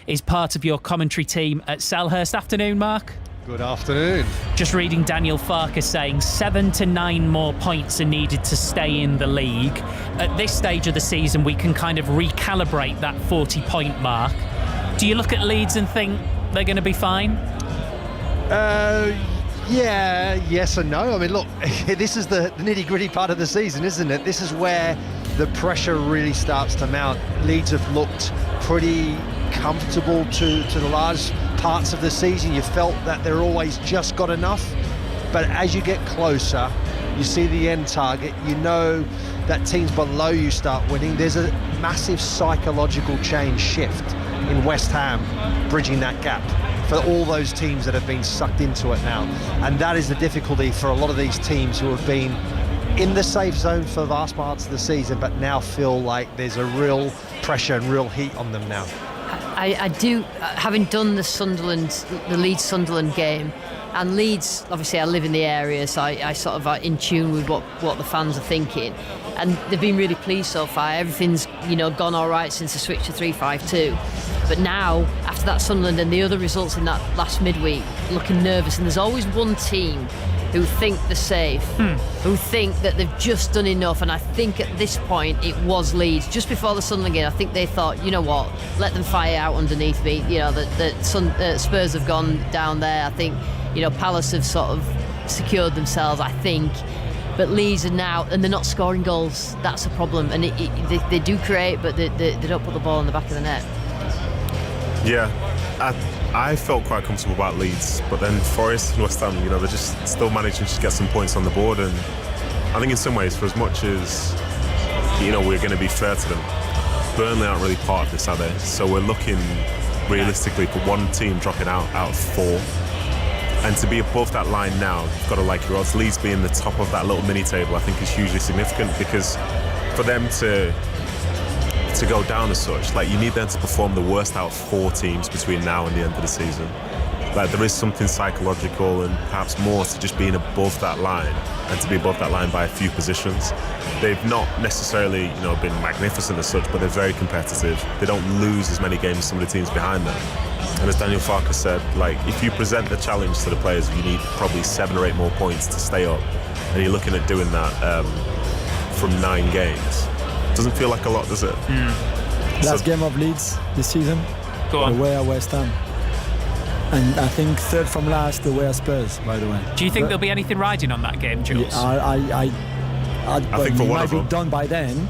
is part of your commentary team at Selhurst. Afternoon, Mark. Good afternoon. Just reading Daniel Farke saying 7 to 9 more points are needed to stay in the league. At this stage of the season, we can kind of recalibrate that 40-point mark. Do you look at Leeds and think they're going to be fine? Yeah, yes and no. I mean, look, this is the nitty-gritty part of the season, isn't it? This is where the pressure really starts to mount. Leeds have looked pretty comfortable to the large parts of the season. You felt that they're always just got enough, but as you get closer, you see the end target, you know that teams below you start winning. There's a massive psychological change shift in West Ham, bridging that gap for all those teams that have been sucked into it now. And that is the difficulty for a lot of these teams who have been in the safe zone for vast parts of the season, but now feel like there's a real pressure and real heat on them now. I do, having done the Leeds-Sunderland game, and Leeds, obviously I live in the area, so I sort of are in tune with what the fans are thinking, and they've been really pleased so far. Everything's gone all right since the switch to 3-5-2, but now after that Sunderland and the other results in that last midweek, looking nervous. And there's always one team who think they're safe, who think that they've just done enough, and I think at this point it was Leeds. Just before the Sunderland game, I think they thought, you know what, let them fire out underneath me. That Spurs have gone down there. I think Palace have sort of secured themselves, I think. But Leeds are now, and they're not scoring goals. That's a problem. And they do create, but they don't put the ball in the back of the net. Yeah, I felt quite comfortable about Leeds, but then Forest and West Ham, they're just still managing to get some points on the board. And I think in some ways, for as much as we're going to be fair to them, Burnley aren't really part of this, are they? So we're looking realistically for one team dropping out of 4. And to be above that line now, you've got to like your odds. Leeds being the top of that little mini table, I think, is hugely significant, because for them to go down as such, you need them to perform the worst out of 4 teams between now and the end of the season. There is something psychological and perhaps more to just being above that line, and to be above that line by a few positions. They've not necessarily, been magnificent as such, but they're very competitive. They don't lose as many games as some of the teams behind them. And as Daniel Farke said, if you present the challenge to the players, you need probably 7 or 8 more points to stay up, and you're looking at doing that from 9 games. Doesn't feel like a lot, does it? Last game of Leeds this season, away at West Ham. And I think third from last, away at Spurs, by the way. Do you think there'll be anything riding on that game, Jules? I think for one of them, it might be done by then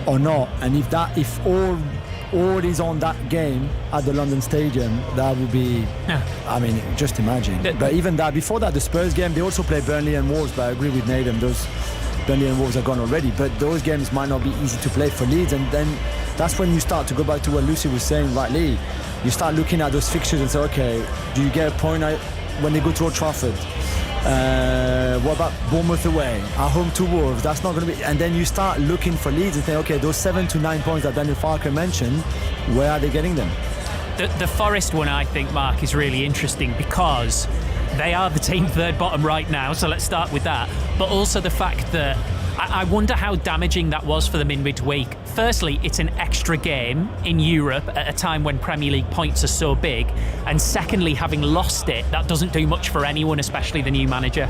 or not. And if all is on that game at the London Stadium, that would be, I mean, just imagine. But even that, before that, the Spurs game, they also play Burnley and Wolves, but I agree with Nottm, those Burnley and Wolves are gone already, but those games might not be easy to play for Leeds. And then that's when you start to go back to what Lucy was saying rightly. You start looking at those fixtures and say, okay, do you get a point when they go to Old Trafford? What about Bournemouth away, at home to Wolves? That's not going to be. And then you start looking for Leeds and say, okay, those 7 to 9 points that Daniel Farke mentioned, where are they getting them? The Forest one, I think, Mark, is really interesting because they are the team third bottom right now, so let's start with that. But also the fact that I wonder how damaging that was for them in midweek. Firstly, it's an extra game in Europe at a time when Premier League points are so big. And secondly, having lost it, that doesn't do much for anyone, especially the new manager.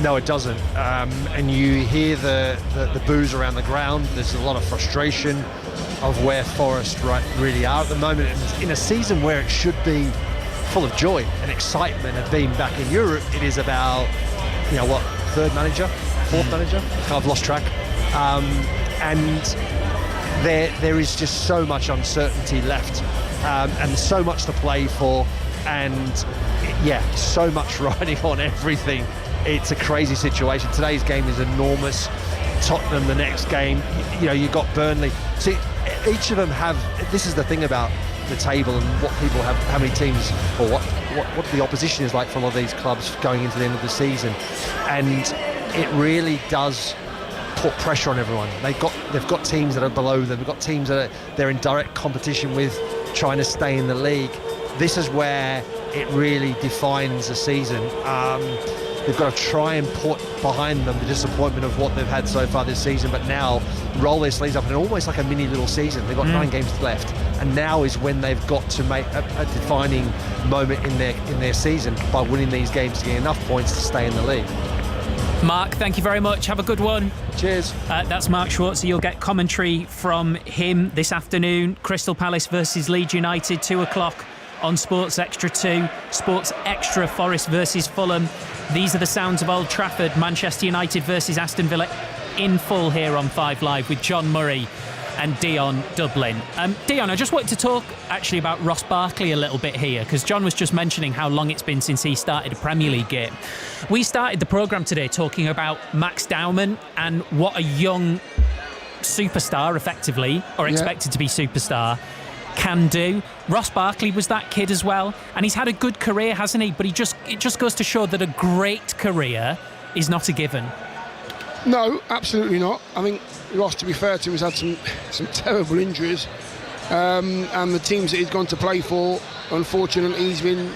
No, it doesn't. And you hear the boos around the ground. There's a lot of frustration of where Forest really are at the moment. And in a season where it should be full of joy and excitement of being back in Europe, it is about, third manager? 4th manager? I've lost track. And there is just so much uncertainty left, and so much to play for, and so much riding on everything. It's a crazy situation. Today's game is enormous. Tottenham, the next game, you've got Burnley. See, each of them have, this is the thing about the table and what people have, how many teams, or what the opposition is like for a lot of these clubs going into the end of the season. And it really does put pressure on everyone. They've got teams that are below them. They've got teams that they're in direct competition with, trying to stay in the league. This is where it really defines a season. They've got to try and put behind them the disappointment of what they've had so far this season, but now roll their sleeves up in almost like a mini little season. They've got 9 games left, and now is when they've got to make a defining moment in their season by winning these games to get enough points to stay in the league. Mark, thank you very much. Have a good one. Cheers. That's Mark Schwarzer. You'll get commentary from him this afternoon. Crystal Palace versus Leeds United, 2 o'clock on Sports Extra 2. Sports Extra, Forest versus Fulham. These are the sounds of Old Trafford. Manchester United versus Aston Villa in full here on 5 Live with John Murray and Dion Dublin. Dion, I just wanted to talk actually about Ross Barkley a little bit here, because John was just mentioning how long it's been since he started a Premier League game. We started the programme today talking about Max Dowman and what a young superstar, effectively, or expected to be superstar, can do. Ross Barkley was that kid as well, and he's had a good career, hasn't he? But it just goes to show that a great career is not a given. No, absolutely not. I think Ross, to be fair to him, has had some terrible injuries, and the teams that he's gone to play for, unfortunately, he's been,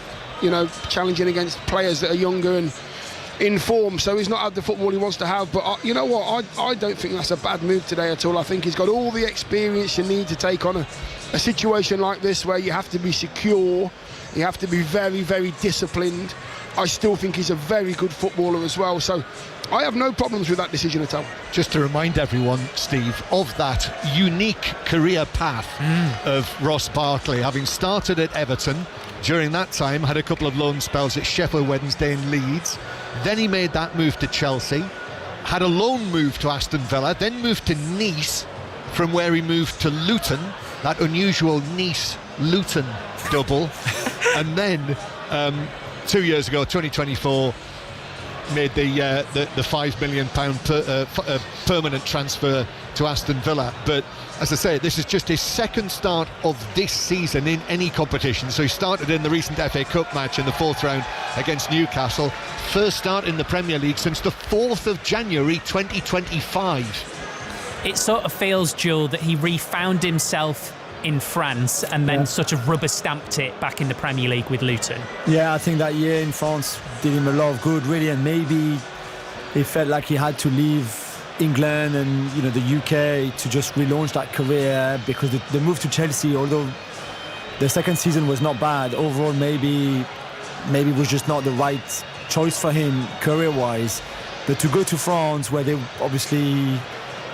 challenging against players that are younger and in form, so he's not had the football he wants to have. But you know what? I don't think that's a bad move today at all. I think he's got all the experience you need to take on a situation like this, where you have to be secure, you have to be very, very disciplined. I still think he's a very good footballer as well, so I have no problems with that decision at all. Just to remind everyone, Steve, of that unique career path of Ross Barkley, having started at Everton, during that time had a couple of loan spells at Sheffield Wednesday and Leeds. Then he made that move to Chelsea, had a loan move to Aston Villa, then moved to Nice, from where he moved to Luton, that unusual Nice-Luton double, and then 2 years ago, 2024, made the £5 million permanent transfer to Aston Villa. But as I say, this is just his second start of this season in any competition. So he started in the recent FA Cup match in the 4th round against Newcastle. First start in the Premier League since the 4th of January 2025. It sort of feels, Joel, that he refound himself in France and then sort of rubber stamped it back in the Premier League with Luton. Yeah, I think that year in France did him a lot of good, really, and maybe he felt like he had to leave England and the UK to just relaunch that career, because the move to Chelsea, although the second season was not bad, overall maybe it was just not the right choice for him career-wise. But to go to France, where they obviously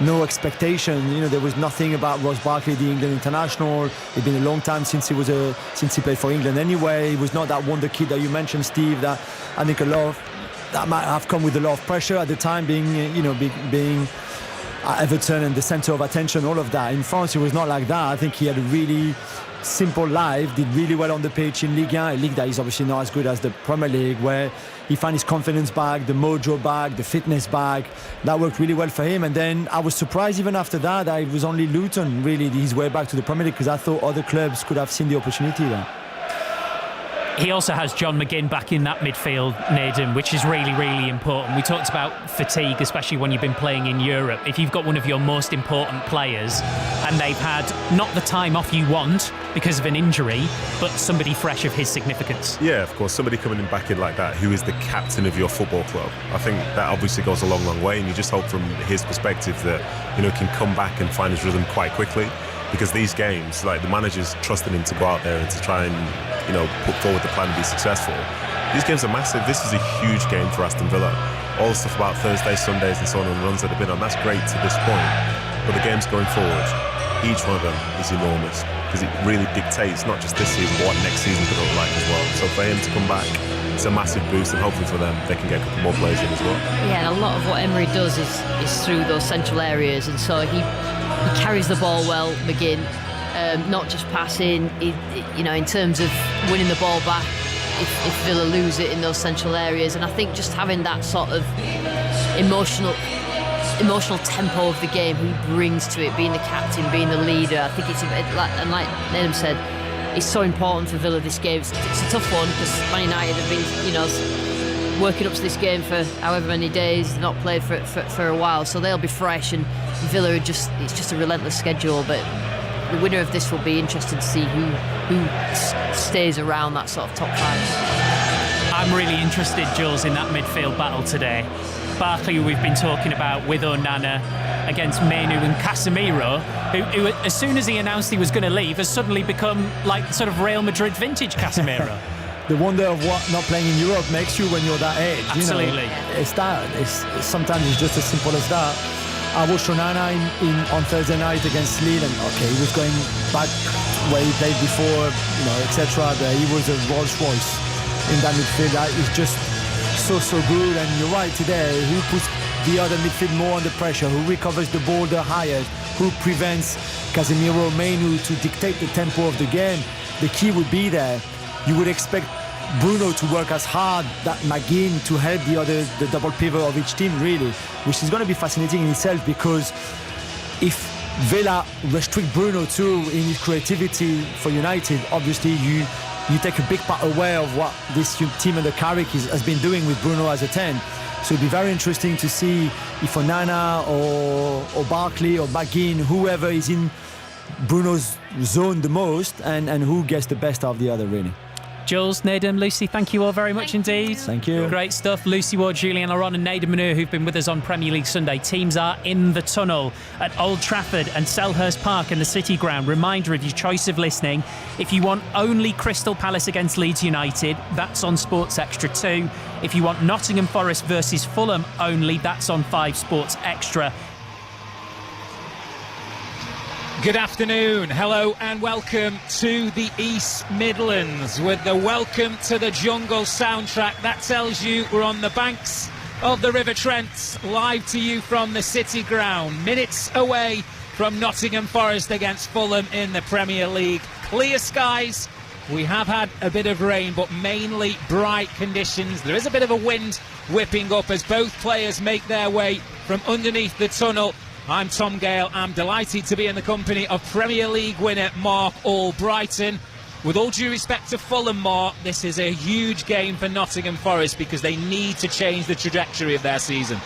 no expectation, there was nothing about Ross Barkley, the England international. It'd been a long time since he played for England anyway. He was not that wonder kid that you mentioned, Steve, that I think that might have come with a lot of pressure at the time, being at Everton and the centre of attention, all of that. In France, it was not like that. I think he had a really simple life, did really well on the pitch in Ligue 1, a league that is obviously not as good as the Premier League, where he found his confidence back, the mojo back, the fitness back. That worked really well for him. And then I was surprised even after that it was only Luton really his way back to the Premier League, because I thought other clubs could have seen the opportunity there. He also has John McGinn back in that midfield, Nottm, which is really, really important. We talked about fatigue, especially when you've been playing in Europe. If you've got one of your most important players and they've had not the time off you want because of an injury, but somebody fresh of his significance. Yeah, of course, somebody coming in back in like that, who is the captain of your football club. I think that obviously goes a long, long way, and you just hope from his perspective that, he can come back and find his rhythm quite quickly. Because these games, like, the manager's trusting him to go out there and to try and, put forward the plan to be successful. These games are massive. This is a huge game for Aston Villa. All the stuff about Thursdays, Sundays and so on, and the runs that have been on, that's great to this point. But the games going forward, each one of them is enormous, because it really dictates not just this season, but what next season could look like as well. So for him to come back, it's a massive boost, and hopefully for them, they can get a couple more players in as well. Yeah, and a lot of what Emery does is through those central areas, and so he carries the ball well, McGinn, not just passing, in terms of winning the ball back if Villa lose it in those central areas. And I think just having that sort of emotional tempo of the game he brings to it, being the captain, being the leader, I think it's, and like Nottm said, it's so important for Villa this game. It's a tough one, because Man United have been, working up to this game for however many days, not played for a while, so they'll be fresh, and Villa it's just a relentless schedule. But the winner of this will be interesting to see who stays around that sort of top 5. I'm really interested, Jules, in that midfield battle today. Barkley, who we've been talking about, with Onana, against Menu and Casemiro, who as soon as he announced he was going to leave, has suddenly become like sort of Real Madrid vintage Casemiro. The wonder of what not playing in Europe makes you when you're that age. Absolutely. You know, it's that. Sometimes it's just as simple as that. I watched Onana on Thursday night against Lille, and okay, he was going back where he played before, etc. But he was a Rolls Royce in that midfield. That is just so good. And you're right today. Who puts the other midfield more under pressure? Who recovers the ball the highest? Who prevents Casemiro, Menu to dictate the tempo of the game? The key would be there. You would expect Bruno to work as hard, that McGinn to help the double pivot of each team, really, which is going to be fascinating in itself, because if Villa restrict Bruno too in his creativity for United, obviously you take a big part away of what this team under Carrick has been doing with Bruno as a 10. So it'd be very interesting to see if Onana or Barkley or McGinn, whoever is in Bruno's zone the most, and who gets the best out of the other, really. Jules, Nottm, Lucy, thank you all very much indeed. Thank you. Great stuff. Lucy Ward, Julian Laurent and Nottm Manur, who've been with us on Premier League Sunday. Teams are in the tunnel at Old Trafford and Selhurst Park and the City Ground. Reminder of your choice of listening. If you want only Crystal Palace against Leeds United, that's on Sports Extra 2. If you want Nottingham Forest versus Fulham only, that's on 5 Sports Extra. Good afternoon, hello and welcome to the East Midlands with the Welcome to the Jungle soundtrack. That tells you we're on the banks of the River Trent, live to you from the City Ground, minutes away from Nottingham Forest against Fulham in the Premier League. Clear skies, we have had a bit of rain, but mainly bright conditions. There is a bit of a wind whipping up as both players make their way from underneath the tunnel. I'm Tom Gale. I'm delighted to be in the company of Premier League winner Mark Albrighton. With all due respect to Fulham, Mark, this is a huge game for Nottingham Forest because they need to change the trajectory of their season.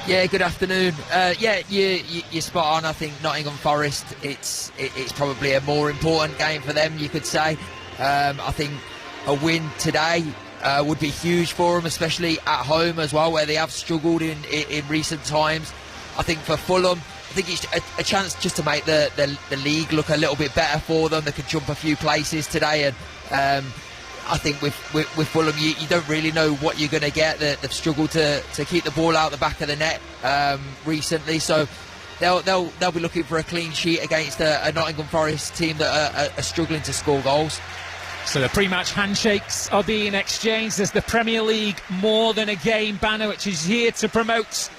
Yeah, good afternoon. You're spot on. I think Nottingham Forest, it's probably a more important game for them, you could say. I think a win today would be huge for them, especially at home as well, where they have struggled in recent times. I think for Fulham, I think it's a chance just to make the league look a little bit better for them. They could jump a few places today, and I think with Fulham, you don't really know what you're going to get. They've struggled to keep the ball out the back of the net recently, so they'll be looking for a clean sheet against a Nottingham Forest team that are struggling to score goals. So the pre-match handshakes are being exchanged. There's the Premier League More Than a Game banner, which is here to promote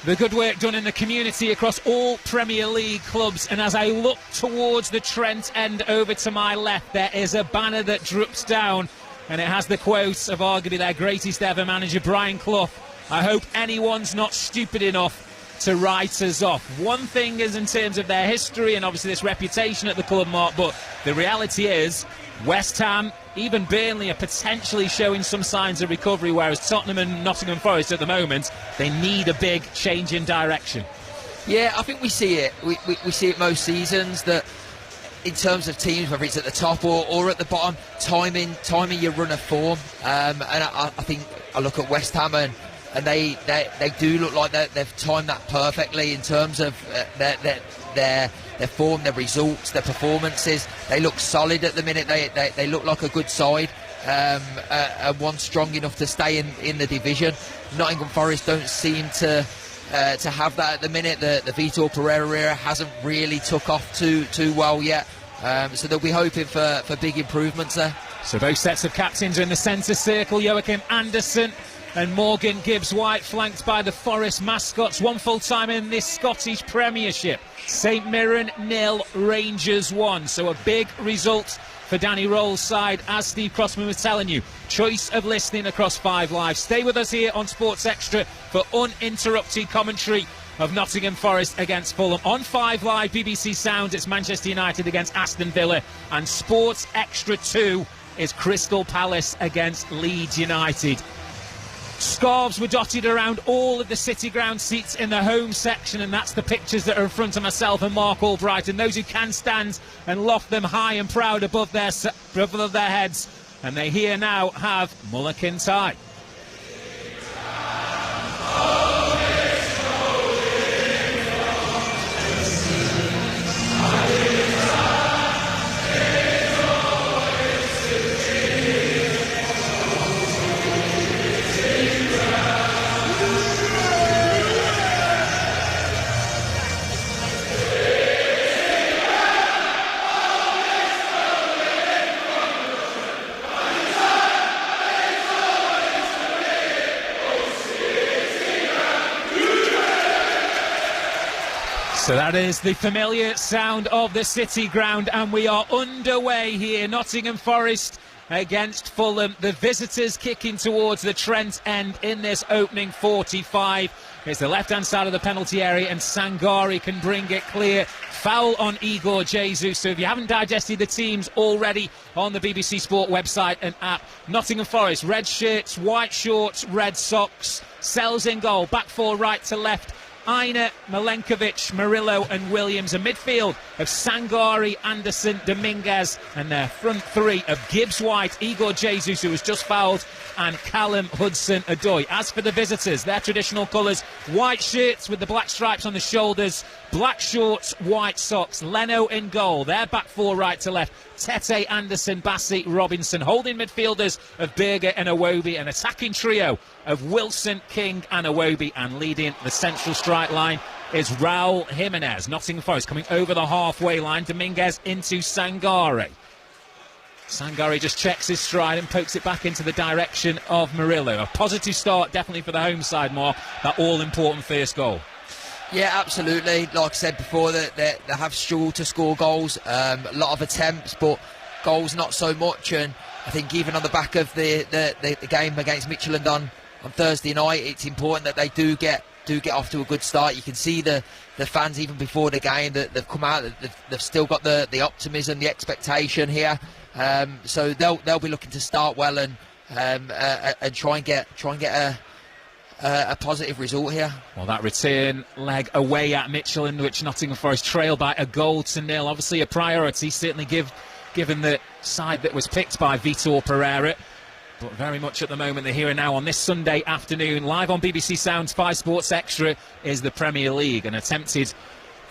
the good work done in the community across all Premier League clubs. And as I look towards the Trent end over to my left, there is a banner that drips down, and it has the quotes of arguably their greatest ever manager, Brian Clough. I hope anyone's not stupid enough to write us off. One thing is in terms of their history and obviously this reputation at the club, Mark, but the reality is West Ham, even Burnley are potentially showing some signs of recovery, whereas Tottenham and Nottingham Forest at the moment, they need a big change in direction. Yeah, I think we see it. We see it most seasons, that in terms of teams, whether it's at the top or at the bottom, timing your run of form. And I think I look at West Ham and they do look like they've timed that perfectly in terms of their form, their results, their performances. They look solid at the minute. They look like a good side, and one strong enough to stay in the division. Nottingham Forest don't seem to have that at the minute. The Vitor Pereira era hasn't really took off too well yet, so they'll be hoping for big improvements there. So both sets of captains are in the centre circle. Joachim Anderson and Morgan Gibbs-White, flanked by the Forest mascots. One full time in this Scottish Premiership. St Mirren 0, Rangers 1. So a big result for Danny Roll's side, as Steve Crossman was telling you. Choice of listening across 5 Live. Stay with us here on Sports Extra for uninterrupted commentary of Nottingham Forest against Fulham. On 5 Live, BBC Sound, it's Manchester United against Aston Villa. And Sports Extra 2 is Crystal Palace against Leeds United. Scarves were dotted around all of the City Ground seats in the home section, and that's the pictures that are in front of myself and Mark Albrighton. Those who can stand and loft them high and proud above their heads. And they here now have Mullican tie. So that is the familiar sound of the City Ground, and we are underway here. Nottingham Forest against Fulham. The visitors kicking towards the Trent end in this opening 45. It's the left-hand side of the penalty area, and Sangari can bring it clear. Foul on Igor Jesus. So if you haven't digested the teams already on the BBC Sport website and app, Nottingham Forest, red shirts, white shorts, red socks. Sells in goal, back four right to left. Aina, Milenkovic, Murillo and Williams. A midfield of Sangari, Anderson, Dominguez, and their front three of Gibbs White, Igor Jesus, who was just fouled, and Callum Hudson-Odoi. As for the visitors, their traditional colours, white shirts with the black stripes on the shoulders, black shorts, white socks. Leno in goal, their back four right to left. Tete, Anderson, Bassi, Robinson. Holding midfielders of Berger and Iwobi. An attacking trio of Wilson, King and Iwobi. And leading the central strike line is Raul Jimenez. Nottingham Forest coming over the halfway line. Dominguez into Sangari. Sangari just checks his stride and pokes it back into the direction of Murillo. A positive start definitely for the home side, Mark. That all-important first goal. Yeah, absolutely. Like I said before, they have struggled to score goals. A lot of attempts, but goals not so much. And I think even on the back of the game against Midtjylland on Thursday night, it's important that they do get off to a good start. You can see the fans even before the game that they've come out. They've still got the optimism, the expectation here. So they'll be looking to start well and try and get a positive result here. Well, that return leg away at Midtjylland, which Nottingham Forest trailed by 1-0. Obviously a priority, certainly given the side that was picked by Vitor Pereira. But very much at the moment, they're here and now on this Sunday afternoon. Live on BBC Sounds 5 Sports Extra is the Premier League. An attempted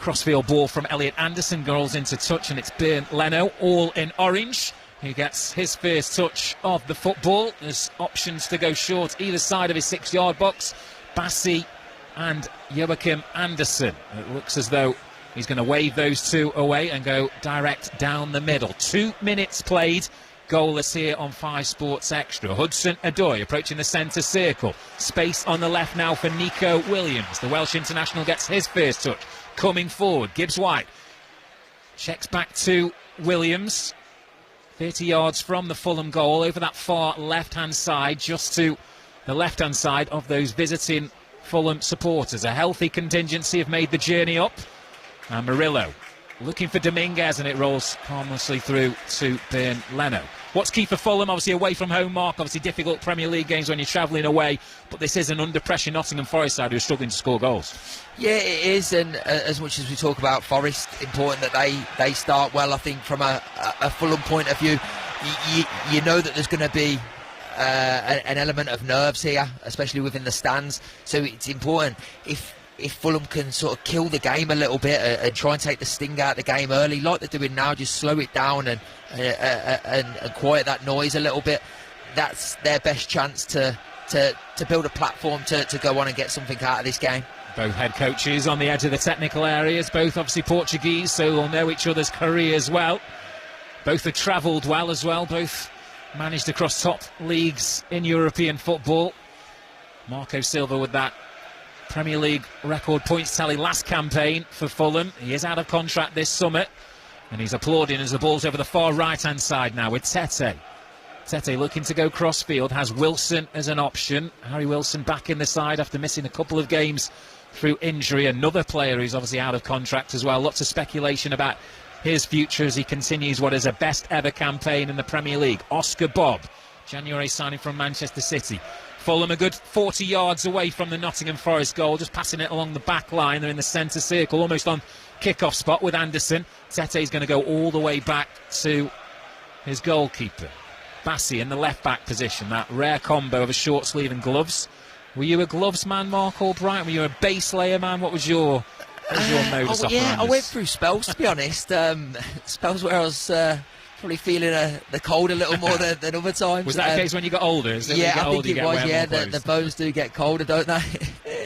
crossfield ball from Elliot Anderson goes into touch, and it's Bernd Leno, all in orange, who gets his first touch of the football. There's options to go short either side of his 6-yard box. Bassi and Joachim Anderson. It looks as though he's going to wave those two away and go direct down the middle. 2 minutes played. Goalless here on 5 Sports Extra. Hudson-Odoi approaching the centre circle. Space on the left now for Nico Williams. The Welsh international gets his first touch. Coming forward, Gibbs White checks back to Williams. 30 yards from the Fulham goal, over that far left-hand side, just to the left-hand side of those visiting Fulham supporters. A healthy contingency have made the journey up. And Murillo looking for Dominguez, and it rolls harmlessly through to Bernd Leno. What's key for Fulham? Obviously away from home, Mark. Obviously difficult Premier League games when you're travelling away, but this is an under-pressure Nottingham Forest side who are struggling to score goals. Yeah, it is, and as much as we talk about Forest, important that they start well. I think from a Fulham point of view, you know that there's going to be an element of nerves here, especially within the stands. So it's important if Fulham can sort of kill the game a little bit and try and take the sting out of the game early, like they're doing now, just slow it down and quiet that noise a little bit. That's their best chance to build a platform to go on and get something out of this game. Both head coaches on the edge of the technical areas, both obviously Portuguese, so they'll know each other's careers well. Both have travelled well as well, both managed across top leagues in European football. Marco Silva with that Premier League record points tally last campaign for Fulham. He is out of contract this summer, and he's applauding as the ball's over the far right-hand side now with Tete. Tete looking to go cross-field, has Wilson as an option. Harry Wilson back in the side after missing a couple of games through injury. Another player who's obviously out of contract as well. Lots of speculation about his future as he continues what is a best-ever campaign in the Premier League. Oscar Bobb, January signing from Manchester City. Fulham a good 40 yards away from the Nottingham Forest goal, just passing it along the back line. They're in the centre circle, almost on kick-off spot with Anderson. Tete's going to go all the way back to his goalkeeper. Bassi in the left-back position, that rare combo of a short sleeve and gloves. Were you a gloves man, Mark Albright? Were you a base layer man? What was your modus operandi? Yeah, I went through spells, to be honest. Spells where I was probably feeling the cold a little more than other times. Was that the case when you got older? Yeah, I think it was. Yeah, the bones do get colder, don't they?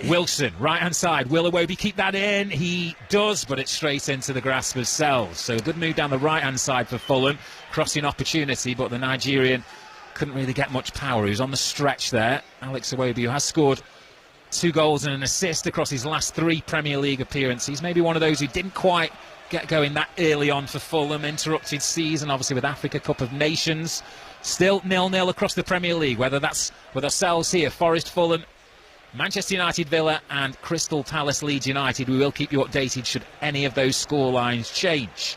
Wilson, right-hand side. Will Iwobi keep that in? He does, but it's straight into the grasp of Sells. So a good move down the right-hand side for Fulham. Crossing opportunity, but the Nigerian couldn't really get much power. He was on the stretch there. Alex Iwobi, who has scored 2 goals and an assist across his last 3 Premier League appearances. Maybe one of those who didn't quite get going that early on for Fulham. Interrupted season, obviously, with Africa Cup of Nations. Still 0-0 across the Premier League, whether that's with ourselves here, Forest, Fulham, Manchester United, Villa and Crystal Palace, Leeds United. We will keep you updated should any of those scorelines change.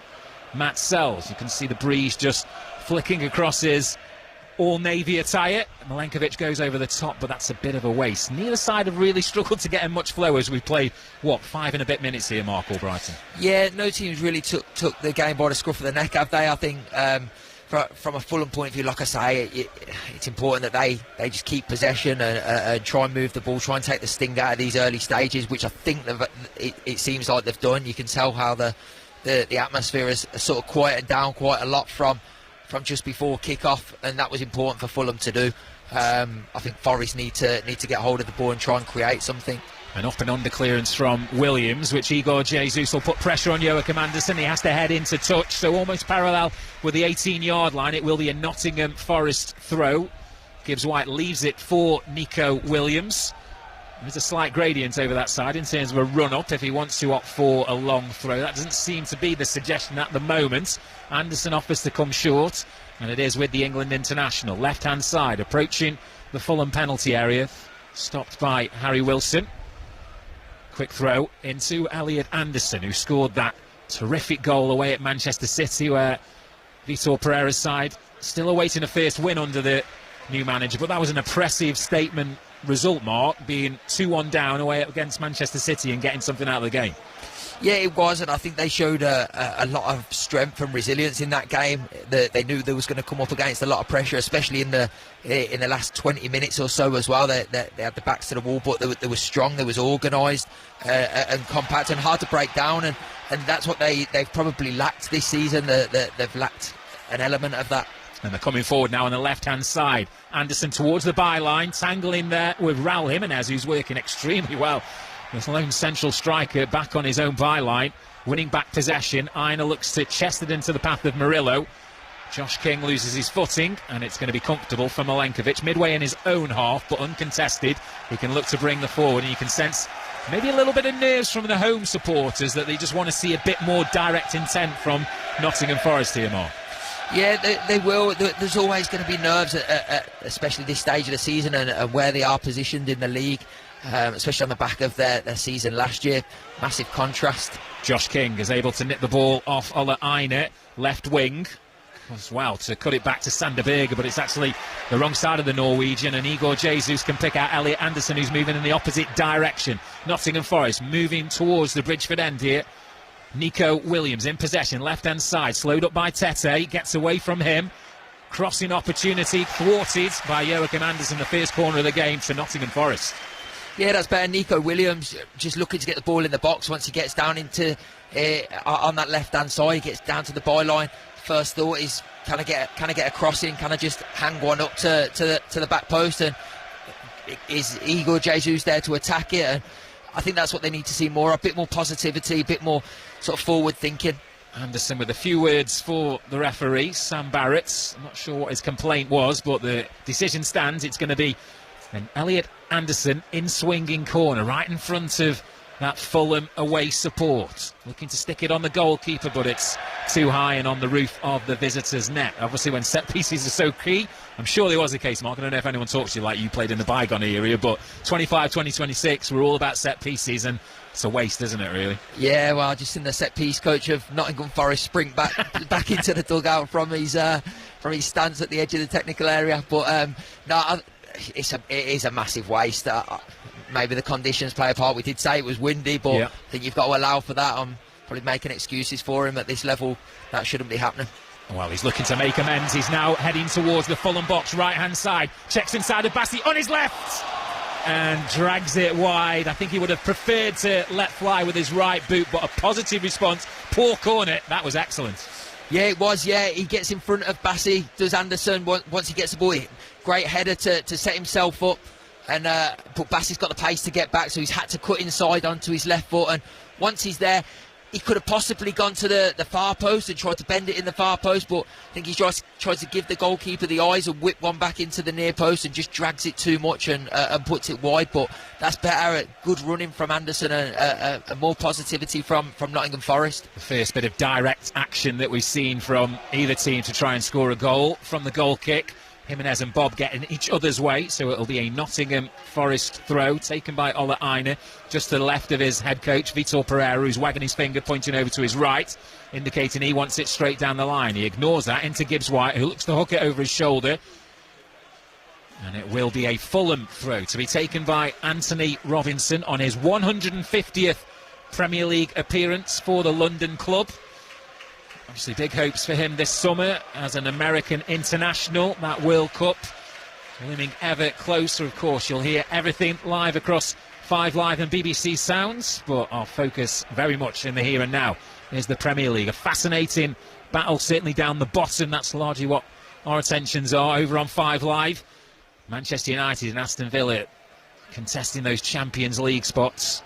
Matt Sells, you can see the breeze just flicking across his all-navy attire. Milenkovic goes over the top, but that's a bit of a waste. Neither side have really struggled to get in much flow as we played, 5 and a bit minutes here, Mark Albrighton. Yeah, no teams really took the game by the scruff of the neck, have they? I think from a Fulham point of view, like I say, it's important that they just keep possession and try and move the ball, try and take the sting out of these early stages, which I think it seems like they've done. You can tell how the atmosphere has sort of quieted down quite a lot from just before kick-off, and that was important for Fulham to do. I think Forest need to get hold of the ball and try and create something. An up and under clearance from Williams, which Igor Jesus will put pressure on Joachim Andersen. He has to head into touch, so almost parallel with the 18-yard line. It will be a Nottingham Forest throw. Gibbs White leaves it for Nico Williams. There's a slight gradient over that side in terms of a run-up if he wants to opt for a long throw. That doesn't seem to be the suggestion at the moment. Anderson offers to come short, and it is with the England international. Left-hand side, approaching the Fulham penalty area. Stopped by Harry Wilson. Quick throw into Elliot Anderson, who scored that terrific goal away at Manchester City, where Vitor Pereira's side still awaiting a first win under the new manager. But that was an impressive statement result, Mark, being 2-1 down away against Manchester City and getting something out of the game. Yeah, it was, and I think they showed a lot of strength and resilience in that game. They knew they was going to come up against a lot of pressure, especially in the last 20 minutes or so as well. They had the backs to the wall, but they were strong, they was organised and compact and hard to break down, and that's what they've probably lacked this season. They've lacked an element of that. And they're coming forward now on the left-hand side. Anderson towards the byline, tangling there with Raul Jimenez, who's working extremely well. This lone central striker back on his own byline, winning back possession. Aina looks to chest it into the path of Murillo. Josh King loses his footing, and it's going to be comfortable for Milenkovic. Midway in his own half, but uncontested. He can look to bring the forward, and you can sense maybe a little bit of nerves from the home supporters that they just want to see a bit more direct intent from Nottingham Forest here, Mark. Yeah, they will. There's always going to be nerves, especially this stage of the season and where they are positioned in the league, especially on the back of their season last year. Massive contrast. Josh King is able to nip the ball off Ola Aina, left wing, as well, to cut it back to Sander Berge, but it's actually the wrong side of the Norwegian, and Igor Jesus can pick out Elliot Anderson, who's moving in the opposite direction. Nottingham Forest moving towards the Bridgeford end here. Nico Williams in possession, left-hand side, slowed up by Tete, gets away from him. Crossing opportunity, thwarted by Joachim Andersen, the first corner of the game for Nottingham Forest. Yeah, that's better. Nico Williams just looking to get the ball in the box once he gets down into on that left-hand side. He gets down to the byline. First thought is can I get a crossing? Can I just hang one up to the back post? And is Igor Jesus there to attack it? And I think that's what they need to see more. A bit more positivity, a bit more sort of forward thinking. Anderson with a few words for the referee, Sam Barrett. I'm not sure what his complaint was, but the decision stands. It's going to be an Elliot Anderson in swinging corner, right in front of that Fulham away support. Looking to stick it on the goalkeeper, but it's too high and on the roof of the visitors' net. Obviously, when set pieces are so key, I'm sure there was a case, Mark. I don't know if anyone talks to you like you played in the bygone era, but 25, 2026, we're all about set pieces, and it's a waste, isn't it, really? Yeah, well, just in the set piece coach of Nottingham Forest sprint back into the dugout from his stance at the edge of the technical area. But it is a massive waste. Maybe the conditions play a part. We did say it was windy, but yeah. I think you've got to allow for that. I'm probably making excuses for him at this level. That shouldn't be happening. Well, he's looking to make amends. He's now heading towards the Fulham box, right-hand side. Checks inside of Bassi on his left and drags it wide. I think he would have preferred to let fly with his right boot, but a positive response. Poor corner. That was excellent. Yeah, it was. Yeah, he gets in front of Bassi, does Anderson. Once he gets the ball, great header to set himself up. And but Bassi's got the pace to get back, so he's had to cut inside onto his left foot. And once he's there, he could have possibly gone to the far post and tried to bend it in the far post, but I think he just tried to give the goalkeeper the eyes and whip one back into the near post and just drags it too much and puts it wide. But that's better. Good running from Anderson and more positivity from Nottingham Forest. The first bit of direct action that we've seen from either team to try and score a goal from the goal kick. Jimenez and Bob get in each other's way, so it'll be a Nottingham Forest throw taken by Ola Aina, just to the left of his head coach, Vitor Pereira, who's wagging his finger, pointing over to his right, indicating he wants it straight down the line. He ignores that into Gibbs-White, who looks to hook it over his shoulder. And it will be a Fulham throw to be taken by Anthony Robinson on his 150th Premier League appearance for the London club. Obviously big hopes for him this summer as an American international. That World Cup looming ever closer. Of course, you'll hear everything live across 5 Live and BBC Sounds, but our focus very much in the here and now is the Premier League. A fascinating battle certainly down the bottom. That's largely what our attentions are over on 5 Live. Manchester United and Aston Villa contesting those Champions League spots.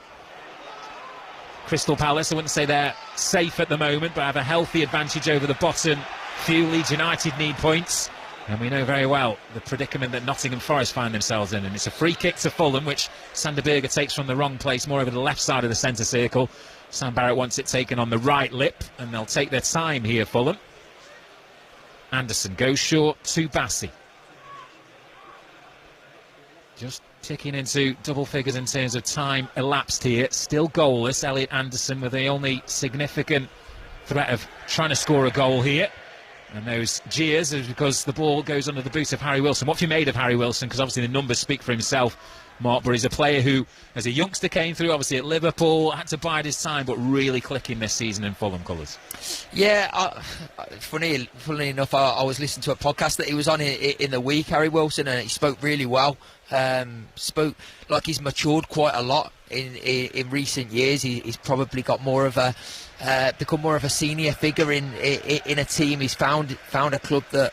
Crystal Palace, I wouldn't say they're safe at the moment, but have a healthy advantage over the bottom few. Leeds United need points, and we know very well the predicament that Nottingham Forest find themselves in. And it's a free kick to Fulham, which Sander Berge takes from the wrong place, more over the left side of the centre circle. Sam Barrett wants it taken on the right lip, and they'll take their time here, Fulham. Anderson goes short to Bassi. Just ticking into double figures in terms of time elapsed here. Still goalless, Elliot Anderson, with the only significant threat of trying to score a goal here. And those jeers is because the ball goes under the boot of Harry Wilson. What have you made of Harry Wilson? Because obviously the numbers speak for himself, Mark, but he's a player who, as a youngster, came through, obviously at Liverpool, had to bide his time, but really clicking this season in Fulham colours. Yeah, funnily enough, I was listening to a podcast that he was on in the week, Harry Wilson, and he spoke really well. Spoke like he's matured quite a lot in recent years. He's probably got more of a become more of a senior figure in a team. He's found a club that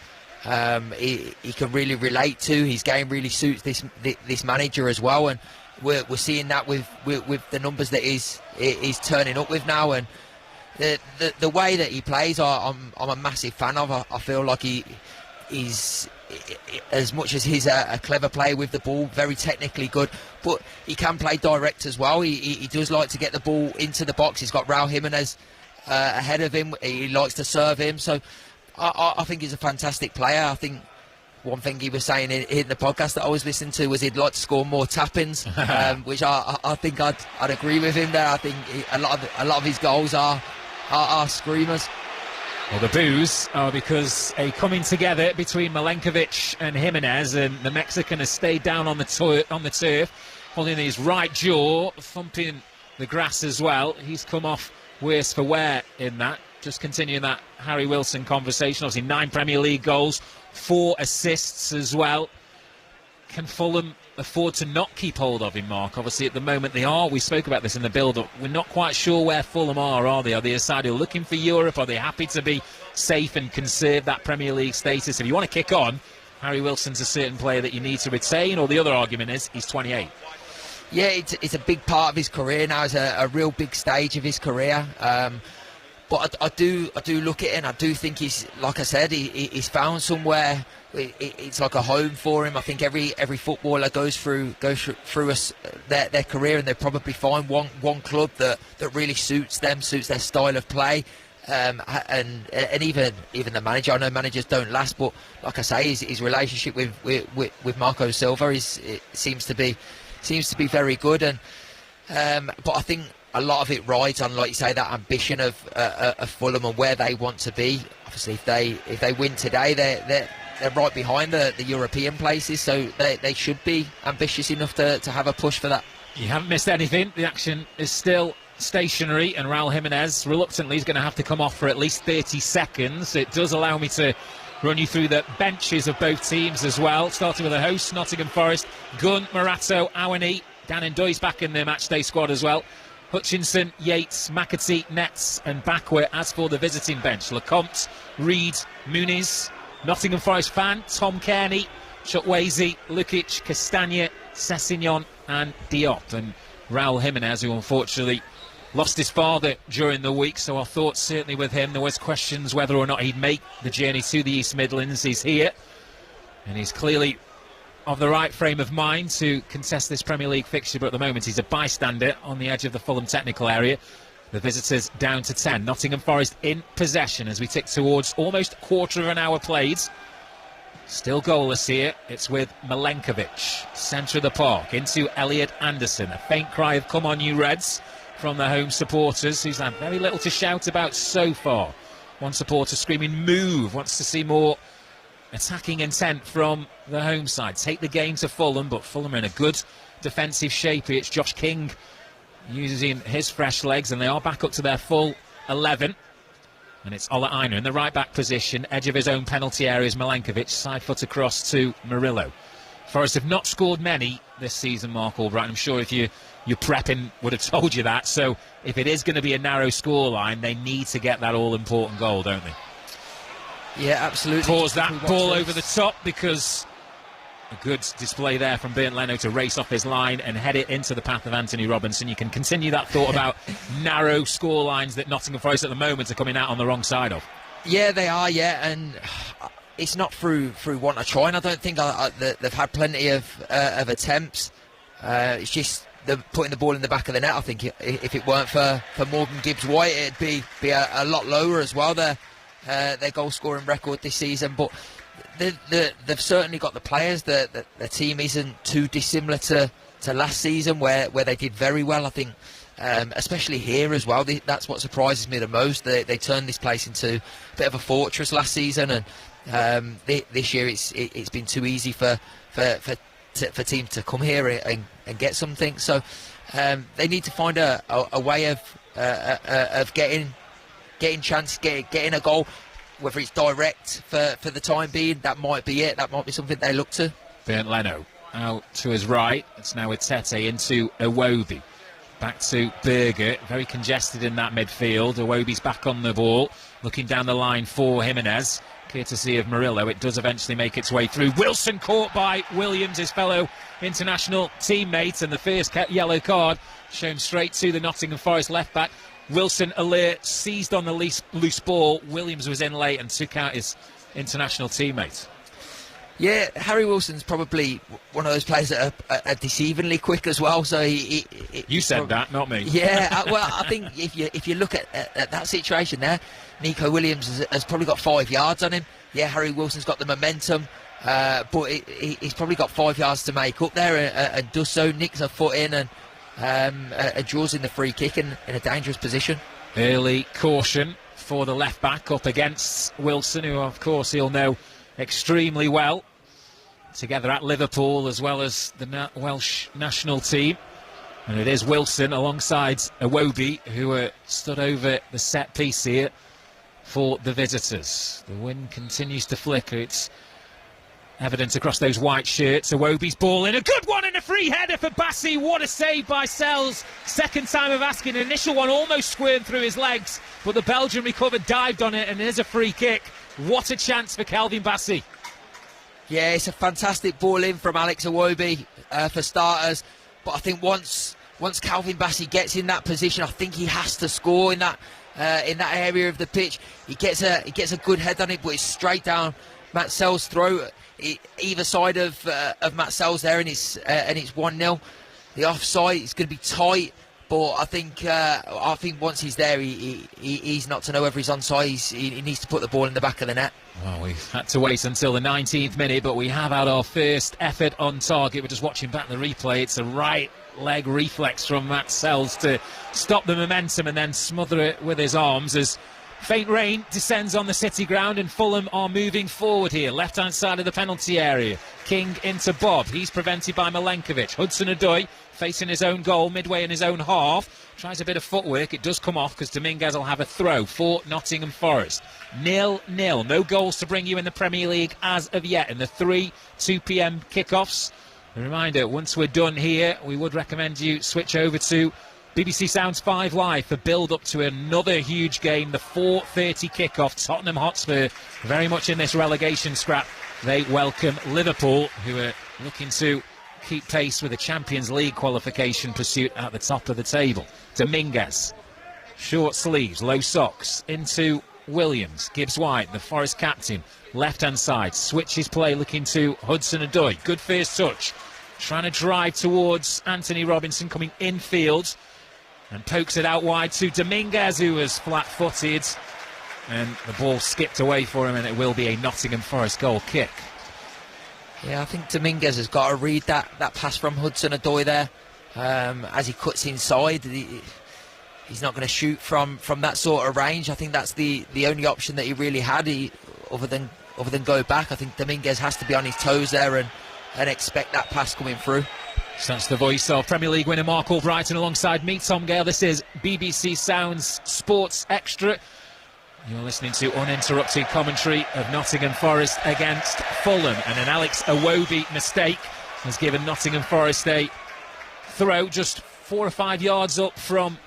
he can really relate to. His game really suits this manager as well, and we're seeing that with the numbers that he's turning up with now, and the way that he plays, I'm a massive fan of. I feel like he's, as much as he's a clever player with the ball, very technically good, but he can play direct as well. He does like to get the ball into the box. He's got Raul Jimenez ahead of him. He likes to serve him, so I think he's a fantastic player. I think one thing he was saying in the podcast that I was listening to was he'd like to score more tap-ins, which I think I'd agree with him there. I think a lot of his goals are screamers. Well, the boos are because a coming together between Milenkovic and Jimenez, and the Mexican has stayed down on the turf, holding his right jaw, thumping the grass as well. He's come off worse for wear in that. Just continuing that Harry Wilson conversation. Obviously 9 Premier League goals, 4 assists as well. Can Fulham afford to not keep hold of him, Mark? Obviously at the moment they are. We spoke about this in the build-up. We're not quite sure where Fulham are they? Are they a side who are looking for Europe? Are they happy to be safe and conserve that Premier League status? If you want to kick on, Harry Wilson's a certain player that you need to retain, or the other argument is he's 28. Yeah, it's a big part of his career now. It's a real big stage of his career. But I do look at it, and I do think he's, like I said, he's found somewhere. It's like a home for him. I think every footballer goes through their career, and they probably find one club that really suits them, suits their style of play. And even the manager. I know managers don't last, but like I say, his relationship with Marco Silva seems to be very good. And but I think a lot of it rides on, like you say, that ambition of Fulham and where they want to be. Obviously, if they win today, they're right behind the European places, so they should be ambitious enough to have a push for that. You haven't missed anything. The action is still stationary, and Raul Jimenez reluctantly is going to have to come off for at least 30 seconds. It does allow me to run you through the benches of both teams as well, starting with the hosts, Nottingham Forest. Gunn, Morato, Awani, Dan Ndoye's back in the matchday squad as well. Hutchinson, Yates, McAtee, Nets and Bakwa. As for the visiting bench, Lecomte, Reed, Muniz, Nottingham Forest fan, Tom Kearney, Chukwueze, Lukic, Castagna, Sessegnon and Diop. And Raul Jimenez, who unfortunately lost his father during the week, so our thoughts certainly with him. There was questions whether or not he'd make the journey to the East Midlands. He's here, and he's clearly of the right frame of mind to contest this Premier League fixture, but at the moment he's a bystander on the edge of the Fulham technical area. The visitors down to 10. Nottingham Forest in possession as we tick towards almost a quarter of an hour played. Still goalless here. It's with Milenkovic, centre of the park, into Elliot Anderson. A faint cry of "come on you Reds" from the home supporters, who's had very little to shout about so far. One supporter screaming "move," wants to see more attacking intent from the home side. Take the game to Fulham, but Fulham are in a good defensive shape here. It's Josh King using his fresh legs, and they are back up to their full 11. And it's Ola Aina in the right-back position, edge of his own penalty areas. Milenkovic, side foot across to Murillo. Forest have not scored many this season, Mark Albright. I'm sure if you're prepping would have told you that. So if it is going to be a narrow scoreline, they need to get that all-important goal, don't they? Yeah, absolutely. Pause that ball over the top, because a good display there from Bernd Leno to race off his line and head it into the path of Anthony Robinson. You can continue that thought about narrow score lines that Nottingham Forest at the moment are coming out on the wrong side of. Yeah, they are, yeah, and it's not through want of trying. I don't think they've had plenty of attempts. It's just putting the ball in the back of the net. I think if it weren't for Morgan Gibbs-White, it'd be a lot lower as well, their goal-scoring record this season. But they've certainly got the players. The team isn't too dissimilar to last season, where they did very well. I think, especially here as well. That's what surprises me the most. They turned this place into a bit of a fortress last season, and this year it's been too easy for teams to come here and get something. So they need to find a way of getting chance, getting a goal. Whether it's direct for the time being, that might be it. That might be something they look to. Bernd Leno out to his right. It's now with Tete into Iwobi. Back to Berger. Very congested in that midfield. Iwobi's back on the ball, looking down the line for Jimenez. Courtesy of Murillo, it does eventually make its way through. Wilson caught by Williams, his fellow international teammate, and the first yellow card shown straight to the Nottingham Forest left-back. Wilson alert, seized on the loose ball. Williams was in late and took out his international teammate. Yeah, Harry Wilson's probably one of those players that are deceivingly quick as well. So you said that, not me. Yeah, well, I think if you look at that situation there, Nico Williams has probably got 5 yards on him. Yeah, Harry Wilson's got the momentum, but he's probably got 5 yards to make up there, and does so. Nicks a foot in and draws in the free kick in a dangerous position. Early caution for the left back up against Wilson, who of course he'll know extremely well, together at Liverpool as well as the Welsh national team. And it is Wilson alongside Iwobi who are stood over the set piece here for the visitors. The wind continues to flicker. It's evident across those white shirts. Iwobi's ball in, a good one, and a free header for Bassi. What a save by Sells. Second time of asking. An initial one almost squirmed through his legs, but the Belgian recovered, dived on it, and there's a free kick. What a chance for Calvin Bassi. Yeah, it's a fantastic ball in from Alex Iwobi for starters. But I think once Calvin Bassi gets in that position, I think he has to score in that area of the pitch. He gets a good head on it, but it's straight down Matt Sells' throat. Either side of Matt Sells there, and it's 1-0. The offside is going to be tight, but I think once he's there, he's not to know whether he's onside. He needs to put the ball in the back of the net. Well, we've had to wait until the 19th minute, but we have had our first effort on target. We're just watching back the replay. It's a right leg reflex from Matt Sells to stop the momentum and then smother it with his arms as faint rain descends on the City ground, and Fulham are moving forward here. Left-hand side of the penalty area. King into Bob. He's prevented by Milenkovic. Hudson-Odoi facing his own goal midway in his own half. Tries a bit of footwork. It does come off because Dominguez will have a throw for Nottingham Forest. 0-0. No goals to bring you in the Premier League as of yet in the 2 p.m. kickoffs. A reminder, once we're done here, we would recommend you switch over to BBC Sounds 5 Live for build-up to another huge game, the 4:30 kickoff. Tottenham Hotspur very much in this relegation scrap. They welcome Liverpool, who are looking to keep pace with the Champions League qualification pursuit at the top of the table. Dominguez Short sleeves, low socks, into Williams. Gibbs-White, the Forest captain, left-hand side, switches play, looking to Hudson-Odoi. Good first touch. Trying to drive towards Anthony Robinson, coming infield, and pokes it out wide to Dominguez, who was flat-footed. And the ball skipped away for him, and it will be a Nottingham Forest goal kick. Yeah, I think Dominguez has got to read that pass from Hudson-Odoi there. As he cuts inside, he's not going to shoot from that sort of range. I think that's the only option that he really had, other than go back. I think Dominguez has to be on his toes there and expect that pass coming through. So that's the voice of Premier League winner Mark Albrighton alongside me, Tom Gale. This is BBC Sounds Sports Extra. You're listening to uninterrupted commentary of Nottingham Forest against Fulham, and an Alex Iwobi mistake has given Nottingham Forest a throw just 4 or 5 yards up from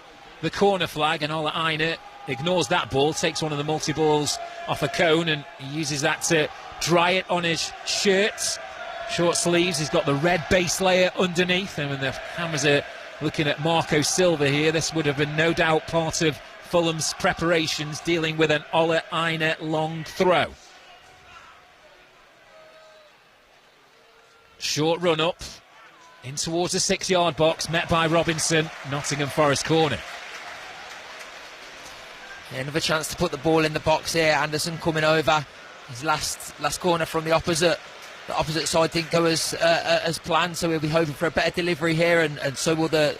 the corner flag, and Ola Aina ignores that ball, takes one of the multi-balls off a cone, and he uses that to dry it on his shirt. Short sleeves, he's got the red base layer underneath, and when the cameras are looking at Marco Silva here, this would have been no doubt part of Fulham's preparations, dealing with an Ola Aina long throw. Short run up in towards the 6-yard box, met by Robinson. Nottingham Forest corner. Another chance to put the ball in the box here. Anderson coming over. His last corner from the opposite side didn't go as planned, so we'll be hoping for a better delivery here, and so will the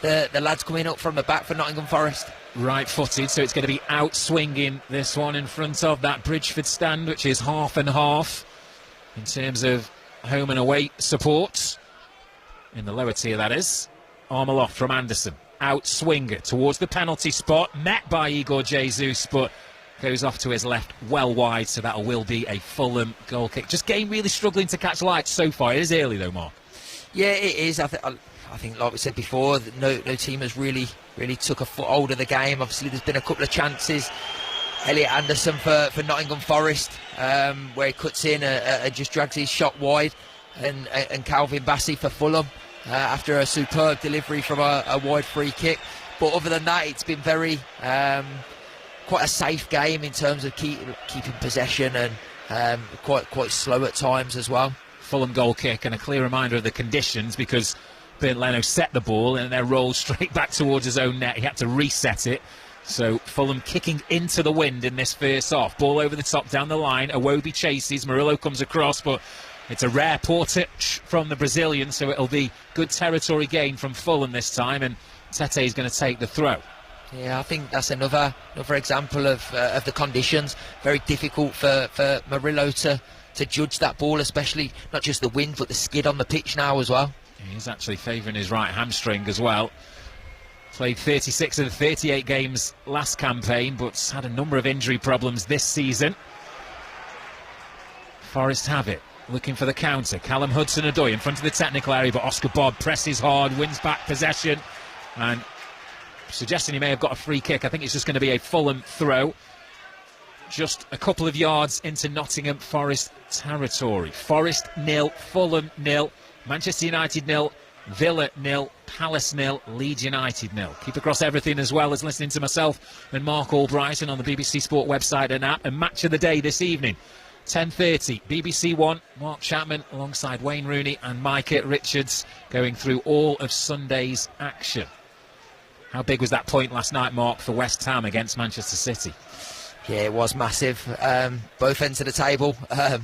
lads coming up from the back for Nottingham Forest. Right-footed, so it's going to be out swinging this one in front of that Bridgeford stand, which is half and half in terms of home and away support. In the lower tier, that is. Arm aloft from Anderson. Out swinger towards the penalty spot, met by Igor Jesus, but goes off to his left, well wide, so that will be a Fulham goal kick. Just game really struggling to catch light so far. It is early though, Mark. Yeah, it is. I think, like we said before, no team has really took a foothold of the game. Obviously, there's been a couple of chances. Elliot Anderson for Nottingham Forest, where he cuts in and just drags his shot wide, and Calvin Bassey for Fulham after a superb delivery from a wide free kick. But other than that, it's been very quite a safe game in terms of keeping possession, and quite slow at times as well. Fulham goal kick, and a clear reminder of the conditions, because Bernd Leno set the ball and then rolled straight back towards his own net. He had to reset it. So Fulham kicking into the wind in this first half. Ball over the top down the line. Iwobi chases. Murillo comes across, but it's a rare poor touch from the Brazilian, so it'll be good territory gain from Fulham this time, and Tete is going to take the throw. Yeah, I think that's another example of the conditions. Very difficult for Murillo to judge that ball, especially not just the wind, but the skid on the pitch now as well. He's actually favouring his right hamstring as well. Played 36 of the 38 games last campaign, but had a number of injury problems this season. Forest have it. Looking for the counter. Callum Hudson-Odoi in front of the technical area, but Oscar Bobb presses hard, wins back possession, and suggesting he may have got a free kick. I think it's just going to be a Fulham throw. Just a couple of yards into Nottingham Forest territory. Forest 0, Fulham 0, Manchester United 0, Villa 0, Palace 0, Leeds United 0. Keep across everything, as well as listening to myself and Mark Albrighton on the BBC Sport website and app. And match of the day this evening, 10:30, BBC One, Mark Chapman alongside Wayne Rooney and Micah Richards going through all of Sunday's action. How big was that point last night, Mark, for West Ham against Manchester City? Yeah, it was massive. Both ends of the table. But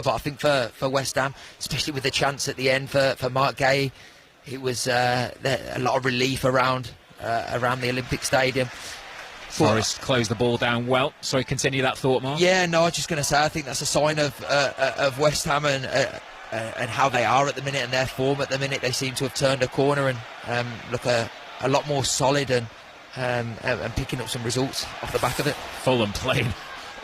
I think for West Ham, especially with the chance at the end for Mark Gay, it was a lot of relief around the Olympic Stadium. Forest closed the ball down well. Sorry, continue that thought, Mark. Yeah, no, I was just going to say, I think that's a sign of West Ham and how they are at the minute, and their form at the minute. They seem to have turned a corner and look a lot more solid and picking up some results off the back of it. Fulham playing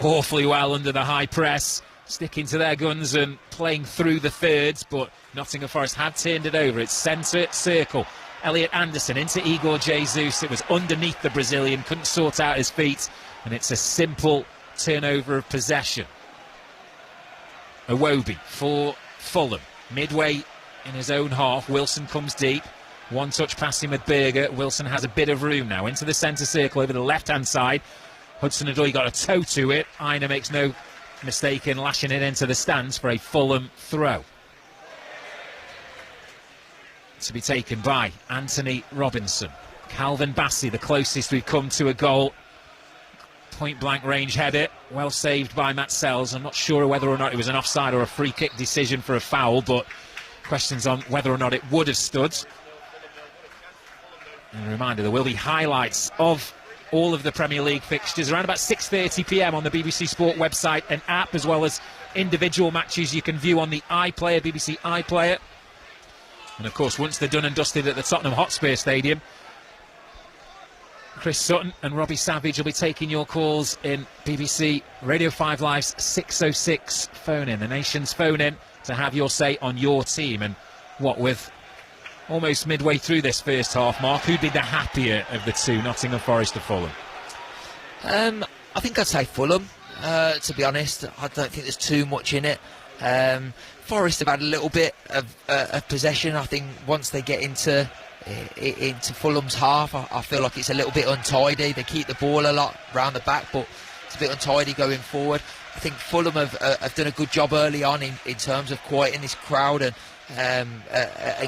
awfully well under the high press, sticking to their guns and playing through the thirds, but Nottingham Forest had turned it over. It's centre circle. Elliot Anderson into Igor Jesus. It was underneath the Brazilian, couldn't sort out his feet, and it's a simple turnover of possession. Iwobi for Fulham. Midway in his own half, Wilson comes deep. One touch passing with Berger. Wilson has a bit of room now into the centre circle over the left-hand side. Hudson-Odoi got a toe to it. Aina makes no mistake in lashing it into the stands for a Fulham throw. To be taken by Anthony Robinson. Calvin Bassey, the closest we've come to a goal. Point-blank range header, well saved by Matt Sells. I'm not sure whether or not it was an offside or a free kick decision for a foul, but questions on whether or not it would have stood. And a reminder, there will be highlights of all of the Premier League fixtures around about 6:30 p.m. on the BBC Sport website and app, as well as individual matches you can view on the iPlayer, BBC iPlayer. And of course, once they're done and dusted at the Tottenham Hotspur Stadium, Chris Sutton and Robbie Savage will be taking your calls in BBC Radio 5 Live's 606 phone-in, the nation's phone-in, to have your say on your team. And what with almost midway through this first half, Mark, who'd be the happier of the two, Nottingham Forest or Fulham? I think I'd say Fulham, to be honest. I don't think there's too much in it. Forest have had a little bit of possession. I think once they get into Fulham's half, I feel like it's a little bit untidy. They keep the ball a lot round the back, but it's a bit untidy going forward. I think Fulham have done a good job early on in terms of quieting this crowd and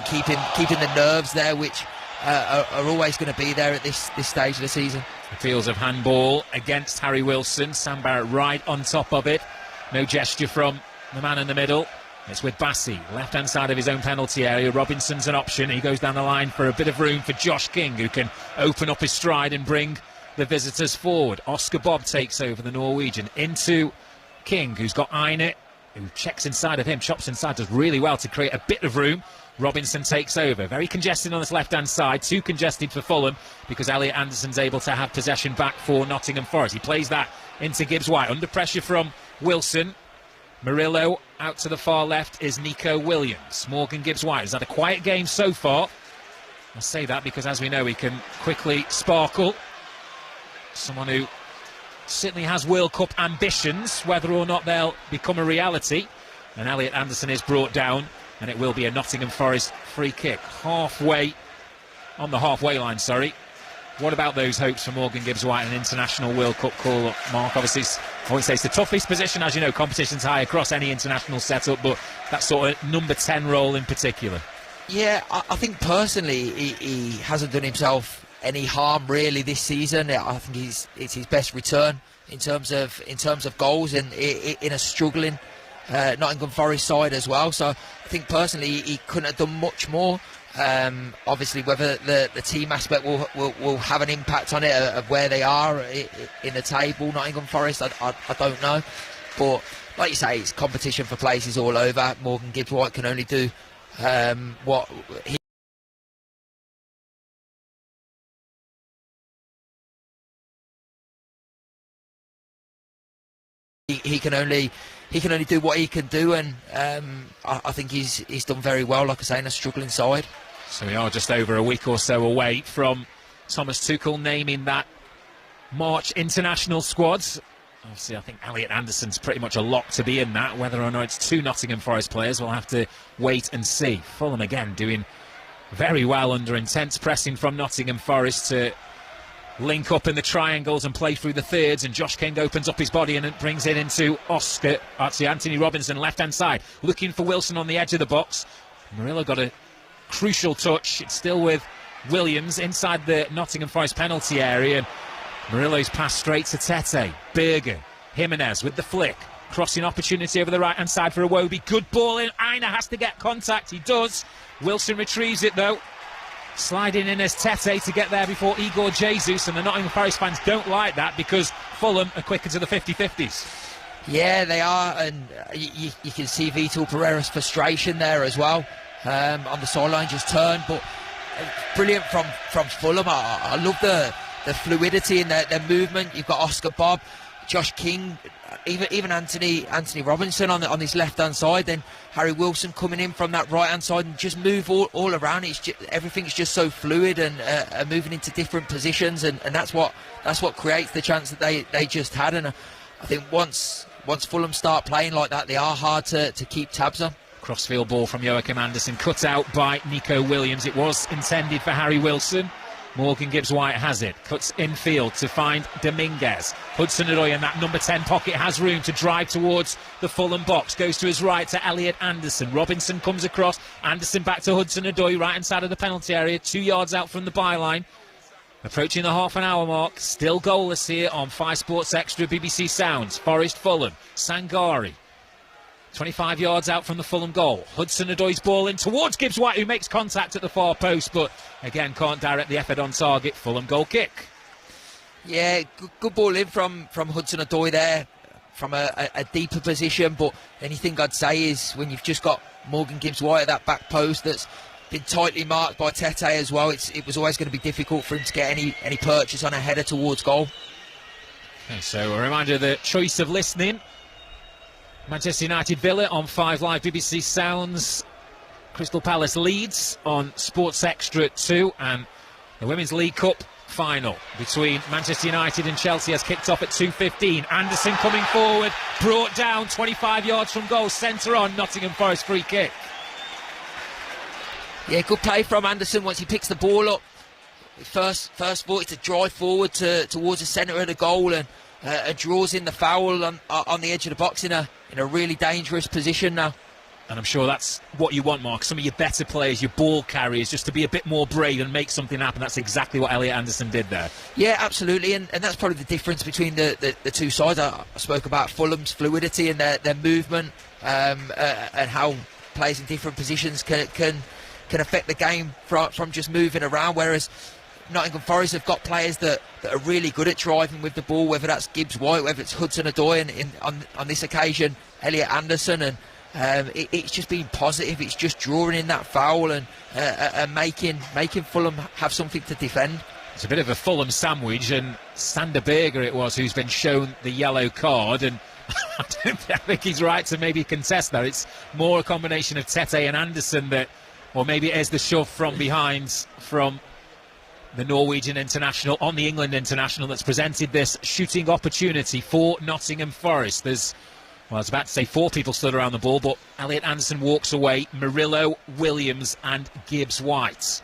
keeping the nerves there, which are always going to be there at this stage of the season. Appeals of handball against Harry Wilson. Sam Barrett right on top of it. No gesture from the man in the middle. It's with Bassey, left-hand side of his own penalty area. Robinson's an option. He goes down the line for a bit of room for Josh King, who can open up his stride and bring the visitors forward. Oscar Bob takes over, the Norwegian, into King, who's got Aina, who checks inside of him, chops inside, does really well to create a bit of room. Robinson takes over. Very congested on this left-hand side. Too congested for Fulham because Elliot Anderson's able to have possession back for Nottingham Forest. He plays that into Gibbs-White. Under pressure from Wilson. Murillo out to the far left is Nico Williams. Morgan Gibbs-White has had a quiet game so far. I'll say that because, as we know, he can quickly sparkle. Someone who certainly has World Cup ambitions, whether or not they'll become a reality. And Elliot Anderson is brought down, and it will be a Nottingham Forest free kick. Halfway, on the halfway line, sorry. What about those hopes for Morgan Gibbs-White, an international World Cup call-up, Mark? Obviously, I wouldn't say it's the toughest position. As you know, competition's high across any international setup, but that sort of number 10 role in particular. Yeah, I think personally he hasn't done himself any harm really this season. I think it's his best return in terms of goals and in a struggling Nottingham Forest side as well. So I think personally he couldn't have done much more. Obviously, whether the team aspect will have an impact on it of where they are in the table, Nottingham Forest, I don't know. But like you say, it's competition for places all over. Morgan Gibbs-White can only do what he can only do what he can do, and I think he's done very well, like I say, in a struggling side. So we are just over a week or so away from Thomas Tuchel naming that March international squads. Obviously, I think Elliot Anderson's pretty much a lock to be in that. Whether or not it's two Nottingham Forest players, we'll have to wait and see. Fulham again doing very well under intense pressing from Nottingham Forest to link up in the triangles and play through the thirds, and Josh King opens up his body and brings it into Anthony Robinson, left-hand side, looking for Wilson on the edge of the box. Murillo got a crucial touch. It's still with Williams inside the Nottingham Forest penalty area. Murillo's pass straight to Tete. Berger, Jimenez with the flick, crossing opportunity over the right-hand side for Iwobi. Good ball in. Aina has to get contact. He does. Wilson retrieves it though. Sliding in as Tete to get there before Igor Jesus, and the Nottingham Forest fans don't like that because Fulham are quicker to the 50-50s. Yeah, they are, and you can see Vitor Pereira's frustration there as well. On the sideline, just turned, but brilliant from Fulham. I love the fluidity in their movement. You've got Oscar Bob, Josh King, even Anthony Robinson on his left-hand side, then Harry Wilson coming in from that right-hand side and just move all around. Everything's just so fluid and moving into different positions, and that's what creates the chance that they just had. And I think once Fulham start playing like that, they are hard to keep tabs on. Crossfield ball from Joachim Andersen, cut out by Nico Williams. It was intended for Harry Wilson. Morgan Gibbs-White has it, cuts infield to find Dominguez. Hudson-Odoi in that number 10 pocket has room to drive towards the Fulham box. Goes to his right to Elliot Anderson. Robinson comes across. Anderson back to Hudson-Odoi, right hand side of the penalty area, 2 yards out from the byline. Approaching the half an hour mark, still goalless here on 5 Sports Extra BBC Sounds. Forest Fulham, Sangari. 25 yards out from the Fulham goal. Hudson-Odoi's ball in towards Gibbs-White, who makes contact at the far post, but again can't direct the effort on target. Fulham goal kick. Yeah, good ball in from Hudson-Odoi there, from a deeper position. But anything I'd say is when you've just got Morgan Gibbs-White at that back post that's been tightly marked by Tete as well, it was always going to be difficult for him to get any purchase on a header towards goal. Okay, so a reminder of the choice of listening. Manchester United Villa on 5 Live BBC Sounds. Crystal Palace Leeds on Sports Extra 2. And the Women's League Cup final between Manchester United and Chelsea has kicked off at 2:15. Anderson coming forward, brought down 25 yards from goal, centre on, Nottingham Forest free kick. Yeah, good play from Anderson once he picks the ball up. First thought to drive forward towards the centre of the goal and draws in the foul on the edge of the box in a really dangerous position now. And I'm sure that's what you want, Mark. Some of your better players, your ball carriers, just to be a bit more brave and make something happen. That's exactly what Elliot Anderson did there. Yeah, absolutely. And that's probably the difference between the two sides. I spoke about Fulham's fluidity and their movement and how players in different positions can affect the game from just moving around, whereas Nottingham Forest have got players that are really good at driving with the ball, whether that's Gibbs-White, whether it's Hudson-Odoi, and on this occasion Elliot Anderson, and it's just been positive. It's just drawing in that foul and making Fulham have something to defend. It's a bit of a Fulham sandwich, and Sander Berger it was who's been shown the yellow card, and I think he's right to maybe contest that. It's more a combination of Tete and Anderson that, or maybe it is the shove from behind from the Norwegian international on the England international that's presented this shooting opportunity for Nottingham Forest. There's, well, I was about to say 4 people stood around the ball, but Elliot Anderson walks away, Murillo, Williams and Gibbs-White.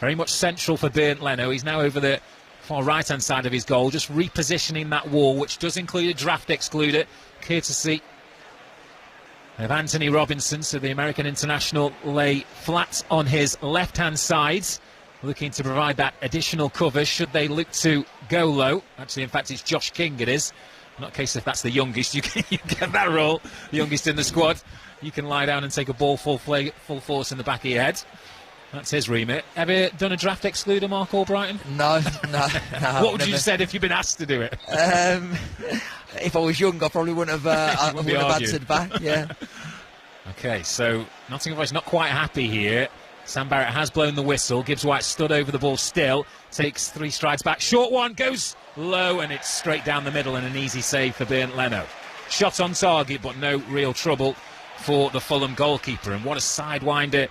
Very much central for Bernd Leno. He's now over the far right-hand side of his goal, just repositioning that wall, which does include a draft excluder, courtesy of Anthony Robinson. So the American international lay flat on his left-hand side, looking to provide that additional cover should they look to go low. Actually, in fact, it's Josh King, it is. Not a case if that's the youngest, you get that role, the youngest in the squad. You can lie down and take a ball full force in the back of your head. That's his remit. Ever done a draft excluder, Mark Albrighton? No. What would you have said if you'd been asked to do it? If I was young, I probably wouldn't have answered back, yeah. Okay, so Nottingham Forest not quite happy here. Sam Barrett has blown the whistle. Gibbs-White stood over the ball still. Takes 3 strides back. Short one, goes low, and it's straight down the middle and an easy save for Bernd Leno. Shot on target, but no real trouble for the Fulham goalkeeper. And what a sidewinder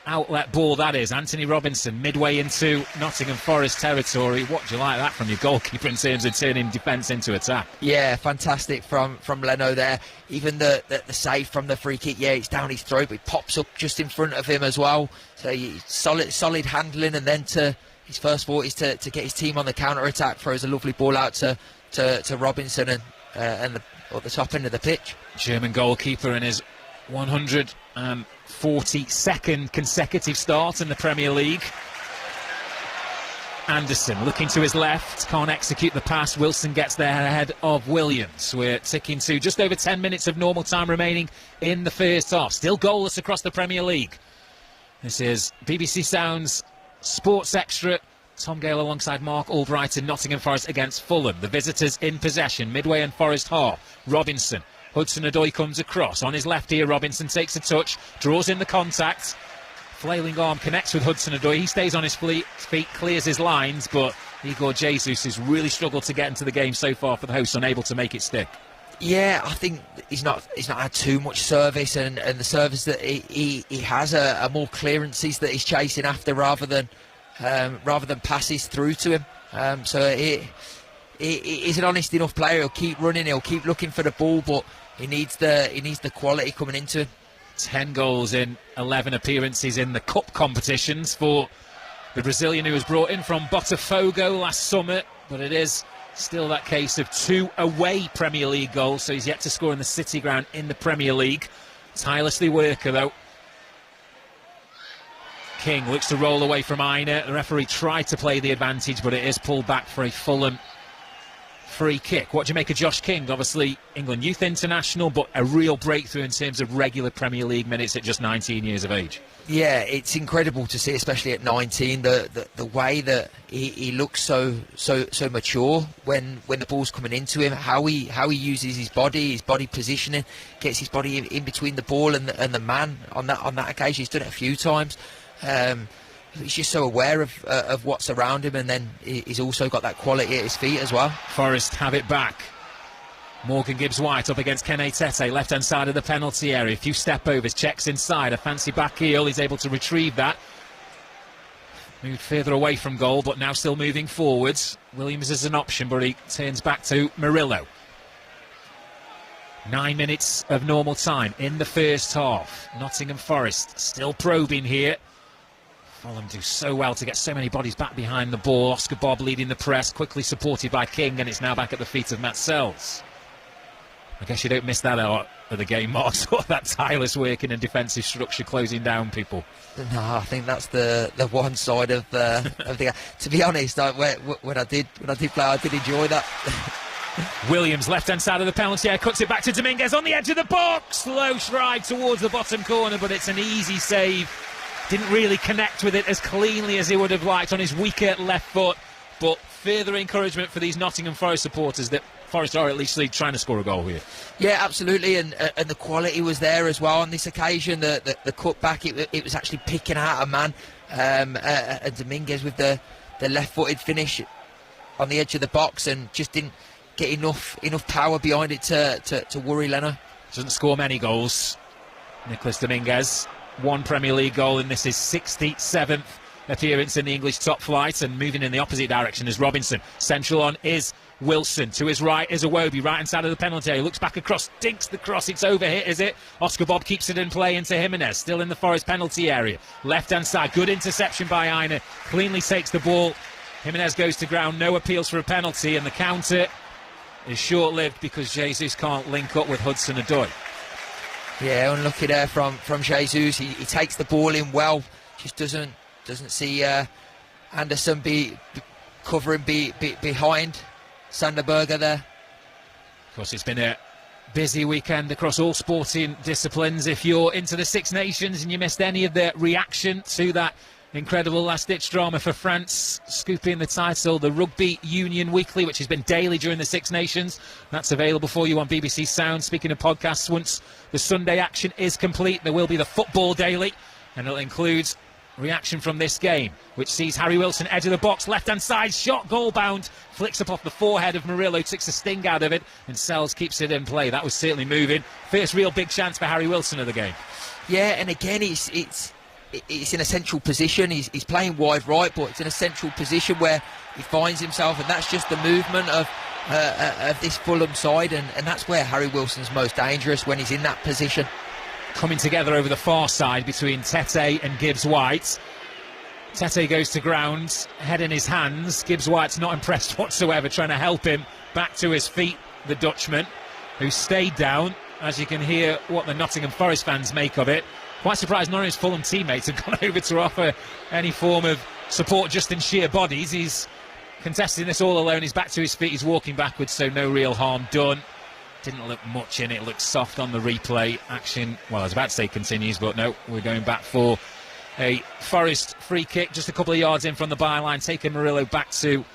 outlet ball that is. Anthony Robinson midway into Nottingham Forest territory. What do you like that from your goalkeeper in terms of turning defence into attack? Yeah, fantastic from Leno there. Even the save from the free kick, yeah, it's down his throat, but it pops up just in front of him as well. So solid handling, and then his first thought is to get his team on the counter attack. Throws a lovely ball out to Robinson and at the top end of the pitch. German goalkeeper in his 142nd consecutive start in the Premier League. Anderson looking to his left, can't execute the pass. Wilson gets there ahead of Williams. We're ticking to just over 10 minutes of normal time remaining in the first half. Still goalless across the Premier League. This is BBC Sounds Sports Extra. Tom Gale alongside Mark Albrighton. Nottingham Forest against Fulham. The visitors in possession, midway and Forest half. Robinson. Hudson-Odoi comes across. On his left here, Robinson takes a touch, draws in the contact. Flailing arm connects with Hudson-Odoi. He stays on his feet, clears his lines, but Igor Jesus has really struggled to get into the game so far for the hosts, unable to make it stick. Yeah, I think he's not had too much service, and the service that he has are more clearances that he's chasing after rather than passes through to him. So he's an honest enough player. He'll keep running, he'll keep looking for the ball, but he needs the quality coming into him. 10 goals in 11 appearances in the cup competitions for the Brazilian who was brought in from Botafogo last summer, but it is still that case of 2 away Premier League goals, so he's yet to score in the City ground in the Premier League. Tirelessly worker though. King looks to roll away from Aina. The referee tried to play the advantage, but it is pulled back for a Fulham free kick. What do you make of Josh King? Obviously England youth international, but a real breakthrough in terms of regular Premier League minutes at just 19 years of age. Yeah, it's incredible to see, especially at 19, the way that he looks so mature when the ball's coming into him. How he uses his body positioning, gets his body in between the ball and the man. On that occasion, he's done it a few times. He's just so aware of what's around him, and then he's also got that quality at his feet as well. Forest have it back. Morgan Gibbs-White up against Kene Tete, left-hand side of the penalty area. A few step-overs, checks inside, a fancy back heel. He's able to retrieve that. Moved further away from goal, but now still moving forwards. Williams is an option, but he turns back to Murillo. 9 minutes of normal time in the first half. Nottingham Forest still probing here. Fulham do so well to get so many bodies back behind the ball. Oscar Bob leading the press, quickly supported by King, and it's now back at the feet of Matt Sells. I guess you don't miss that out of the game, Mark, sort of that tireless working and defensive structure closing down people. No, I think that's the one side of the game. To be honest, when I did play, I did enjoy that. Williams, left-hand side of the penalty area, cuts it back to Dominguez on the edge of the box. Slow stride towards the bottom corner, but it's an easy save. Didn't really connect with it as cleanly as he would have liked on his weaker left foot. But further encouragement for these Nottingham Forest supporters that Forest are at least trying to score a goal here. Yeah, absolutely, and the quality was there as well on this occasion. The cut back, it was actually picking out a man, and Dominguez with the left-footed finish on the edge of the box, and just didn't get enough power behind it to worry Leno. Doesn't score many goals, Nicholas Dominguez. 1 Premier League goal, and this is 67th appearance in the English top flight, and moving in the opposite direction is Robinson. Central on is Wilson. To his right is Iwobi, right-hand side of the penalty area. Looks back across, dinks the cross. It's over here, is it? Oscar Bob keeps it in play into Jimenez, still in the Forest penalty area. Left-hand side, good interception by Aina. Cleanly takes the ball. Jimenez goes to ground, no appeals for a penalty, and the counter is short-lived because Jesus can't link up with Hudson-Odoi. Yeah, unlucky there from Jesus. He takes the ball in well, just doesn't see Anderson covering behind Sanderberger there. Of course, it's been a busy weekend across all sporting disciplines. If you're into the Six Nations and you missed any of the reaction to that incredible last-ditch drama for France scooping the title, the Rugby Union Weekly, which has been daily during the Six Nations, that's available for you on BBC Sound. Speaking of podcasts, once the Sunday action is complete, there will be the Football Daily, and it'll include reaction from this game, which sees Harry Wilson edge of the box, left-hand side, shot, goal-bound, flicks up off the forehead of Murillo, takes the sting out of it, and Sells keeps it in play. That was certainly moving. First real big chance for Harry Wilson of the game. Yeah, and again, it's in a central position. He's playing wide right, but it's in a central position where he finds himself, and that's just the movement of this Fulham side, and that's where Harry Wilson's most dangerous, when he's in that position. Coming together over the far side between Tete and Gibbs-White. Tete goes to ground, head in his hands. Gibbs-White's not impressed whatsoever, trying to help him back to his feet, the Dutchman, who stayed down. As you can hear what the Nottingham Forest fans make of it. Quite surprised none of his Fulham teammates have gone over to offer any form of support just in sheer bodies. He's contesting this all alone. He's back to his feet. He's walking backwards, so no real harm done. Didn't look much in it. Looked soft on the replay. Action, well, I was about to say continues, but no, we're going back for a Forest free kick just a couple of yards in from the byline, taking Murillo back to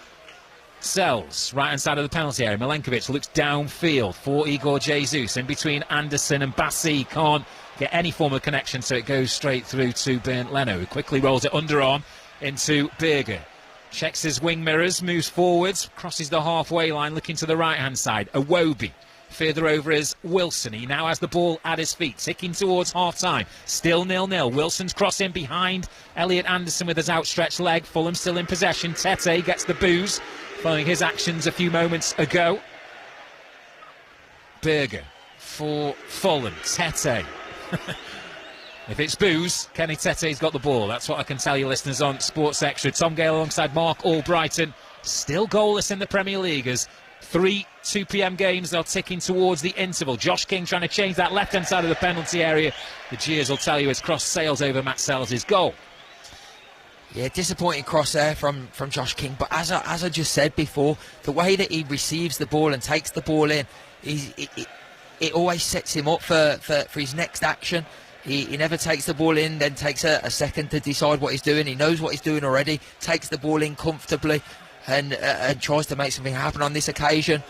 Sells, right-hand side of the penalty area. Milenkovic looks downfield for Igor Jesus, in between Anderson and Bassi. Can't get any form of connection, so it goes straight through to Bernd Leno, who quickly rolls it underarm into Berger. Checks his wing mirrors, moves forwards, crosses the halfway line, looking to the right-hand side. Iwobi. Further over is Wilson. He now has the ball at his feet, ticking towards half-time. Still 0-0. Wilson's crossing behind Elliot Anderson with his outstretched leg. Fulham still in possession. Tete gets the boos following his actions a few moments ago. Berger for Fulham. Tete If it's booze, Kenny Tette's got the ball. That's what I can tell you, listeners, on Sports Extra. Tom Gale alongside Mark Albrighton. Still goalless in the Premier League as 3 2 p.m. games are ticking towards the interval. Josh King trying to change that left-hand side of the penalty area. The cheers will tell you as cross sails over Matt Sells' goal. Yeah, disappointing cross there from Josh King. But as I just said before, the way that he receives the ball and takes the ball in, it always sets him up for his next action. He never takes the ball in, then takes a second to decide what he's doing. He knows what he's doing already, takes the ball in comfortably and tries to make something happen on this occasion.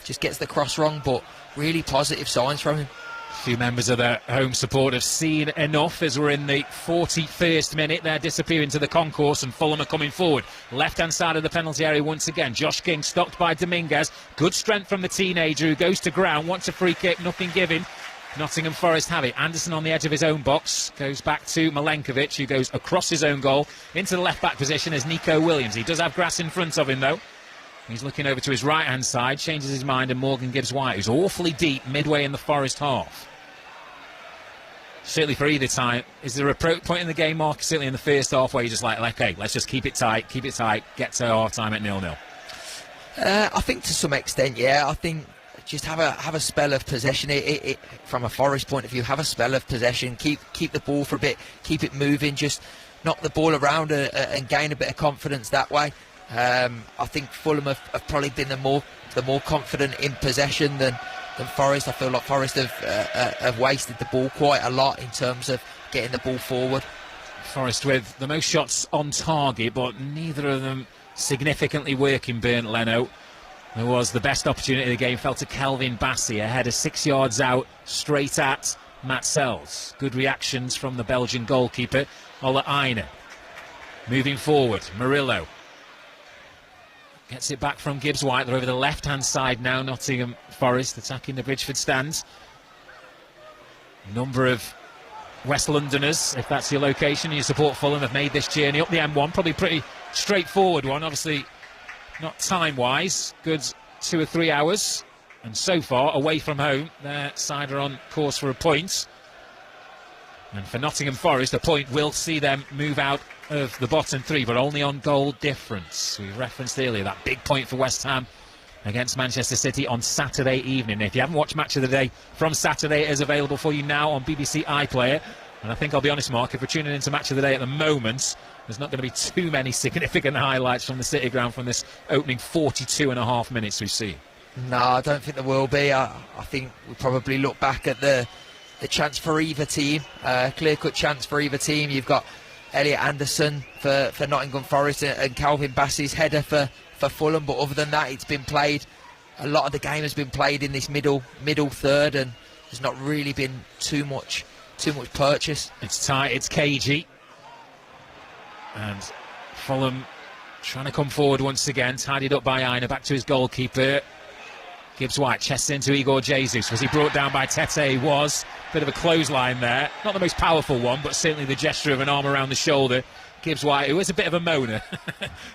Just gets the cross wrong, but really positive signs from him. A few members of the home support have seen enough as we're in the 41st minute. They're disappearing to the concourse and Fulham are coming forward. Left-hand side of the penalty area once again. Josh King stopped by Dominguez. Good strength from the teenager who goes to ground, wants a free kick, nothing given. Nottingham Forest have it. Anderson on the edge of his own box goes back to Milenkovic, who goes across his own goal into the left-back position as Nico Williams. He does have grass in front of him, though. He's looking over to his right-hand side, changes his mind, and Morgan Gibbs-White, who's awfully deep midway in the Forest half. Certainly for either time. Is there a point in the game, Mark, certainly in the first half, where you're just like, okay, let's just keep it tight, get to half-time at 0-0? I think to some extent, yeah. I think just have a spell of possession. It from a Forest point of view, have a spell of possession. Keep the ball for a bit. Keep it moving. Just knock the ball around and gain a bit of confidence that way. I think Fulham have probably been the more confident in possession than Forest. I feel like Forest have wasted the ball quite a lot in terms of getting the ball forward. Forest with the most shots on target, but neither of them significantly working. Bernd Leno. There was the best opportunity of the game, fell to Kelvin Bassey, a header 6 yards out, straight at Matt Sells. Good reactions from the Belgian goalkeeper, Ola Aina. Moving forward, Murillo gets it back from Gibbs-White. They're over the left-hand side now, Nottingham Forest attacking the Bridgeford stand. Number of West Londoners, if that's your location, you support Fulham, have made this journey up the M1. Probably pretty straightforward one, obviously not time-wise, good 2 or 3 hours, and so far away from home their side are on course for a point, and for Nottingham Forest a point will see them move out of the bottom 3, but only on goal difference. We referenced earlier that big point for West Ham against Manchester City on Saturday evening. If you haven't watched Match of the Day from Saturday, it is available for you now on BBC iPlayer. And I think I'll be honest, Mark, if we're tuning into Match of the Day at the moment, there's not going to be too many significant highlights from the City ground from this opening 42.5 minutes we've seen. No, I don't think there will be. I think we'll probably look back at the chance for either team, clear-cut chance for either team. You've got Elliot Anderson for Nottingham Forest and Calvin Bassey's header for Fulham, but other than that, it's been played. A lot of the game has been played in this middle third, and there's not really been too much purchase. It's tight, it's cagey, and Fulham trying to come forward once again, tidied up by Aina, back to his goalkeeper. Gibbs-White chests into Igor Jesus. Was he brought down by Tete? He was. Bit of a clothesline there. Not the most powerful one, but certainly the gesture of an arm around the shoulder. Gibbs-White, who is a bit of a moaner.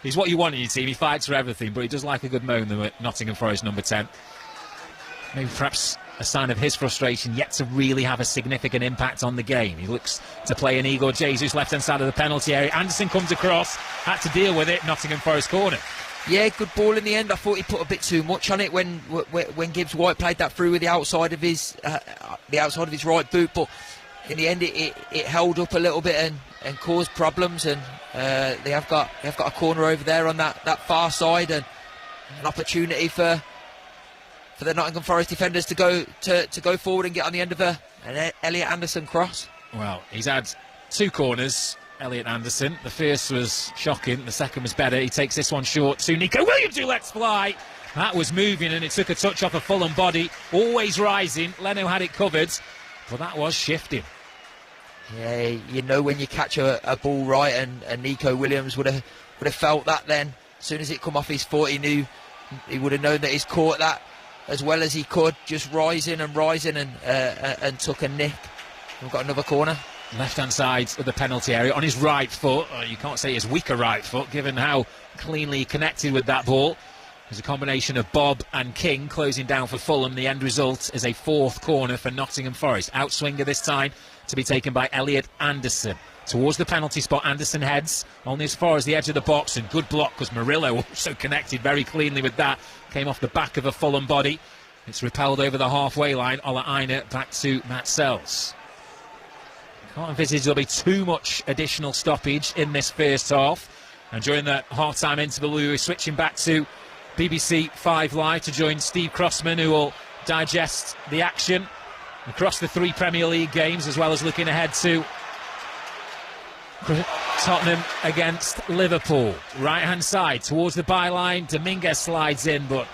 He's what you want in your team. He fights for everything, but he does like a good moan, the Nottingham Forest number 10. Maybe perhaps a sign of his frustration yet to really have a significant impact on the game. He looks to play in Igor Jesus, left-hand side of the penalty area. Anderson comes across, had to deal with it. Nottingham Forest corner. Yeah, good ball in the end. I thought he put a bit too much on it when Gibbs-White played that through with the outside of his right boot, but in the end it held up a little bit and caused problems, and they have got a corner over there on that far side, and an opportunity for the Nottingham Forest defenders to go forward and get on the end of an Elliot Anderson cross. Well, he's had 2 corners, Elliot Anderson. The first was shocking, the second was better. He takes this one short to Nico Williams, who lets fly. That was moving, and it took a touch off a Fulham body. Always rising. Leno had it covered, but that was shifting. Yeah, you know when you catch a ball right, and Nico Williams would have felt that then. As soon as it come off his foot, he would have known that he's caught that as well as he could, just rising and took a nick. We've got another corner. Left-hand side of the penalty area on his right foot. You can't say his weaker right foot, given how cleanly he connected with that ball. There's a combination of Bob and King closing down for Fulham. The end result is a 4th corner for Nottingham Forest. Outswinger this time to be taken by Elliot Anderson. Towards the penalty spot, Anderson heads only as far as the edge of the box, and good block because Murillo also connected very cleanly with that. Came off the back of a Fulham body. It's repelled over the halfway line. Ola Aina back to Matt Sells. Can't envisage there'll be too much additional stoppage in this first half. And during the half-time interval, we were switching back to BBC 5 Live to join Steve Crossman, who will digest the action across the 3 Premier League games, as well as looking ahead to Tottenham against Liverpool. Right-hand side towards the byline. Dominguez slides in, but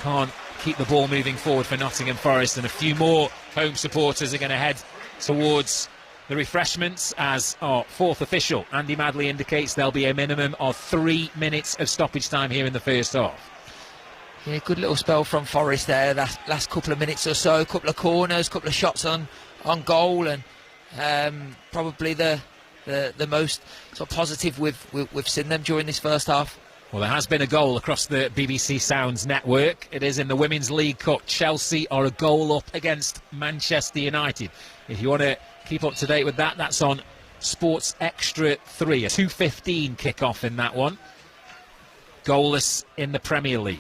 can't keep the ball moving forward for Nottingham Forest. And a few more home supporters are going to head towards the refreshments, as our 4th official, Andy Madley, indicates there'll be a minimum of 3 minutes of stoppage time here in the first half. Yeah, good little spell from Forest there, that last couple of minutes or so. Couple of corners, couple of shots on goal, and probably the most sort of positive we've seen them during this first half. Well, there has been a goal across the BBC Sounds network. It is in the Women's League Cup. Chelsea are a goal up against Manchester United. If you want to keep up to date with that, that's on Sports Extra 3. A 2:15 kick-off in that one. Goalless in the Premier League.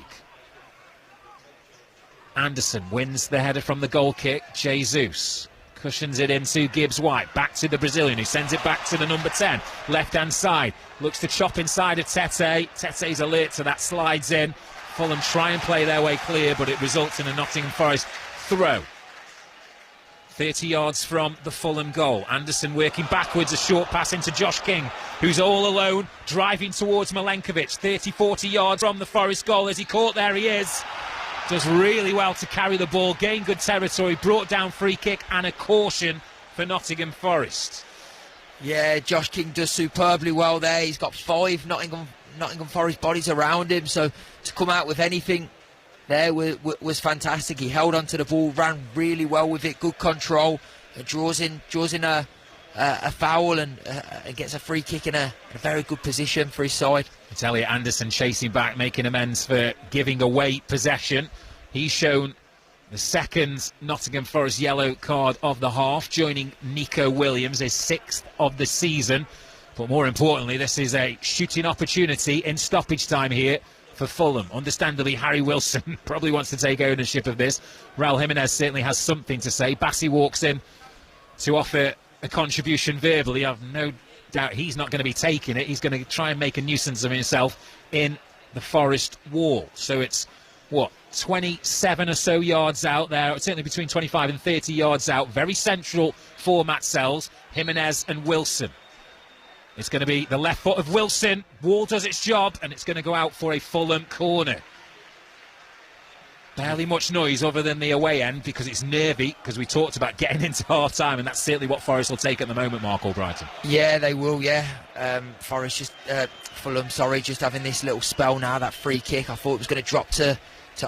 Anderson wins the header from the goal kick. Jesus cushions it into Gibbs-White. Back to the Brazilian, who sends it back to the number 10. Left-hand side. Looks to chop inside of Tete. Tete's alert, so that slides in. Fulham try and play their way clear, but it results in a Nottingham Forest throw. 30 yards from the Fulham goal. Anderson working backwards, a short pass into Josh King, who's all alone, driving towards Milenkovic. 30-40 yards from the Forest goal. As he caught, there he is. Does really well to carry the ball, gain good territory, brought down free kick and a caution for Nottingham Forest. Yeah, Josh King does superbly well there. He's got 5 Nottingham Forest bodies around him, so to come out with anything there was fantastic. He held onto the ball, ran really well with it, good control, draws in a foul and gets a free kick in a very good position for his side. It's Elliot Anderson chasing back, making amends for giving away possession. He's shown the second Nottingham Forest yellow card of the half, joining Nico Williams, his 6th of the season. But more importantly, this is a shooting opportunity in stoppage time here for Fulham. Understandably, Harry Wilson probably wants to take ownership of this. Raul Jimenez certainly has something to say. Bassi walks in to offer a contribution verbally. I've no doubt he's not going to be taking it. He's going to try and make a nuisance of himself in the Forest wall. So it's, 27 or so yards out there, certainly between 25 and 30 yards out. Very central for Matt Sells, Jimenez and Wilson. It's going to be the left foot of Wilson. Wall does its job, and it's going to go out for a Fulham corner. Barely much noise other than the away end, because it's nervy, because we talked about getting into half-time, and that's certainly what Forest will take at the moment, Mark Albrighton. Yeah, they will, yeah. Fulham, just having this little spell now, that free kick. I thought it was going to drop to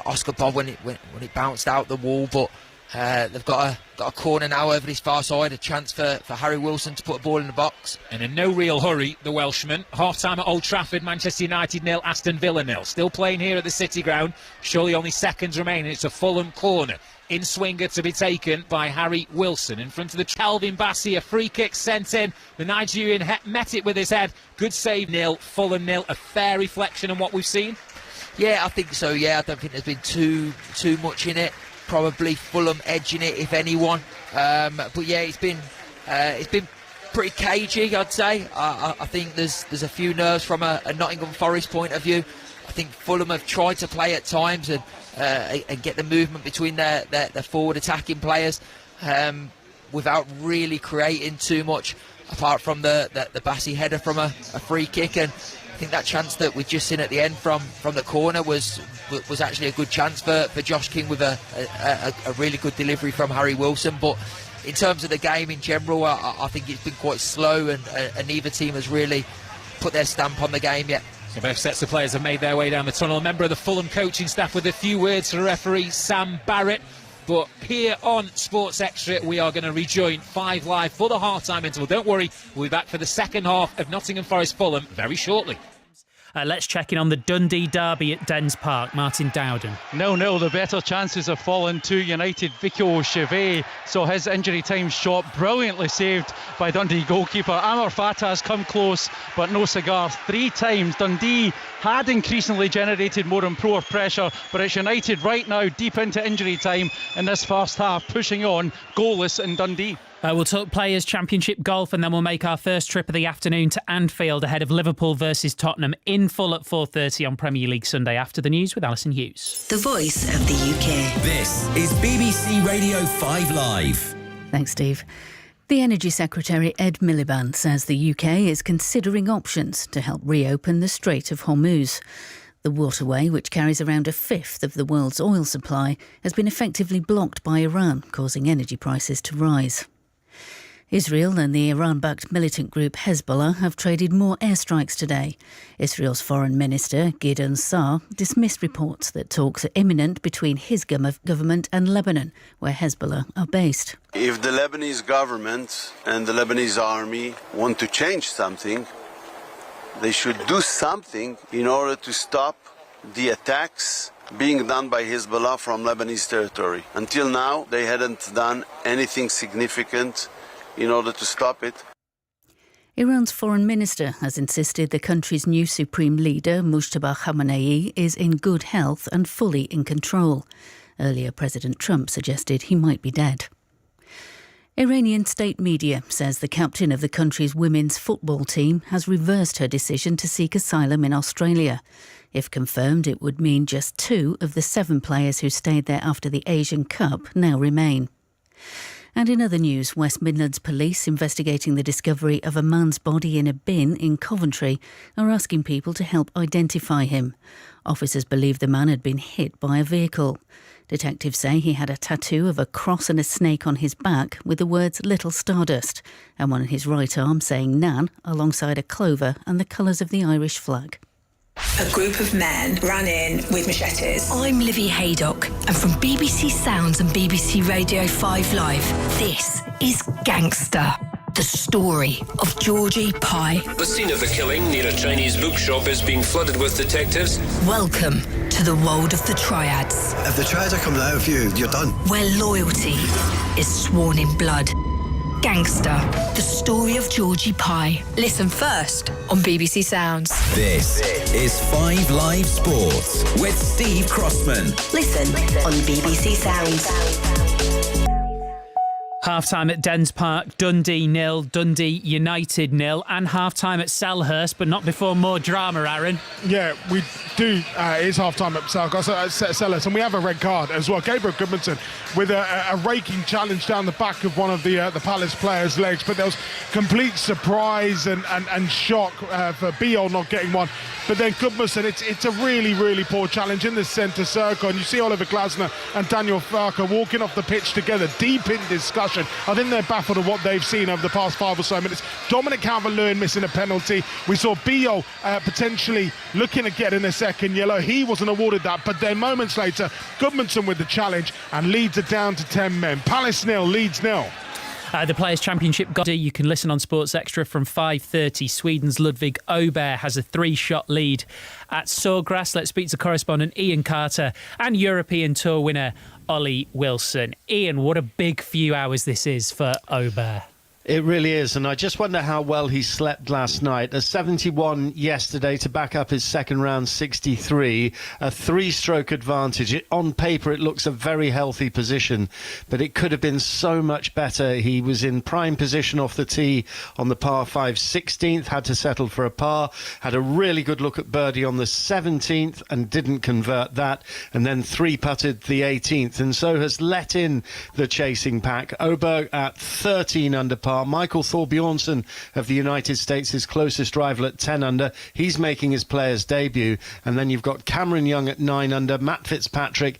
Oscar Bob when it bounced out the wall, but they've got a corner now over this far side, a chance for Harry Wilson to put a ball in the box. And in no real hurry, the Welshman. Half-time at Old Trafford, Manchester United 0, Aston Villa 0. Still playing here at the City Ground. Surely only seconds remaining. It's a Fulham corner. In swinger to be taken by Harry Wilson. In front of the Calvin Bassi, a free kick sent in. The Nigerian met it with his head. Good save, 0. Fulham 0. A fair reflection on what we've seen. Yeah, I think so. Yeah, I don't think there's been too much in it. Probably Fulham edging it, if anyone. But yeah, it's been pretty cagey, I'd say. I think there's a few nerves from a Nottingham Forest point of view. I think Fulham have tried to play at times and get the movement between their forward attacking players without really creating too much, apart from the Bassi header from a free kick. And I think that chance that we've just seen at the end from the corner was actually a good chance for Josh King, with a really good delivery from Harry Wilson. But in terms of the game in general, I think it's been quite slow, and neither team has really put their stamp on the game yet. So both sets of players have made their way down the tunnel. A member of the Fulham coaching staff with a few words for referee Sam Barrett. But here on Sports Extra, we are going to rejoin 5 Live for the half-time interval. Don't worry, we'll be back for the second half of Nottingham Forest Fulham very shortly. Let's check in on the Dundee derby at Dens Park. Martin Dowden. 0-0, the better chances have fallen to United. Vico Chevet saw his injury time shot brilliantly saved by Dundee goalkeeper. Amar Fatah has come close, but no cigar. 3 times Dundee had increasingly generated more and pro pressure, but it's United right now deep into injury time in this first half, pushing on, goalless in Dundee. We'll talk Players' Championship golf, and then we'll make our first trip of the afternoon to Anfield ahead of Liverpool versus Tottenham in full at 4:30 on Premier League Sunday after the news with Alison Hughes. The voice of the UK. This is BBC Radio 5 Live. Thanks, Steve. The Energy Secretary Ed Miliband says the UK is considering options to help reopen the Strait of Hormuz. The waterway, which carries around a fifth of the world's oil supply, has been effectively blocked by Iran, causing energy prices to rise. Israel and the Iran-backed militant group Hezbollah have traded more airstrikes today. Israel's Foreign Minister Gideon Saar dismissed reports that talks are imminent between his government and Lebanon, where Hezbollah are based. If the Lebanese government and the Lebanese army want to change something, they should do something in order to stop the attacks being done by Hezbollah from Lebanese territory. Until now, they hadn't done anything significant in order to stop it. Iran's foreign minister has insisted the country's new supreme leader, Mujtaba Khamenei, is in good health and fully in control. Earlier, President Trump suggested he might be dead. Iranian state media says the captain of the country's women's football team has reversed her decision to seek asylum in Australia. If confirmed, it would mean just 2 of the 7 players who stayed there after the Asian Cup now remain. And in other news, West Midlands Police, investigating the discovery of a man's body in a bin in Coventry, are asking people to help identify him. Officers believe the man had been hit by a vehicle. Detectives say he had a tattoo of a cross and a snake on his back with the words Little Stardust, and one on his right arm saying Nan, alongside a clover and the colours of the Irish flag. A group of men ran in with machetes. I'm Livy Haydock, and from BBC Sounds and BBC Radio 5 Live, this is Gangster, the story of Georgie Pye. The scene of the killing near a Chinese bookshop is being flooded with detectives. Welcome to the world of the triads. If the triads are coming out of you, you're done. Where loyalty is sworn in blood. Gangster, the story of Georgie Pye. Listen first on BBC Sounds. This is 5 Live Sports with Steve Crossman. Listen on BBC Sounds. Half-time at Dens Park, Dundee 0, Dundee United 0, and half-time at Selhurst, but not before more drama, Aaron. Yeah, we do. It is half-time at Selhurst, and we have a red card as well. Gabriel Goodmanson with a raking challenge down the back of one of the Palace players' legs, but there was complete surprise and shock for Biol not getting one. But then Goodmanson, it's a really, really poor challenge in the centre circle, and you see Oliver Glasner and Daniel Farker walking off the pitch together, deep in discussion. I think they're baffled at what they've seen over the past 5 or so minutes. Dominic Calvert-Lewin missing a penalty. We saw Biol potentially looking at getting a second yellow. He wasn't awarded that, but then moments later, Goodmanson with the challenge, and Leeds are down to 10 men. Palace 0, Leeds 0. The Players' Championship you can listen on Sports Extra from 5:30. Sweden's Ludvig Åberg has a 3-shot lead at Sawgrass. Let's speak to correspondent Ian Carter and European Tour winner Ollie Wilson. Ian, what a big few hours this is for Åberg. It really is, and I just wonder how well he slept last night. A 71 yesterday to back up his second round 63, a 3-stroke advantage. On paper, it looks a very healthy position, but it could have been so much better. He was in prime position off the tee on the par 5 16th, had to settle for a par, had a really good look at birdie on the 17th and didn't convert that, and then 3-putted the 18th, and so has let in the chasing pack. Åberg at 13 under par. Michael Thorbjornsen of the United States, his closest rival at 10 under. He's making his player's debut. And then you've got Cameron Young at 9 under, Matt Fitzpatrick,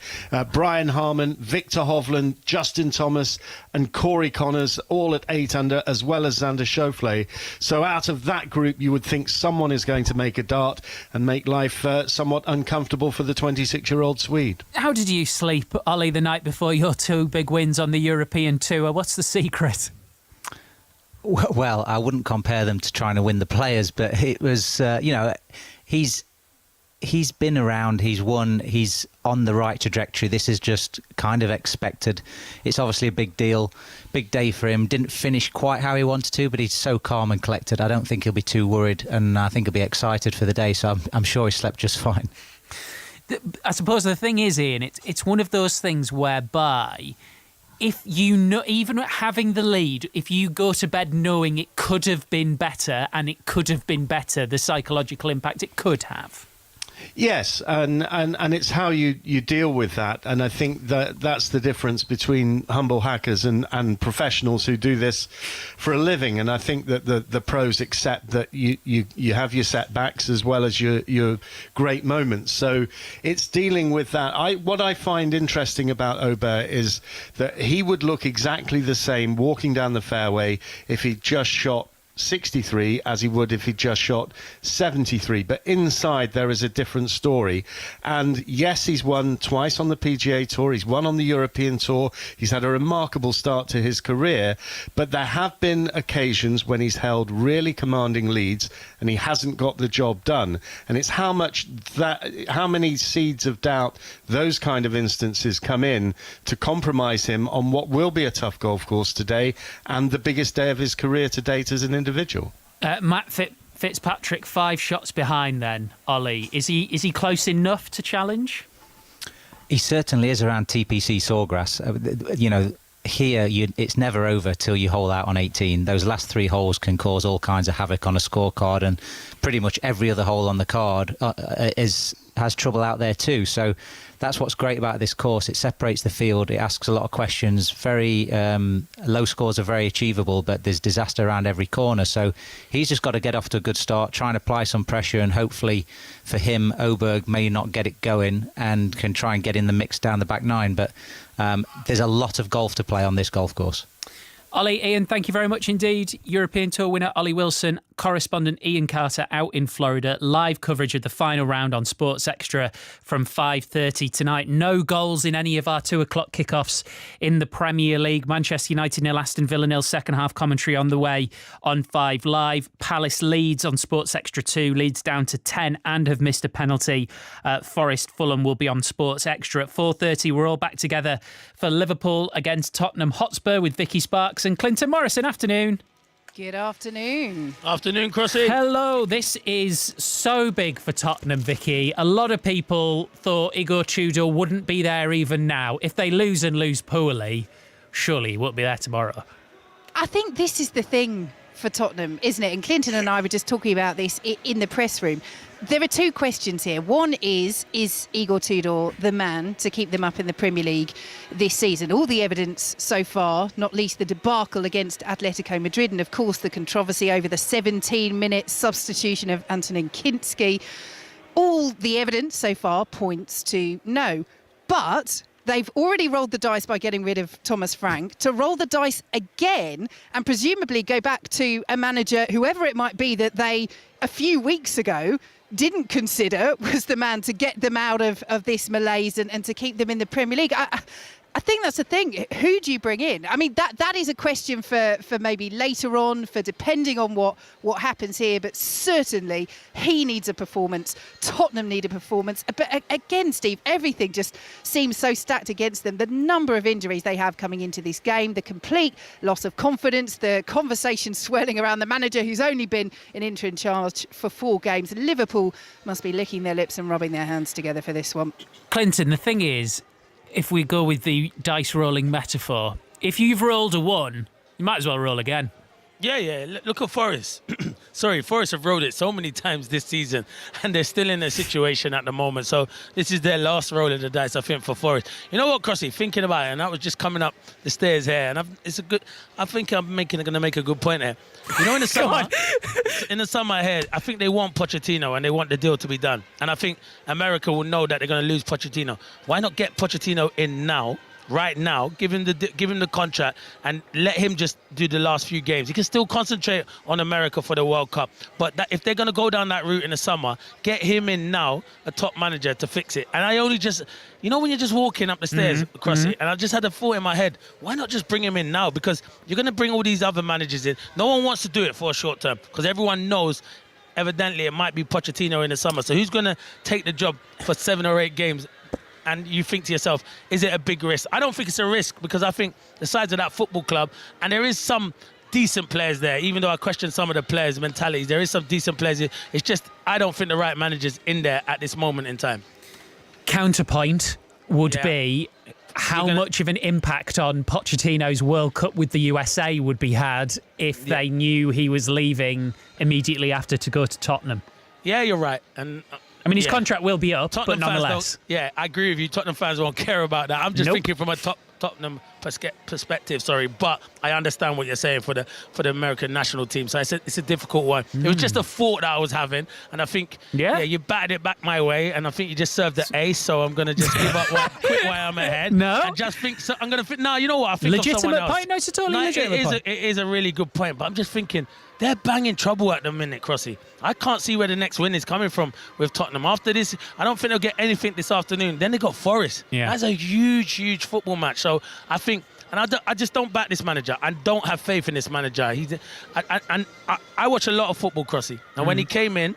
Brian Harman, Victor Hovland, Justin Thomas and Corey Connors, all at 8 under, as well as Xander Schauffele. So out of that group, you would think someone is going to make a dart and make life somewhat uncomfortable for the 26-year-old Swede. How did you sleep, Ollie, the night before your 2 big wins on the European Tour? What's the secret? Well, I wouldn't compare them to trying to win the players, but it was, he's been around, he's won, he's on the right trajectory. This is just kind of expected. It's obviously a big deal, big day for him. Didn't finish quite how he wanted to, but he's so calm and collected. I don't think he'll be too worried, and I think he'll be excited for the day, so I'm sure he slept just fine. I suppose the thing is, Ian, it's one of those things whereby if you know, even having the lead, if you go to bed knowing it could have been better and it could have been better, the psychological impact it could have. Yes, and it's how you deal with that, and I think that's the difference between humble hackers and professionals who do this for a living. And I think that the pros accept that you have your setbacks as well as your great moments. So it's dealing with that. What I find interesting about Aubert is that he would look exactly the same walking down the fairway if he just shot 63 as he would if he just shot 73, but inside there is a different story. And yes, he's won twice on the PGA Tour, he's won on the European Tour, he's had a remarkable start to his career, but there have been occasions when he's held really commanding leads and he hasn't got the job done. And it's how many seeds of doubt those kind of instances come in to compromise him on what will be a tough golf course today and the biggest day of his career to date as an individual. Matt Fitzpatrick 5 shots behind then, Ollie. Is he close enough to challenge? He certainly is around TPC Sawgrass. Here it's never over till you hole out on 18. Those last 3 holes can cause all kinds of havoc on a scorecard, and pretty much every other hole on the card has trouble out there too. So that's what's great about this course. It separates the field. It asks a lot of questions. Very low scores are very achievable, but there's disaster around every corner. So he's just got to get off to a good start, try and apply some pressure, and hopefully for him, Oberg may not get it going and can try and get in the mix down the back 9. But there's a lot of golf to play on this golf course. Ollie, Ian, thank you very much indeed. European Tour winner Ollie Wilson, correspondent Ian Carter out in Florida. Live coverage of the final round on Sports Extra from 5:30 tonight. No goals in any of our 2 o'clock kickoffs in the Premier League. Manchester United 0, Aston Villa 0. Second half commentary on the way on 5 Live. Palace Leeds on Sports Extra 2. Leeds down to 10 and have missed a penalty. Forest Fulham will be on Sports Extra at 4:30. We're all back together for Liverpool against Tottenham Hotspur with Vicky Sparks and Clinton Morrison. Afternoon. Good afternoon. Afternoon, Crossy. Hello. This is so big for Tottenham, Vicky. A lot of people thought Igor Tudor wouldn't be there even now. If they lose and lose poorly, surely he won't be there tomorrow. I think this is the thing for Tottenham, isn't it? And Clinton and I were just talking about this in the press room. There are 2 questions here. One is Igor Tudor the man to keep them up in the Premier League this season? All the evidence so far, not least the debacle against Atletico Madrid, and of course the controversy over the 17-minute substitution of Antonin Kinski. All the evidence so far points to no. But they've already rolled the dice by getting rid of Thomas Frank. To roll the dice again and presumably go back to a manager, whoever it might be, that they, a few weeks ago, didn't consider was the man to get them out of this malaise and to keep them in the Premier League. I think that's the thing. Who do you bring in? I mean, that is a question for maybe later on, for depending on what happens here. But certainly he needs a performance. Tottenham need a performance. But again, Steve, everything just seems so stacked against them. The number of injuries they have coming into this game, the complete loss of confidence, the conversation swirling around the manager who's only been in interim charge for 4 games. Liverpool must be licking their lips and rubbing their hands together for this one. Clinton, the thing is, if we go with the dice rolling metaphor, if you've rolled a 1, you might as well roll again. Yeah. Look at Forest. Sorry, Forest have rolled it so many times this season, and they're still in a situation at the moment. So this is their last roll of the dice, I think, for Forest. You know what, Crossy? Thinking about it, and I was just coming up the stairs here, and I think I'm going to make a good point here. You know, in the summer ahead, I think they want Pochettino and they want the deal to be done. And I think America will know that they're going to lose Pochettino. Why not get Pochettino in now right now, give him the contract and let him just do the last few games. He can still concentrate on America for the World Cup. But if they're going to go down that route in the summer, get him in now, a top manager, to fix it. And I only just, when you're just walking up the stairs across it, and I just had a thought in my head, why not just bring him in now? Because you're going to bring all these other managers in. No one wants to do it for a short term because everyone knows evidently it might be Pochettino in the summer. So who's going to take the job for 7 or 8 games? And you think to yourself, is it a big risk? I don't think it's a risk because I think the size of that football club, and there is some decent players there, even though I question some of the players' mentalities, there is some decent players. It's just, I don't think the right manager's in there at this moment in time. Counterpoint would be how much of an impact on Pochettino's World Cup with the USA would be had if they knew he was leaving immediately after to go to Tottenham. Yeah, you're right. And I mean, his contract will be up, Tottenham but nonetheless. I agree with you. Tottenham fans won't care about that. I'm just thinking from a Tottenham perspective, but I understand what you're saying for the American national team. So it's a difficult one. It was just a thought that I was having, and I think you batted it back my way, and I think you just served the ace. So I'm going to just give up quit while I'm ahead. No, and just think. So I'm going to think. No, you know what? I think legitimate of someone else. point. No, it's a totally legitimate point. It is a really good point, but I'm just thinking. They're banging trouble at the minute, Crossy. I can't see where the next win is coming from with Tottenham. After this, I don't think they'll get anything this afternoon. Then they got Forest. Yeah. That's a huge football match. So I think, and I just don't back this manager. I don't have faith in this manager. I watch a lot of football, Crossy. And when he came in,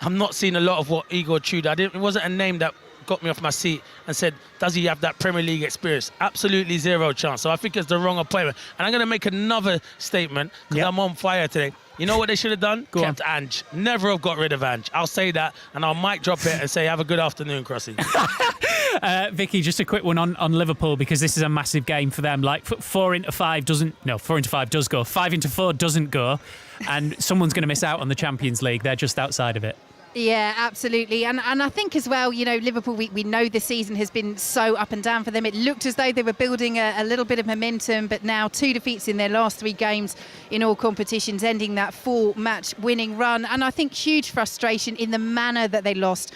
I'm not seeing a lot of what Igor Tudor. It wasn't a name that got me off my seat and said, does he have that Premier League experience? Absolutely zero chance. So I think it's the wrong appointment. And I'm going to make another statement because I'm on fire today. You know what they should have done? Kept Ange. Never have got rid of Ange. I'll say that, and I'll mic drop it and say, have a good afternoon, Crossy. Vicky, just a quick one on Liverpool, because this is a massive game for them. Like 4 into 5 doesn't... No, 4 into 5 does go. 5 into 4 doesn't go. And someone's going to miss out on the Champions League. They're just outside of it. Yeah, absolutely. And I think as well, Liverpool, we know the season has been so up and down for them. It looked as though they were building a little bit of momentum, but now 2 defeats in their last 3 games in all competitions, ending that 4-match winning run. And I think huge frustration in the manner that they lost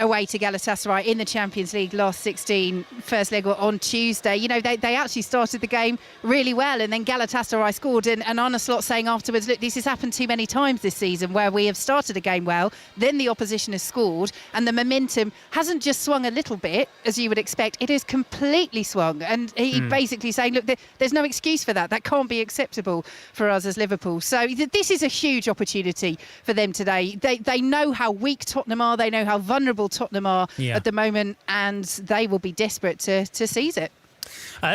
away to Galatasaray in the Champions League last 16, first leg on Tuesday. They actually started the game really well, and then Galatasaray scored, and Arne Slot saying afterwards, look, this has happened too many times this season where we have started a game well, then the opposition has scored, and the momentum hasn't just swung a little bit, as you would expect, it has completely swung. And he basically saying, look, there's no excuse for that. That can't be acceptable for us as Liverpool. So this is a huge opportunity for them today. They know how weak Tottenham are, they know how vulnerable Tottenham are at the moment, and they will be desperate to seize it.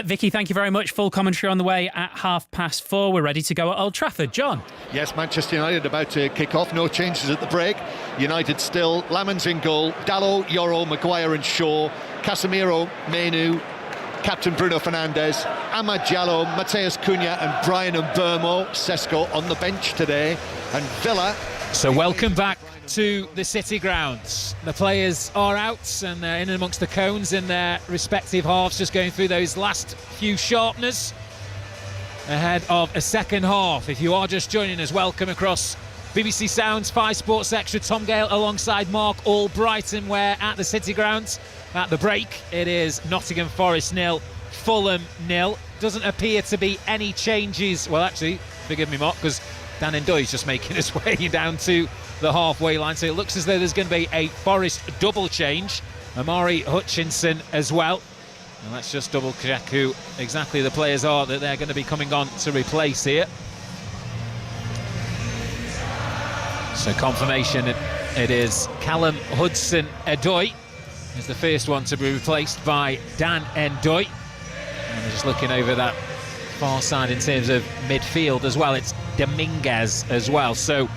Vicky, thank you very much. Full commentary on the way at 4:30. We're ready to go at Old Trafford. John? Yes, Manchester United about to kick off. No changes at the break. United still. Lamans in goal. Dalot, Yoro, Maguire and Shaw. Casemiro, Menu, captain Bruno Fernandes, Amad Diallo, Mateus Cunha and Brian Mbeumo. Sesko on the bench today. And Villa. So welcome back to the City grounds. The players are out and they're in amongst the cones in their respective halves, just going through those last few sharpeners ahead of a second half. If you are just joining us, welcome across BBC Sounds 5 Sports Extra. Tom Gale alongside Mark Albrighton. We're at the City grounds. At the break, it is Nottingham Forest 0, Fulham 0. Doesn't appear to be any changes. Well, actually, forgive me, Mark, because Dan Ndoye's just making his way down to the halfway line, so it looks as though there's going to be a Forest double change. Amari Hutchinson as well, and let's just double check who exactly the players are that they're going to be coming on to replace here. So confirmation, it is Callum Hudson-Odoi is the first one to be replaced by Dan Ndoye. And just looking over that far side in terms of midfield as well, it's Dominguez as well. So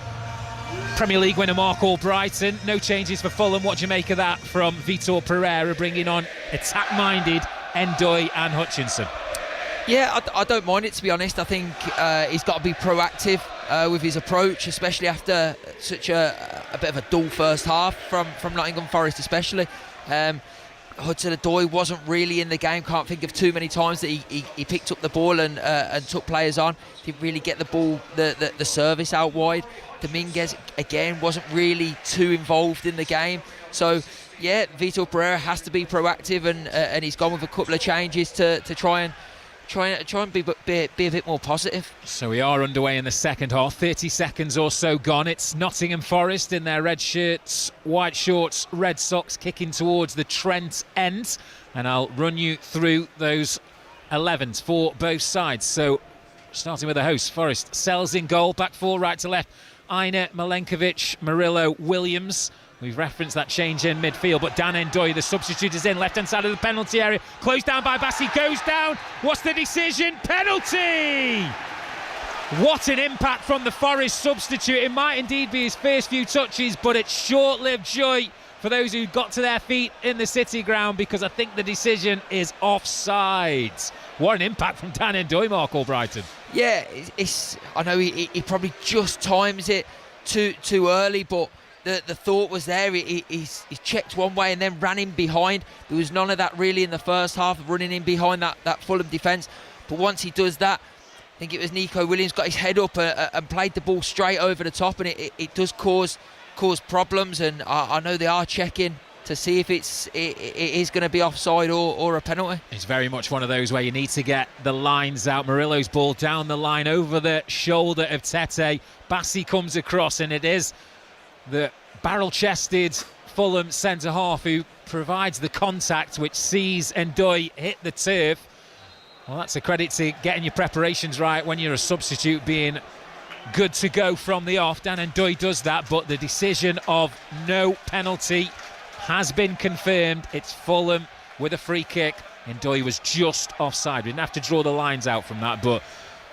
Premier League winner Mark Albrighton, no changes for Fulham. What do you make of that from Vitor Pereira, bringing on attack-minded Ndoye and Hutchinson? Yeah, I don't mind it, to be honest. I think he's got to be proactive with his approach, especially after such a bit of a dull first half from Nottingham Forest especially. Hudson-Odoi wasn't really in the game. Can't think of too many times that he picked up the ball and took players on. Didn't really get the ball, the service out wide. Dominguez, again, wasn't really too involved in the game. So, yeah, Vitor Pereira has to be proactive, and he's gone with a couple of changes to try and be a bit more positive. So we are underway in the second half. 30 seconds or so gone. It's Nottingham Forest in their red shirts, white shorts, red socks, kicking towards the Trent end. And I'll run you through those 11s for both sides. So starting with the host, Forest. Sells in goal, back four, right to left. Aina, Milenkovic, Murillo, Williams. We've referenced that change in midfield, but Dan Ndoye, the substitute, is in left-hand side of the penalty area. Closed down by Bassi, goes down. What's the decision? Penalty! What an impact from the Forest substitute. It might indeed be his first few touches, but it's short-lived joy for those who got to their feet in the City ground, because I think the decision is offside. What an impact from Dan Ndoye, Mark Albrighton. Yeah, I know he probably just times it too early, but the thought was there. He checked one way and then ran in behind. There was none of that really in the first half, running in behind that Fulham defence. But once he does that, I think it was Nico Williams got his head up and played the ball straight over the top, and it does cause problems. And I know they are checking to see if it is going to be offside or a penalty. It's very much one of those where you need to get the lines out. Murillo's ball down the line over the shoulder of Tete. Bassi comes across, and it is the barrel-chested Fulham centre-half who provides the contact, which sees Ndoye hit the turf. Well, that's a credit to getting your preparations right when you're a substitute, being good to go from the off. Dan Ndoye does that, but the decision of no penalty has been confirmed. It's Fulham with a free kick. Ndoye was just offside. We didn't have to draw the lines out from that, but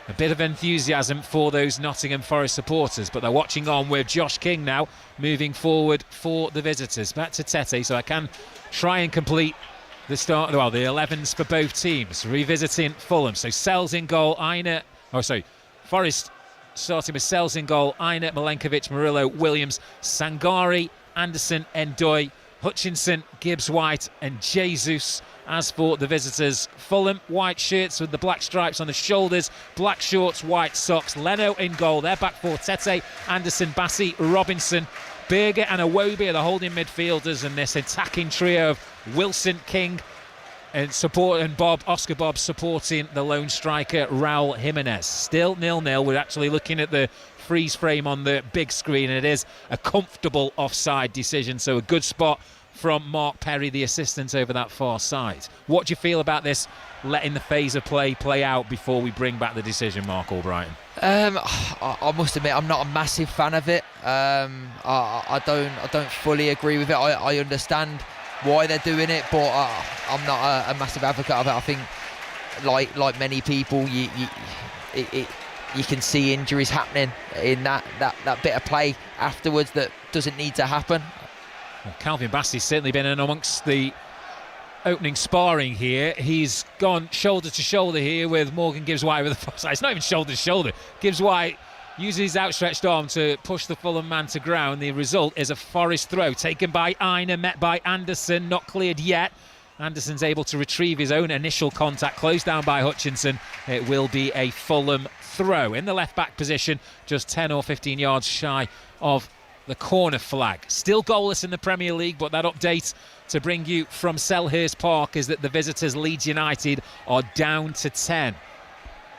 a bit of enthusiasm for those Nottingham Forest supporters. But they're watching on with Josh King now, moving forward for the visitors. Back to Tete, so I can try and complete the start, well, the 11s for both teams. Revisiting Fulham. So Sells in goal, Forest starting with Sells in goal, Aina, Milenkovic, Murillo, Williams, Sangari, Anderson, Ndoye, Hutchinson, Gibbs-White and Jesus. As for the visitors, Fulham, white shirts with the black stripes on the shoulders, black shorts, white socks. Leno in goal. They're back for Tete, Anderson, Bassi, Robinson, Berger and Iwobi are the holding midfielders, and this attacking trio of Wilson, King and Oscar Bob supporting the lone striker Raul Jimenez. Still 0-0. We're actually looking at the freeze frame on the big screen, and it is a comfortable offside decision, so a good spot from Mark Perry, the assistant over that far side. What do you feel about this, letting the phase of play out before we bring back the decision, Mark Albrighton? I must admit, I'm not a massive fan of it. I don't fully agree with it. I understand why they're doing it, but I'm not a massive advocate of it. I think, like many people, you can see injuries happening in that bit of play afterwards that doesn't need to happen. Well, Calvin Bassi's certainly been in amongst the opening sparring here. He's gone shoulder to shoulder here with Morgan Gibbs-White with the far side. It's not even shoulder to shoulder. Gibbs-White uses his outstretched arm to push the Fulham man to ground. The result is a Forest throw taken by Aina, met by Anderson, not cleared yet. Anderson's able to retrieve his own initial contact, closed down by Hutchinson. It will be a Fulham throw in the left back position, just 10 or 15 yards shy of the corner flag. Still goalless in the Premier League, but that update to bring you from Selhurst Park is that the visitors, Leeds United, are down to 10.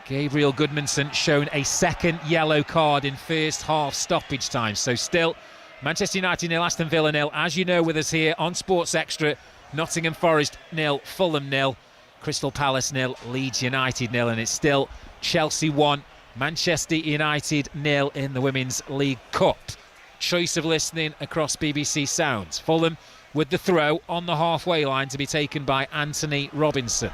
Gabriel Goodmanson shown a second yellow card in first half stoppage time. So still Manchester United 0, Aston Villa 0. As you know, with us here on Sports Extra, Nottingham Forest 0, Fulham 0, Crystal Palace 0, Leeds United 0, and it's still Chelsea 1, Manchester United 0 in the Women's League Cup. Choice of listening across BBC Sounds. Fulham with the throw on the halfway line to be taken by Anthony Robinson.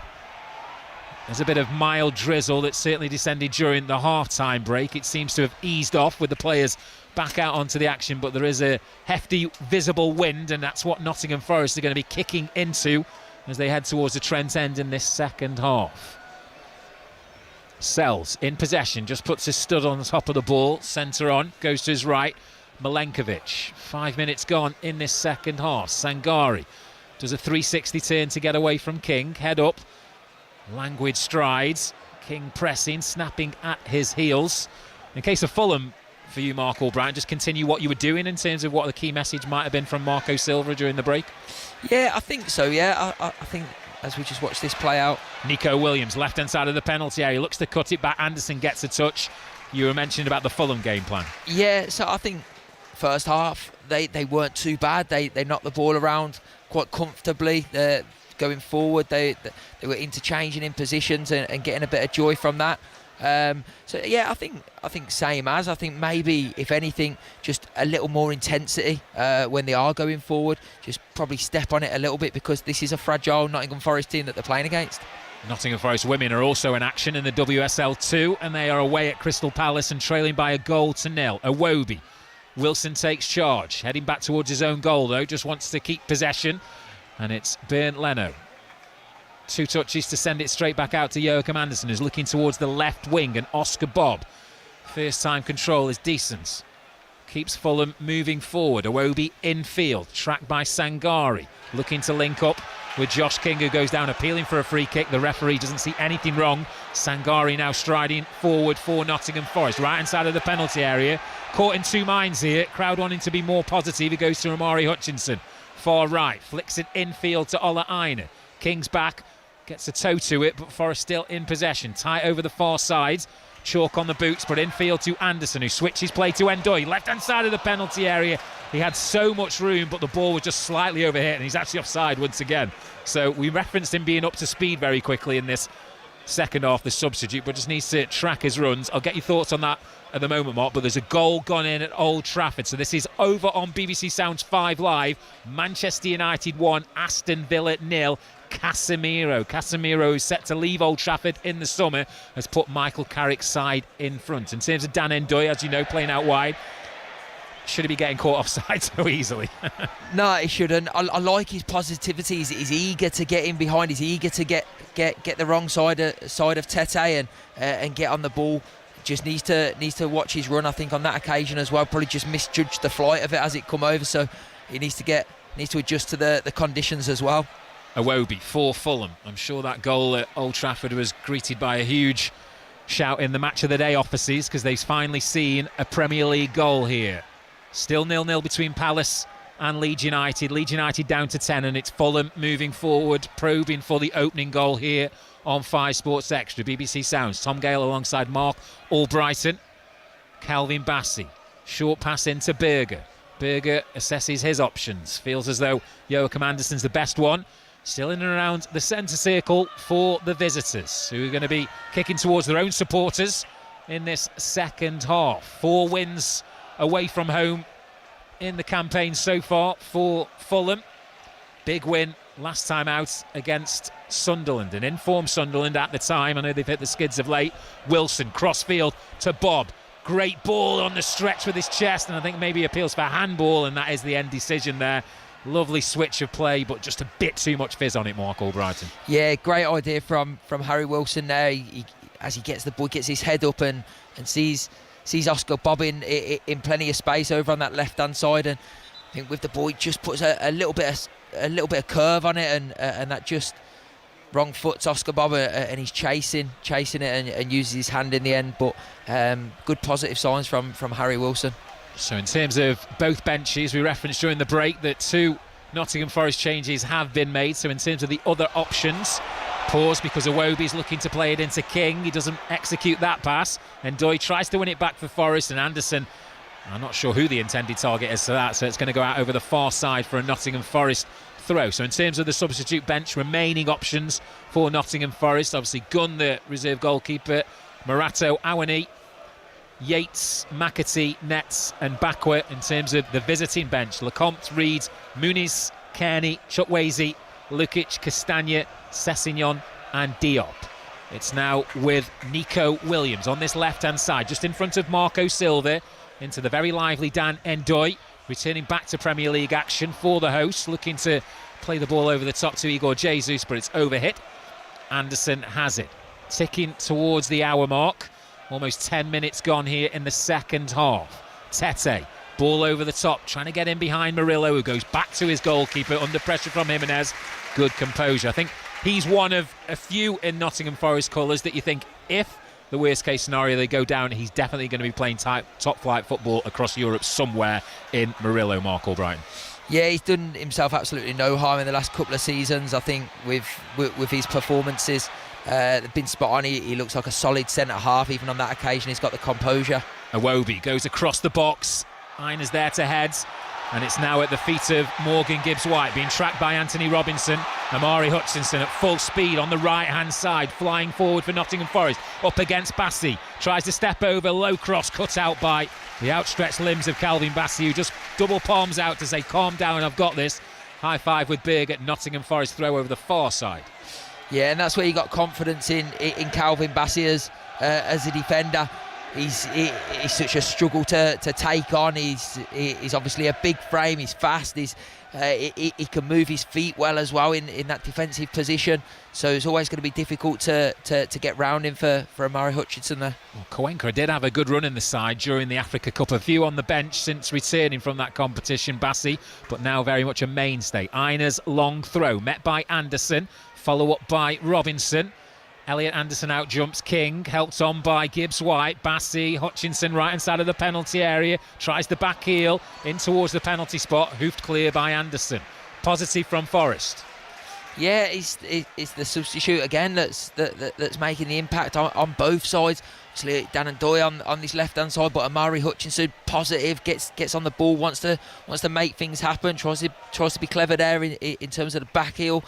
There's a bit of mild drizzle that certainly descended during the half-time break. It seems to have eased off with the players back out onto the action, but there is a hefty visible wind, and that's what Nottingham Forest are going to be kicking into as they head towards the Trent end in this second half. Sells in possession, just puts his stud on the top of the ball, centre on, goes to his right. Milenkovic, 5 minutes gone in this second half. Sangari Does a 360 turn to get away from King. Head up. Languid strides. King pressing, snapping at his heels. In case of Fulham, for you, Mark Albright, just continue what you were doing in terms of what the key message might have been from Marco Silva during the break? Yeah, I think so, yeah. I think as we just watch this play out. Nico Williams, left-hand side of the penalty area, looks to cut it back. Anderson gets a touch. You were mentioning about the Fulham game plan. Yeah, so I think first half, they weren't too bad. They knocked the ball around quite comfortably. Going forward, they were interchanging in positions and getting a bit of joy from that. So yeah, I think same as. I think maybe, if anything, just a little more intensity when they are going forward. Just probably step on it a little bit, because this is a fragile Nottingham Forest team that they're playing against. Nottingham Forest women are also in action in the WSL 2, and they are away at Crystal Palace and trailing by 1-0. Iwobi. Wilson takes charge, heading back towards his own goal though, just wants to keep possession, and it's Bernd Leno. 2 touches to send it straight back out to Joachim Andersen, who's looking towards the left wing, and Oscar Bob. First time control is decent. Keeps Fulham moving forward. Iwobi infield, tracked by Sangari, looking to link up with Josh King, who goes down appealing for a free kick. The referee doesn't see anything wrong. Sangari now striding forward for Nottingham Forest, right inside of the penalty area. Caught in two minds here. Crowd wanting to be more positive. He goes to Amari Hutchinson, far right, flicks it infield to Ola Aina. King's back, gets a toe to it, but Forest still in possession. Tight over the far side. Chalk on the boots, but infield to Anderson, who switches play to Ndoye. Left-hand side of the penalty area. He had so much room, but the ball was just slightly overhit, and he's actually offside once again. So we referenced him being up to speed very quickly in this second half, the substitute, but just needs to track his runs. I'll get your thoughts on that at the moment, Mark, but there's a goal gone in at Old Trafford. So this is over on BBC Sounds 5 Live. Manchester United 1, Aston Villa 0. Casemiro, who's set to leave Old Trafford in the summer, has put Michael Carrick's side in front. In terms of Dan Ndoye, as you know, playing out wide, should he be getting caught offside so easily? No, he shouldn't. I like his positivity. He's eager to get in behind. He's eager to get the wrong side of Tete and get on the ball. Just needs to watch his run, I think, on that occasion as well. Probably just misjudged the flight of it as it come over, so he needs to adjust to the conditions as well. Iwobi for Fulham. I'm sure that goal at Old Trafford was greeted by a huge shout in the Match of the Day offices, because they've finally seen a Premier League goal here. Still 0-0 between Palace and Leeds United. Leeds United down to 10, and it's Fulham moving forward, probing for the opening goal here on 5 Sports Extra. BBC Sounds. Tom Gale alongside Mark Albrighton. Calvin Bassey. Short pass into Berger. Berger assesses his options. Feels as though Joachim Andersen's the best one. Still in and around the centre circle for the visitors, who are going to be kicking towards their own supporters in this second half. 4 wins away from home in the campaign so far for Fulham. Big win last time out against Sunderland, an informed Sunderland at the time. I know they've hit the skids of late. Wilson, crossfield to Bob. Great ball on the stretch with his chest, and I think maybe appeals for handball, and that is the end decision there. Lovely switch of play, but just a bit too much fizz on it, Mark Albrighton. Yeah, great idea from Harry Wilson there. As he gets the ball, gets his head up and sees Oscar Bob in plenty of space over on that left-hand side, and I think with the ball he just puts a little bit of curve on it, and that just wrong foots Oscar Bob, and he's chasing it and uses his hand in the end. But good positive signs from Harry Wilson. So in terms of both benches, we referenced during the break that 2 Nottingham Forest changes have been made. So in terms of the other options, pause because Iwobi's looking to play it into King. He doesn't execute that pass. And Ndoye tries to win it back for Forest, and Anderson, I'm not sure who the intended target is to that, so it's going to go out over the far side for a Nottingham Forest throw. So in terms of the substitute bench, remaining options for Nottingham Forest, obviously Gunn, the reserve goalkeeper, Marato, Awani, Yates, McAtee, Nets and Bakwa. In terms of the visiting bench, Lecomte, Reed, Muniz, Kearney, Chukwueze, Lukic, Castagna, Sessignon and Diop. It's now with Nico Williams on this left-hand side, just in front of Marco Silva, into the very lively Dan Ndoye, returning back to Premier League action for the hosts, looking to play the ball over the top to Igor Jesus, but it's overhit. Anderson has it, ticking towards the hour mark. Almost 10 minutes gone here in the second half. Tete, Ball over the top, trying to get in behind Murillo, who goes back to his goalkeeper under pressure from Jimenez. Good composure. I think he's one of a few in Nottingham Forest colours that you think, if the worst case scenario they go down, he's definitely going to be playing top flight football across Europe somewhere in Murillo, Mark Albrighton. Yeah, he's done himself absolutely no harm in the last couple of seasons. I think with his performances, they've been spot on. He looks like a solid centre half. Even on that occasion, he's got the composure. Iwobi goes across the box. Einer's there to head, and it's now at the feet of Morgan Gibbs-White, being tracked by Anthony Robinson. Amari Hutchinson at full speed on the right-hand side, flying forward for Nottingham Forest, up against Bassi. Tries to step over, low cross, cut out by the outstretched limbs of Calvin Bassi, who just double palms out to say, calm down, I've got this. High five with Berg at Nottingham Forest, throw over the far side. Yeah, and that's where you got confidence in Calvin Bassi as a defender. He's such a struggle to take on. He's obviously a big frame. He's fast. He can move his feet well as well in that defensive position. So it's always going to be difficult to get round him for Amari Hutchinson there. Well, Coenca did have a good run in the side during the Africa Cup. A few on the bench since returning from that competition, Bassi, but now very much a mainstay. Einer's long throw met by Anderson, follow up by Robinson. Elliot Anderson out jumps King, helped on by Gibbs-White. Bassi, Hutchinson right hand side of the penalty area, tries the back heel in towards the penalty spot, hoofed clear by Anderson. Positive from Forest. Yeah, it's the substitute again that's making the impact on both sides. Obviously Dan and Doy on this left hand side, but Amari Hutchinson positive, gets on the ball, wants to make things happen, tries to be clever there in terms of the back heel.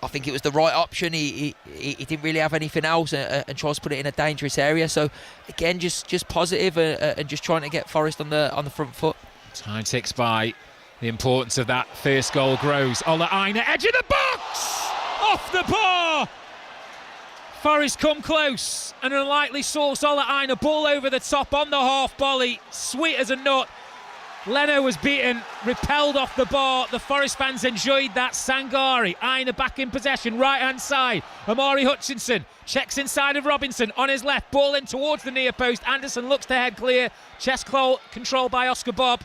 I think it was the right option. He didn't really have anything else and tries to put it in a dangerous area. So again, just positive and just trying to get Forest on the front foot. Time ticks by. The importance of that first goal grows. Ola Aina, edge of the box, off the bar. Forest come close, and an unlikely source. Ola Aina, ball over the top on the half volley, sweet as a nut. Leno was beaten, repelled off the bar. The Forest fans enjoyed that. Sangari, Aina back in possession, right-hand side. Amari Hutchinson checks inside of Robinson on his left. Ball in towards the near post. Anderson looks to head clear. Chest control by Oscar Bob.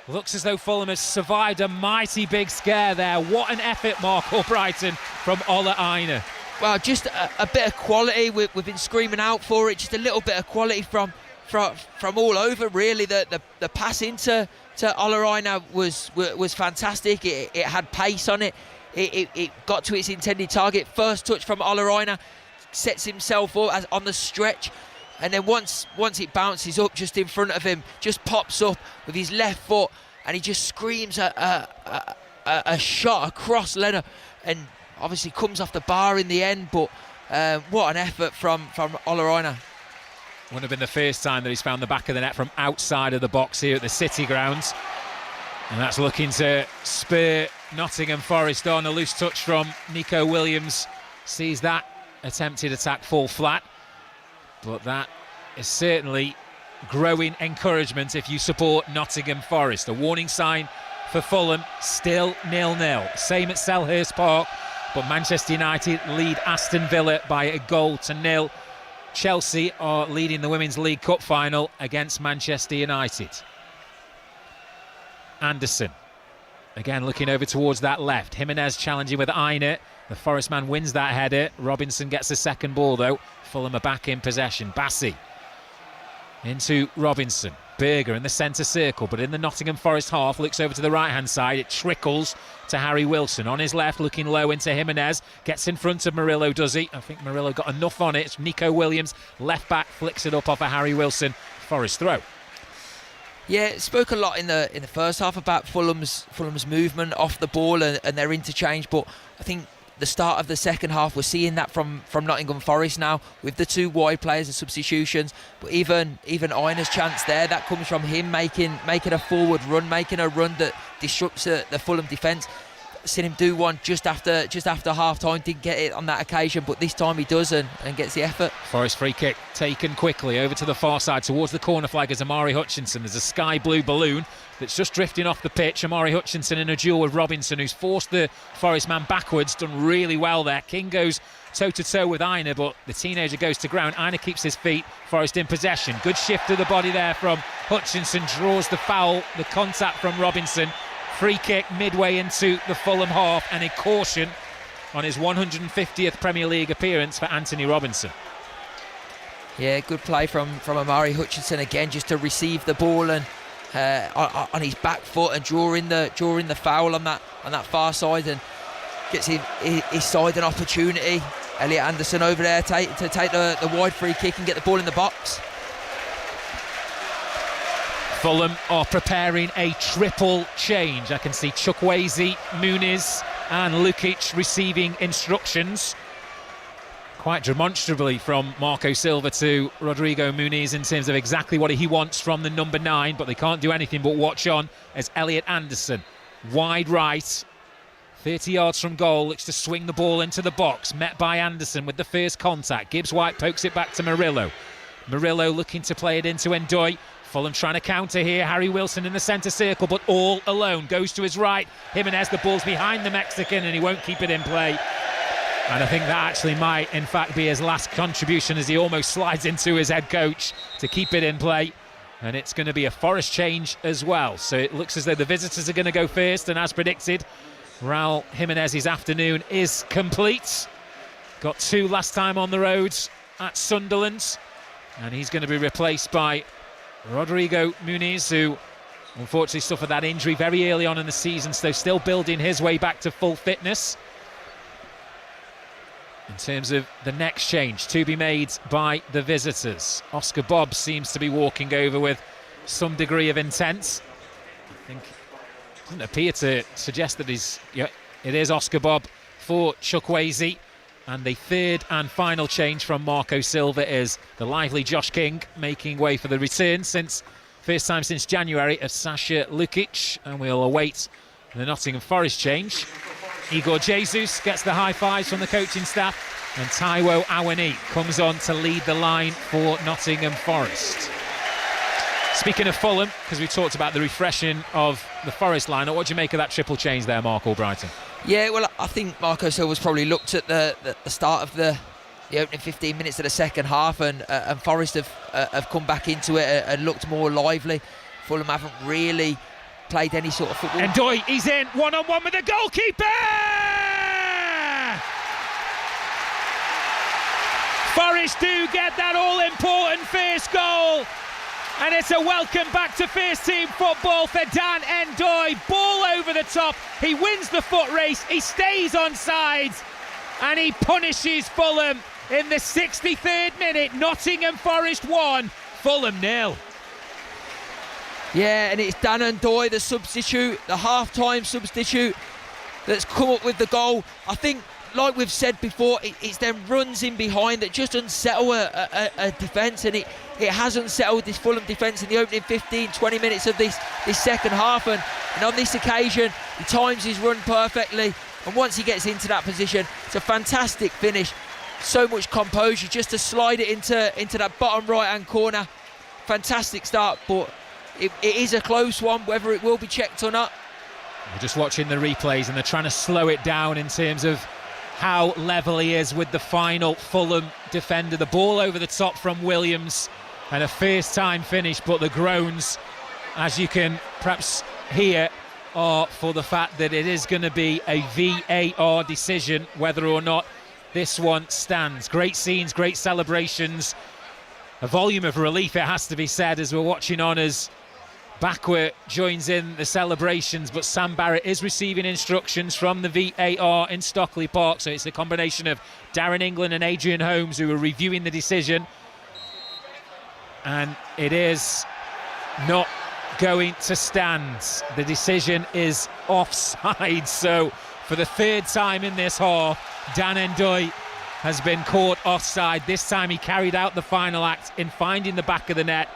Looks as though Fulham has survived a mighty big scare there. What an effort, Mark Albrighton, from Ola Aina. Well, just a bit of quality. We've been screaming out for it. Just a little bit of quality from all over, really. The pass into Ola Aina was fantastic. It had pace on it. It got to its intended target. First touch from Ola Aina, sets himself up on the stretch, and then once it bounces up just in front of him, just pops up with his left foot, and he just screams a shot across Leno, and obviously comes off the bar in the end. But what an effort from Ola Aina. Wouldn't have been the first time that he's found the back of the net from outside of the box here at the City grounds. And that's looking to spur Nottingham Forest on. A loose touch from Nico Williams sees that attempted attack fall flat. But that is certainly growing encouragement if you support Nottingham Forest. A warning sign for Fulham, still 0-0. Same at Selhurst Park, but Manchester United lead Aston Villa by 1-0. Chelsea are leading the Women's League Cup final against Manchester United. Anderson, again looking over towards that left. Jimenez challenging with Aina. The Forest man wins that header. Robinson gets the second ball though. Fulham are back in possession. Bassi into Robinson. Berger in the centre circle, but in the Nottingham Forest half, looks over to the right-hand side. It trickles to Harry Wilson. On his left, looking low into Jimenez. Gets in front of Murillo, does he? I think Murillo got enough on it. It's Nico Williams, left back, flicks it up off of Harry Wilson. Forest throw. Yeah, it spoke a lot in the first half about Fulham's movement off the ball and their interchange, but I think the start of the second half, we're seeing that from Nottingham Forest now with the two wide players and substitutions. But even Aina's chance there, that comes from him making a forward run, making a run that disrupts the Fulham defence. seen him do one just after half time. Didn't get it on that occasion, but this time he does and gets the effort. Forest free kick taken quickly over to the far side towards the corner flag as Amari Hutchinson. There's a sky blue balloon that's just drifting off the pitch. Amari Hutchinson in a duel with Robinson, who's forced the Forest man backwards. Done really well there. King goes toe-to-toe with Aina, but the teenager goes to ground. Aina keeps his feet. Forest in possession. Good shift of the body there from Hutchinson. Draws the foul, the contact from Robinson. Free kick midway into the Fulham half, and a caution on his 150th Premier League appearance for Anthony Robinson. Yeah, good play from Amari Hutchinson again, just to receive the ball and on his back foot and drawing the foul on that far side, and gets his side an opportunity. Elliot Anderson over there to take the wide free kick and get the ball in the box. Fulham are preparing a triple change. I can see Chukwueze, Muniz and Lukic receiving instructions quite demonstrably from Marco Silva to Rodrigo Muniz in terms of exactly what he wants from the number 9, but they can't do anything but watch on as Elliot Anderson, wide right, 30 yards from goal, looks to swing the ball into the box, met by Anderson with the first contact. Gibbs-White pokes it back to Murillo. Murillo looking to play it into Ndoye. Fulham trying to counter here. Harry Wilson in the centre circle, but all alone. Goes to his right. Jimenez, the ball's behind the Mexican, and he won't keep it in play. And I think that actually might, in fact, be his last contribution as he almost slides into his head coach to keep it in play. And it's going to be a Forest change as well. So it looks as though the visitors are going to go first, and as predicted, Raul Jimenez's afternoon is complete. Got 2 last time on the roads at Sunderland, and he's going to be replaced by Rodrigo Muniz, who unfortunately suffered that injury very early on in the season, so still building his way back to full fitness. In terms of the next change to be made by the visitors, Oscar Bobb seems to be walking over with some degree of intent. I think it doesn't appear to suggest that it is Oscar Bobb for Chukwueze. And the third and final change from Marco Silva is the lively Josh King making way for the return first time since January of Sasha Lukic, and we'll await the Nottingham Forest change. Igor Jesus gets the high fives from the coaching staff, and Taiwo Awani comes on to lead the line for Nottingham Forest. Speaking of Fulham, because we talked about the refreshing of the Forest lineup, what do you make of that triple change there, Mark Albrighton? Yeah, well, I think Marco Silva's probably looked at the start of the opening 15 minutes of the second half, and Forest have come back into it and looked more lively. Fulham haven't really played any sort of football. Ndoye, he's in, one-on-one with the goalkeeper! Forest do get that all-important first goal, and it's a welcome back to first team football for Dan Ndoye. Ball over the top, he wins the foot race, he stays on sides, and he punishes Fulham in the 63rd minute. Nottingham Forest 1, Fulham 0. Yeah, and it's Dan Ndoye, the substitute, the half-time substitute, that's come up with the goal. I think, like we've said before, it's them runs in behind that just unsettle a defence, and it has unsettled this Fulham defence in the opening 15-20 minutes of this second half, and on this occasion he times his run perfectly, and once he gets into that position, it's a fantastic finish. So much composure just to slide it into that bottom right hand corner. Fantastic start, but it is a close one, whether it will be checked or not. We're just watching the replays, and they're trying to slow it down in terms of how level he is with the final Fulham defender. The ball over the top from Williams, and a first time finish, but the groans, as you can perhaps hear, are for the fact that it is going to be a VAR decision whether or not this one stands. Great scenes, great celebrations, a volume of relief, it has to be said, as we're watching on as Bakwa joins in the celebrations, but Sam Barrett is receiving instructions from the VAR in Stockley Park, so it's a combination of Darren England and Adrian Holmes who are reviewing the decision, and it is not going to stand. The decision is offside, so for the third time in this half, Dan Ndoye has been caught offside. This time he carried out the final act in finding the back of the net.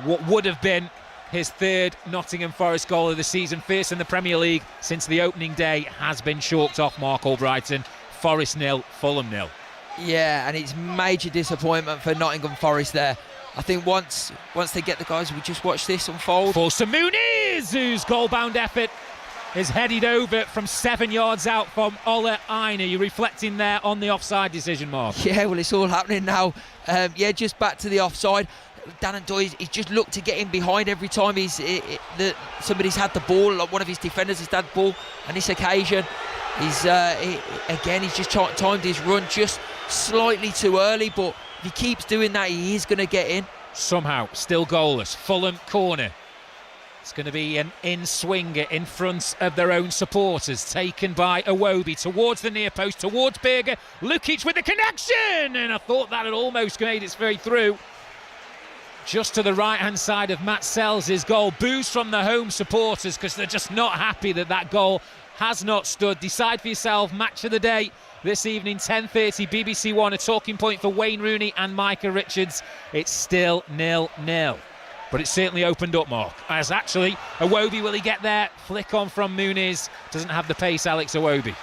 What would have been his third Nottingham Forest goal of the season. First in the Premier League since the opening day has been chalked off, Mark Albrighton. Forest 0, Fulham 0. Yeah, and it's major disappointment for Nottingham Forest there. I think once they get the guys, we just watch this unfold. Falls to Muniz, whose goal-bound effort is headed over from 7 yards out from Ola Aina. You're reflecting there on the offside decision, Mark. Yeah, well, it's all happening now. Just back to the offside. Dan Doy, he's just looked to get in behind every time somebody's had the ball, like one of his defenders has had the ball. On this occasion, he's just timed his run just slightly too early, but if he keeps doing that, he is going to get in. Somehow, still goalless. Fulham corner. It's going to be an in-swinger in front of their own supporters, taken by Iwobi towards the near post, towards Berger. Lukic with the connection, and I thought that had almost made its way through. Just to the right-hand side of Matt Sells' goal. Boos from the home supporters because they're just not happy that goal has not stood. Decide for yourself. Match of the day this evening, 10:30, BBC One. A talking point for Wayne Rooney and Micah Richards. It's still 0-0. But it's certainly opened up, Mark. As actually, Iwobi, will he get there? Flick on from Muniz. Doesn't have the pace, Alex Iwobi.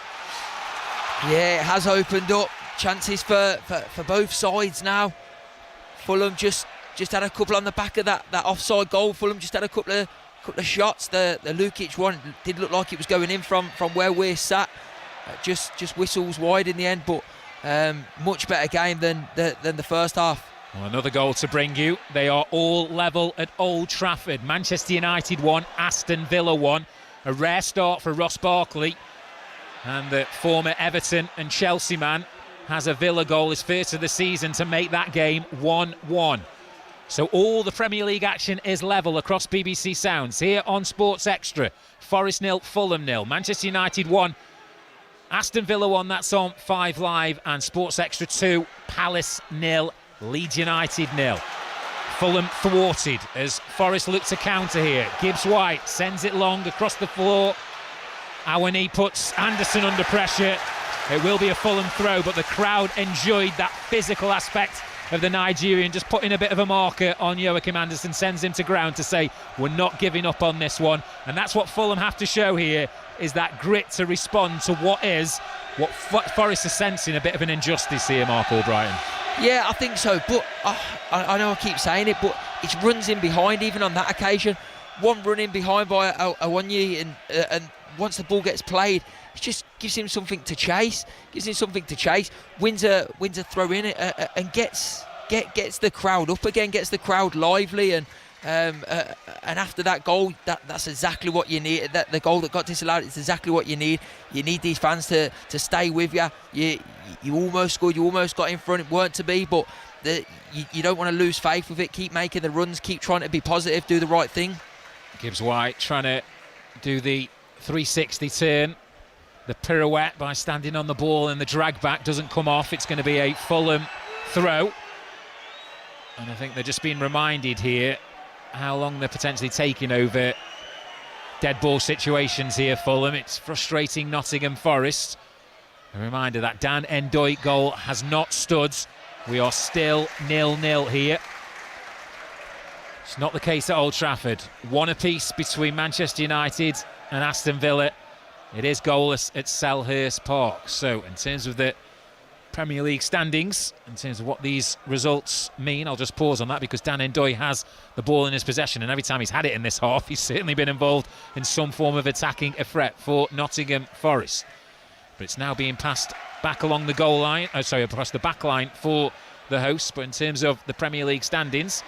Yeah, it has opened up. Chances for both sides now. Fulham just had a couple on the back of that offside goal. Fulham just had a couple of shots. The Lukic one did look like it was going in from where we're sat. Just whistles wide in the end, but much better game than the first half. Well, another goal to bring you. They are all level at Old Trafford. Manchester United 1, Aston Villa 1. A rare start for Ross Barkley. And the former Everton and Chelsea man has a Villa goal, his first of the season, to make that game 1-1. So all the Premier League action is level across BBC Sounds. Here on Sports Extra, Forest 0, Fulham 0. Manchester United 1, Aston Villa 1, that's on 5 Live. And Sports Extra 2, Palace 0, Leeds United 0. Fulham thwarted as Forest look to counter here. Gibbs-White sends it long across the floor. Awani puts Anderson under pressure. It will be a Fulham throw, but the crowd enjoyed that physical aspect of the Nigerian, just putting a bit of a marker on Joachim Anderson, sends him to ground to say we're not giving up on this one. And that's what Fulham have to show here, is that grit to respond to what Forest are sensing a bit of an injustice here, Mark Albrighton. Yeah, I think so, but I know I keep saying it, but it runs in behind even on that occasion. One run in behind by Awani, and once the ball gets played, it just gives him something to chase. Wins a throw in and gets the crowd up again, gets the crowd lively, and after that goal, that's exactly what you need. That the goal that got disallowed is exactly what you need. You need these fans to stay with you. You almost scored, you almost got in front. It weren't to be, but you don't want to lose faith with it. Keep making the runs, keep trying to be positive, do the right thing. Gibbs-White trying to do the 360 turn. The pirouette by standing on the ball, and the drag back doesn't come off. It's going to be a Fulham throw. And I think they're just being reminded here how long they're potentially taking over dead ball situations here, Fulham. It's frustrating Nottingham Forest. A reminder that Dan Ndoye goal has not stood. We are still 0-0 here. It's not the case at Old Trafford. One apiece between Manchester United and Aston Villa. It is goalless at Selhurst Park. So in terms of the Premier League standings, in terms of what these results mean, I'll just pause on that because Dan Ndoye has the ball in his possession, and every time he's had it in this half, he's certainly been involved in some form of attacking a threat for Nottingham Forest. But it's now being passed back along the goal line, across the back line for the hosts. But in terms of the Premier League standings,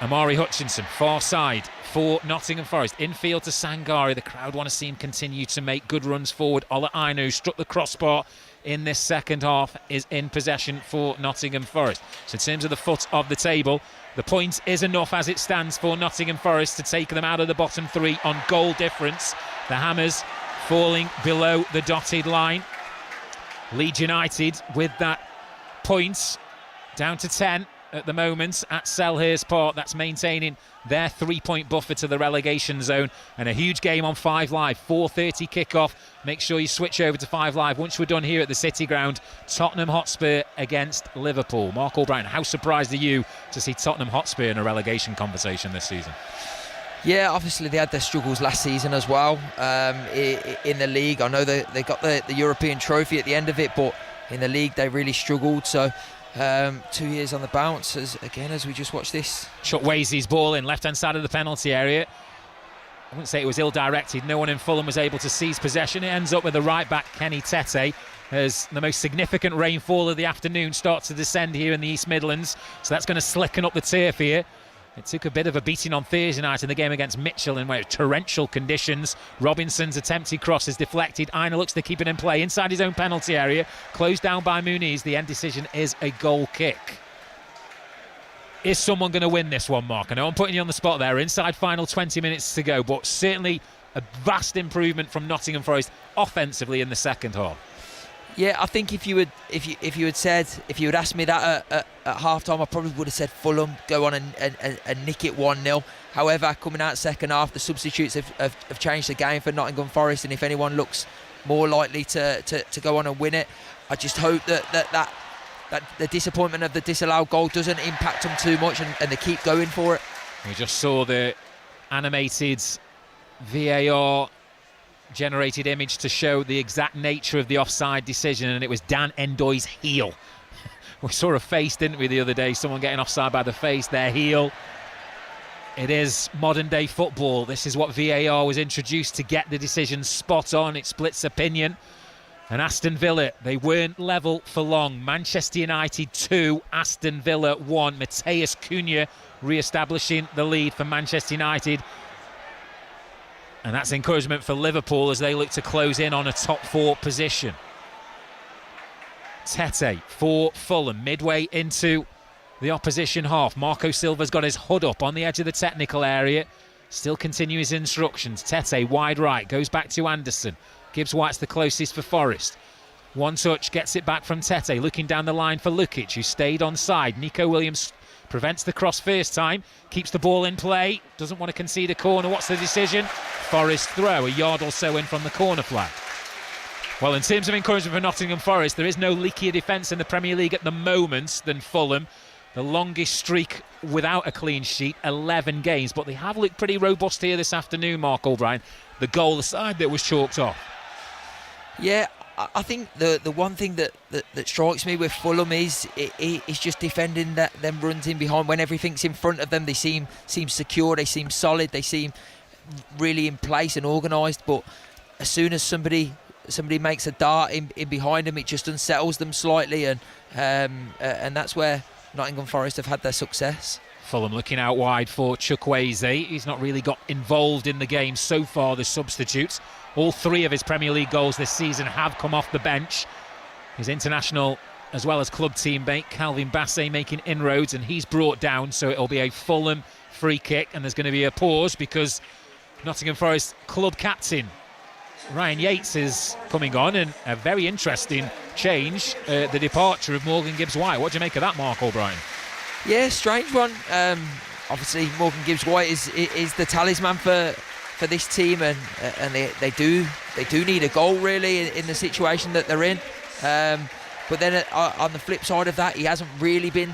Amari Hutchinson, far side for Nottingham Forest. Infield to Sangari. The crowd want to see him continue to make good runs forward. Ola Aina, who struck the crossbar in this second half, is in possession for Nottingham Forest. So in terms of the foot of the table, the point is enough as it stands for Nottingham Forest to take them out of the bottom three on goal difference. The Hammers falling below the dotted line. Leeds United with that point down to 10. at the moment at Selhurst Park. That's maintaining their 3-point buffer to the relegation zone. And a huge game on 5 Live, 4:30 kickoff. Make sure you switch over to 5 Live once we're done here at the City Ground. Tottenham Hotspur against Liverpool. Mark O'Brien, how surprised are you to see Tottenham Hotspur in a relegation conversation this season? Yeah, obviously they had their struggles last season as well in the league. I know they got the European trophy at the end of it, but in the league they really struggled. So 2 years on the bounce as we just watched this. Chukwueze's ball in left-hand side of the penalty area. I wouldn't say it was ill-directed. No one in Fulham was able to seize possession. It ends up with the right-back, Kenny Tete, as the most significant rainfall of the afternoon starts to descend here in the East Midlands. So that's going to slicken up the turf here. It took a bit of a beating on Thursday night in the game against Mitchell in torrential conditions. Robinson's attempted cross is deflected. Aina looks to keep it in play inside his own penalty area. Closed down by Muniz. The end decision is a goal kick. Is someone going to win this one, Mark? I know I'm putting you on the spot there. Inside final 20 minutes to go, but certainly a vast improvement from Nottingham Forest offensively in the second half. Yeah, I think if you had asked me that at half time, I probably would have said Fulham go on and nick it 1-0. However, coming out second half, the substitutes have changed the game for Nottingham Forest, and if anyone looks more likely to go on and win it, I just hope that the disappointment of the disallowed goal doesn't impact them too much and they keep going for it. We just saw the animated VAR generated image to show the exact nature of the offside decision, and it was Dan Endoy's heel. We saw a face, didn't we, the other day? Someone getting offside by the face, their heel. It is modern day football. This is what VAR was introduced to get the decision spot on. It splits opinion. And Aston Villa, they weren't level for long. Manchester United 2, Aston Villa 1. Mateus Cunha re-establishing the lead for Manchester United. And that's encouragement for Liverpool as they look to close in on a top 4 position. Tete for Fulham, midway into the opposition half. Marco Silva's got his hood up on the edge of the technical area. Still continue his instructions. Tete wide right, goes back to Anderson. Gibbs White's the closest for Forest. One touch, gets it back from Tete, looking down the line for Lukic, who stayed onside. Nico Williams prevents the cross first time, keeps the ball in play, doesn't want to concede a corner. What's the decision? Forest throw, a yard or so in from the corner flag. Well, in terms of encouragement for Nottingham Forest, there is no leakier defence in the Premier League at the moment than Fulham. The longest streak without a clean sheet, 11 games, but they have looked pretty robust here this afternoon, Mark O'Brien. The goal aside that was chalked off. Yeah, I think the one thing that strikes me with Fulham is just defending them runs in behind. When everything's in front of them, they seem secure, they seem solid, they seem really in place and organised. But as soon as somebody makes a dart in behind them, it just unsettles them slightly, and that's where Nottingham Forest have had their success. Fulham looking out wide for Chukwueze. He's not really got involved in the game so far, the substitutes. All 3 of his Premier League goals this season have come off the bench. His international as well as club teammate Calvin Bassey making inroads, and he's brought down, so it'll be a Fulham free kick, and there's going to be a pause because Nottingham Forest club captain Ryan Yates is coming on, and a very interesting change, the departure of Morgan Gibbs-White. What do you make of that, Mark O'Brien? Yeah, strange one. Obviously, Morgan Gibbs-White is the talisman for this team, and they do need a goal really in the situation that they're in. But then on the flip side of that, he hasn't really been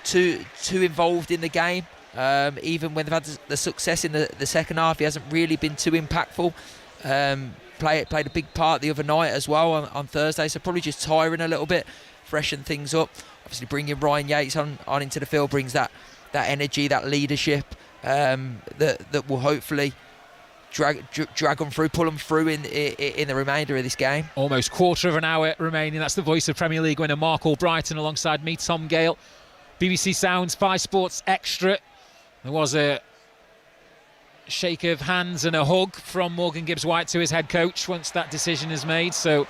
too involved in the game. Even when they've had the success in the second half, he hasn't really been too impactful. Played a big part the other night as well on Thursday, so probably just tiring a little bit, freshen things up. Obviously bringing Ryan Yates on into the field brings that energy, that leadership that will hopefully drag them through, pull them through in the remainder of this game. Almost quarter of an hour remaining. That's the voice of Premier League winner Mark Albrighton alongside me, Tom Gale. BBC Sounds 5 Sports Extra. There was a shake of hands and a hug from Morgan Gibbs-White to his head coach once that decision is made, so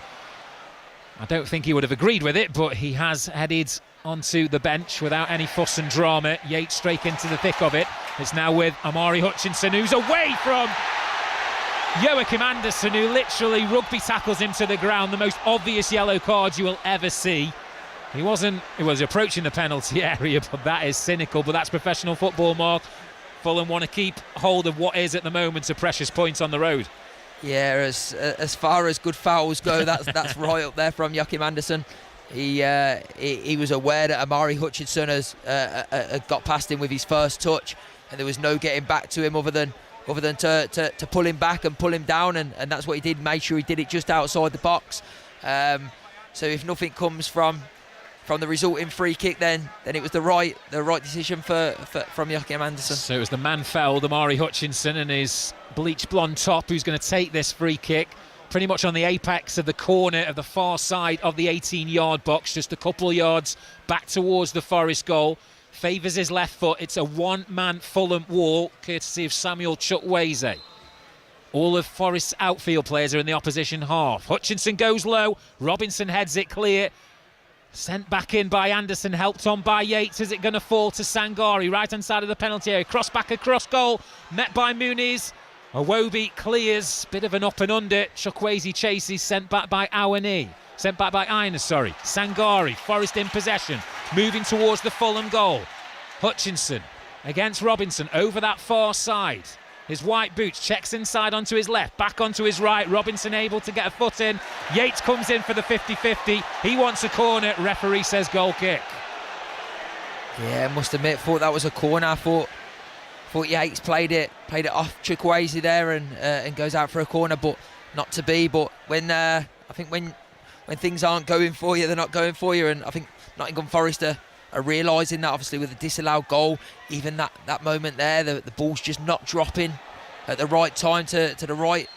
I don't think he would have agreed with it, but he has headed onto the bench without any fuss and drama. Yates straight into the thick of it. It's now with Amari Hutchinson, who's away from Joachim Anderson, who literally rugby tackles him to the ground. The most obvious yellow card you will ever see. He was approaching the penalty area, but that is cynical. But that's professional football, Mark. Fulham want to keep hold of what is at the moment a precious point on the road. Yeah, as far as good fouls go, that's right up there from Joachim Andersen. He was aware that Amari Hutchinson has got past him with his first touch, and there was no getting back to him other than to pull him back and pull him down, and that's what he did. Made sure he did it just outside the box. So if nothing comes from the resulting free kick, then it was the right decision from Joachim Andersen. So it was the man fouled, Amari Hutchinson, and his bleach blonde top, who's going to take this free kick pretty much on the apex of the corner of the far side of the 18-yard box, just a couple of yards back towards the Forest goal. Favours his left foot. It's a one-man Fulham wall, courtesy of Samuel Chukwueze. All of Forest's outfield players are in the opposition half. Hutchinson goes low. Robinson heads it clear. Sent back in by Anderson, helped on by Yates. Is it going to fall to Sangari? Right-hand side of the penalty area. Cross back across goal. Met by Muniz. Iwobi clears. Bit of an up and under. Chukwueze chases. Sent back by Awani. Sent back by Aina, sorry. Sangari. Forest in possession. Moving towards the Fulham goal. Hutchinson against Robinson over that far side. His white boots, checks inside onto his left, back onto his right. Robinson able to get a foot in. Yates comes in for the 50-50. He wants a corner. Referee says goal kick. Yeah, must admit, thought that was a corner. I thought Yates played it off Chukwueze there and goes out for a corner, but not to be. But when I think when things aren't going for you, they're not going for you, and I think Nottingham Forest are realising that, obviously, with the disallowed goal. Even that moment there, the ball's just not dropping at the right time to the right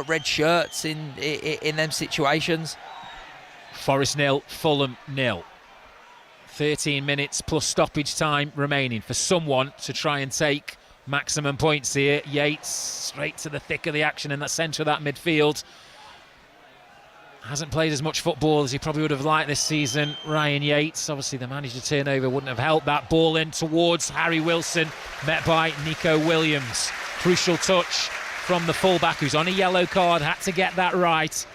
red shirts in them situations. Forest 0, Fulham 0. 13 minutes plus stoppage time remaining for someone to try and take maximum points here. Yates straight to the thick of the action in the centre of that midfield. Hasn't played as much football as he probably would have liked this season, Ryan Yates. Obviously the manager turnover wouldn't have helped. That ball in towards Harry Wilson, met by Nico Williams. Crucial touch from the fullback, who's on a yellow card, had to get that right.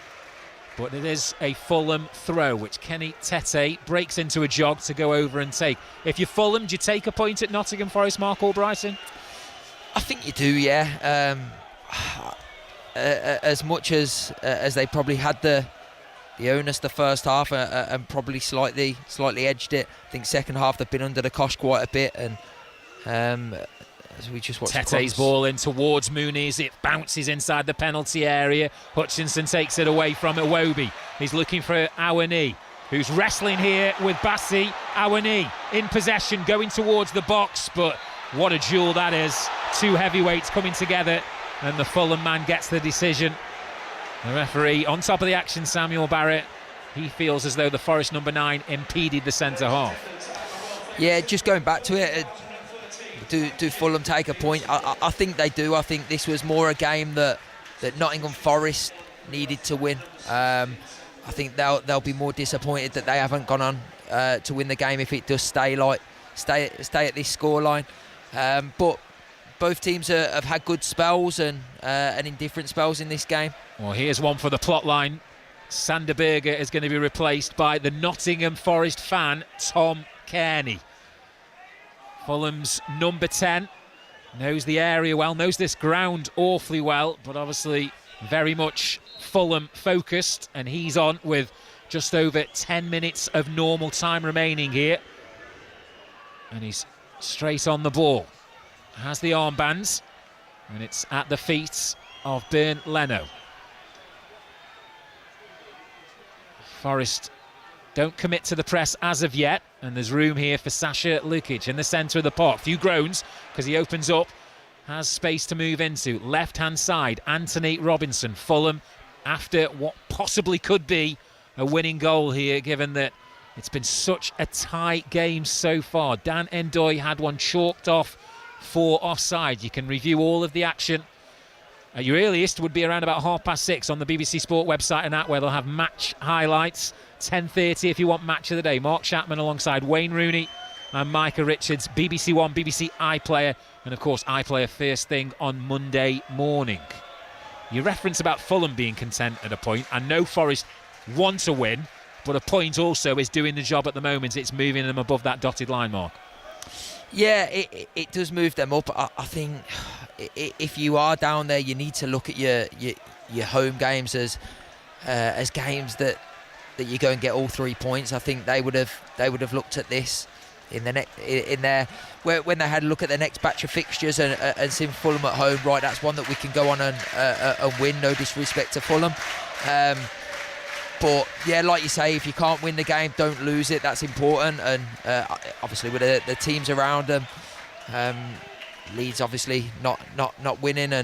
But it is a Fulham throw, which Kenny Tete breaks into a jog to go over and take. If you're Fulham, do you take a point at Nottingham Forest, Mark Albrighton? I think you do, yeah. As much as they probably had the onus the first half and probably slightly edged it. I think second half they've been under the cosh quite a bit, and as we just watched Tete's ball in towards Muniz, it bounces inside the penalty area. Hutchinson takes it away from Iwobi. He's looking for Awani, who's wrestling here with Bassi. Awani in possession, going towards the box, but what a duel that is. Two heavyweights coming together, and the Fulham man gets the decision. The referee on top of the action, Samuel Barrett. He feels as though the Forest number 9 impeded the centre half. Yeah, just going back to it, do Fulham take a point? I think they do. I think this was more a game that Nottingham Forest needed to win. I think they'll be more disappointed that they haven't gone on to win the game if it does stay at this scoreline. But both teams have had good spells and in different spells in this game. Well, here's one for the plot line. Sander Berger is going to be replaced by the Nottingham Forest fan, Tom Kearney. Fulham's number 10 knows the area well, knows this ground awfully well, but obviously very much Fulham focused, and he's on with just over 10 minutes of normal time remaining here. And he's straight on the ball. Has the armbands, and it's at the feet of Bernd Leno. Forest don't commit to the press as of yet, and there's room here for Sasha Lukic in the centre of the park. Few groans because he opens up, has space to move into. Left-hand side, Anthony Robinson. Fulham after what possibly could be a winning goal here, given that it's been such a tight game so far. Dan Ndoye had one chalked off for offside. You can review all of the action. Your earliest would be around about 6:30 on the BBC Sport website and app, where they'll have match highlights. 10:30 if you want match of the day. Mark Chapman alongside Wayne Rooney and Micah Richards. BBC One, BBC iPlayer, and of course iPlayer first thing on Monday morning. You reference about Fulham being content at a point. I know Forest want to win, but a point also is doing the job at the moment. It's moving them above that dotted line mark. Yeah, it does move them up. I think if you are down there, you need to look at your home games as games that you go and get all 3 points. I think they would have looked at this when they had a look at the next batch of fixtures and seen Fulham at home. Right, that's one that we can go on and win. No disrespect to Fulham. But yeah, like you say, if you can't win the game, don't lose it. That's important. And obviously with the teams around them, Leeds obviously not winning,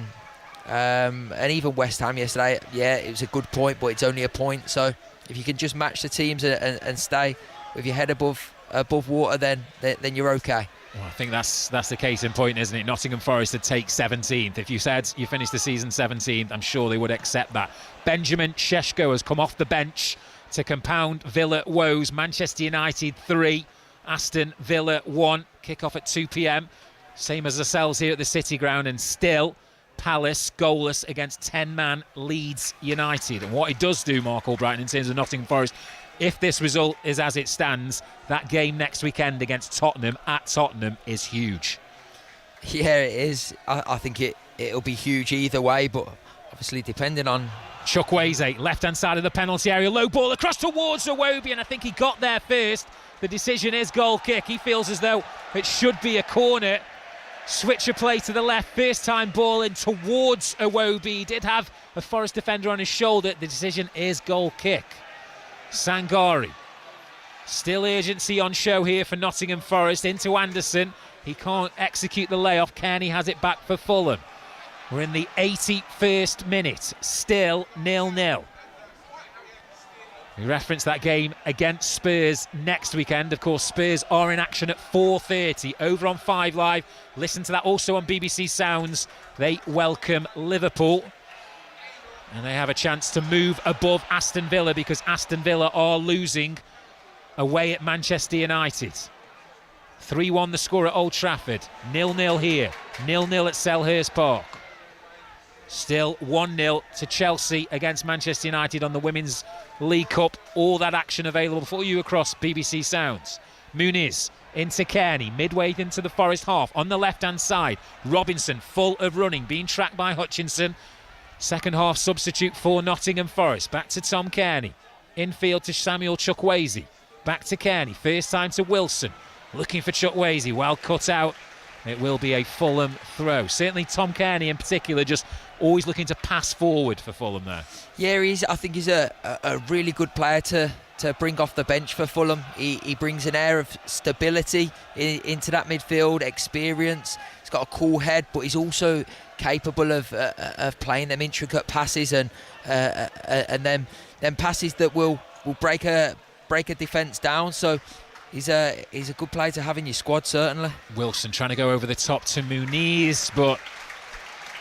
and even West Ham yesterday. Yeah, it was a good point, but it's only a point. So if you can just match the teams and stay with your head above water, then you're okay. Well, I think that's the case in point, isn't it? Nottingham Forest would take 17th. If you said you finished the season 17th, I'm sure they would accept that. Benjamin Šeško has come off the bench to compound Villa woes. Manchester United 3, Aston Villa 1. Kick-off at 2 p.m. Same as ourselves here at the City Ground, and still Palace goalless against 10-man Leeds United. And what it does do, Mark Albrighton, in terms of Nottingham Forest, if this result is as it stands, that game next weekend against Tottenham at Tottenham is huge. Yeah, it is. I think it'll be huge either way, but obviously depending on... Chukwueze, left-hand side of the penalty area, low ball across towards Iwobi, and I think he got there first. The decision is goal kick. He feels as though it should be a corner. Switch of play to the left, first time ball in towards Iwobi. He did have a Forest defender on his shoulder. The decision is goal kick. Sangari, still urgency on show here for Nottingham Forest. Into Anderson, he can't execute the layoff. Kearney has it back for Fulham. We're in the 81st minute, still 0-0. We referenced that game against Spurs next weekend. Of course, Spurs are in action at 4:30 over on 5 Live. Listen to that also on BBC Sounds. They welcome Liverpool. And they have a chance to move above Aston Villa because Aston Villa are losing away at Manchester United. 3-1 the score at Old Trafford. 0-0 here. 0-0 at Selhurst Park. Still 1-0 to Chelsea against Manchester United on the Women's League Cup. All that action available for you across BBC Sounds. Muniz into Kearney, midway into the Forest half. On the left-hand side, Robinson full of running, being tracked by Hutchinson. Second half substitute for Nottingham Forest. Back to Tom Kearney. Infield to Samuel Chukwueze. Back to Kearney. First time to Wilson. Looking for Chukwueze. Well cut out. It will be a Fulham throw. Certainly Tom Kearney in particular just always looking to pass forward for Fulham there. Yeah, I think he's a really good player to bring off the bench for Fulham. He brings an air of stability into that midfield, experience. He's got a cool head, but he's also capable of playing them intricate passes and then passes that will break a defence down. So he's a good player to have in your squad, certainly. Wilson trying to go over the top to Muniz, but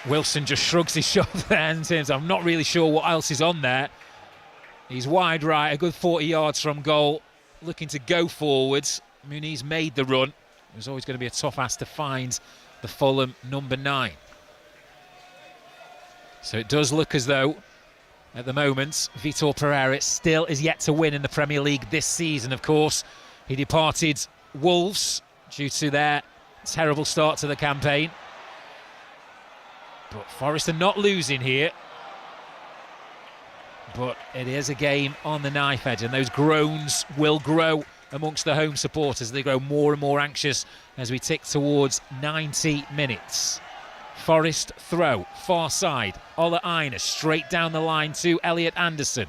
Wilson just shrugs his shoulder and says, I'm not really sure what else is on there. He's wide right, a good 40 yards from goal, looking to go forwards. Muniz made the run. It was always going to be a tough ask to find the Fulham number 9. So it does look as though, at the moment, Vitor Pereira still is yet to win in the Premier League this season, of course. He departed Wolves due to their terrible start to the campaign. But Forest are not losing here. But it is a game on the knife edge, and those groans will grow amongst the home supporters. They grow more and more anxious as we tick towards 90 minutes. Forest throw, far side. Ola Aina straight down the line to Elliot Anderson.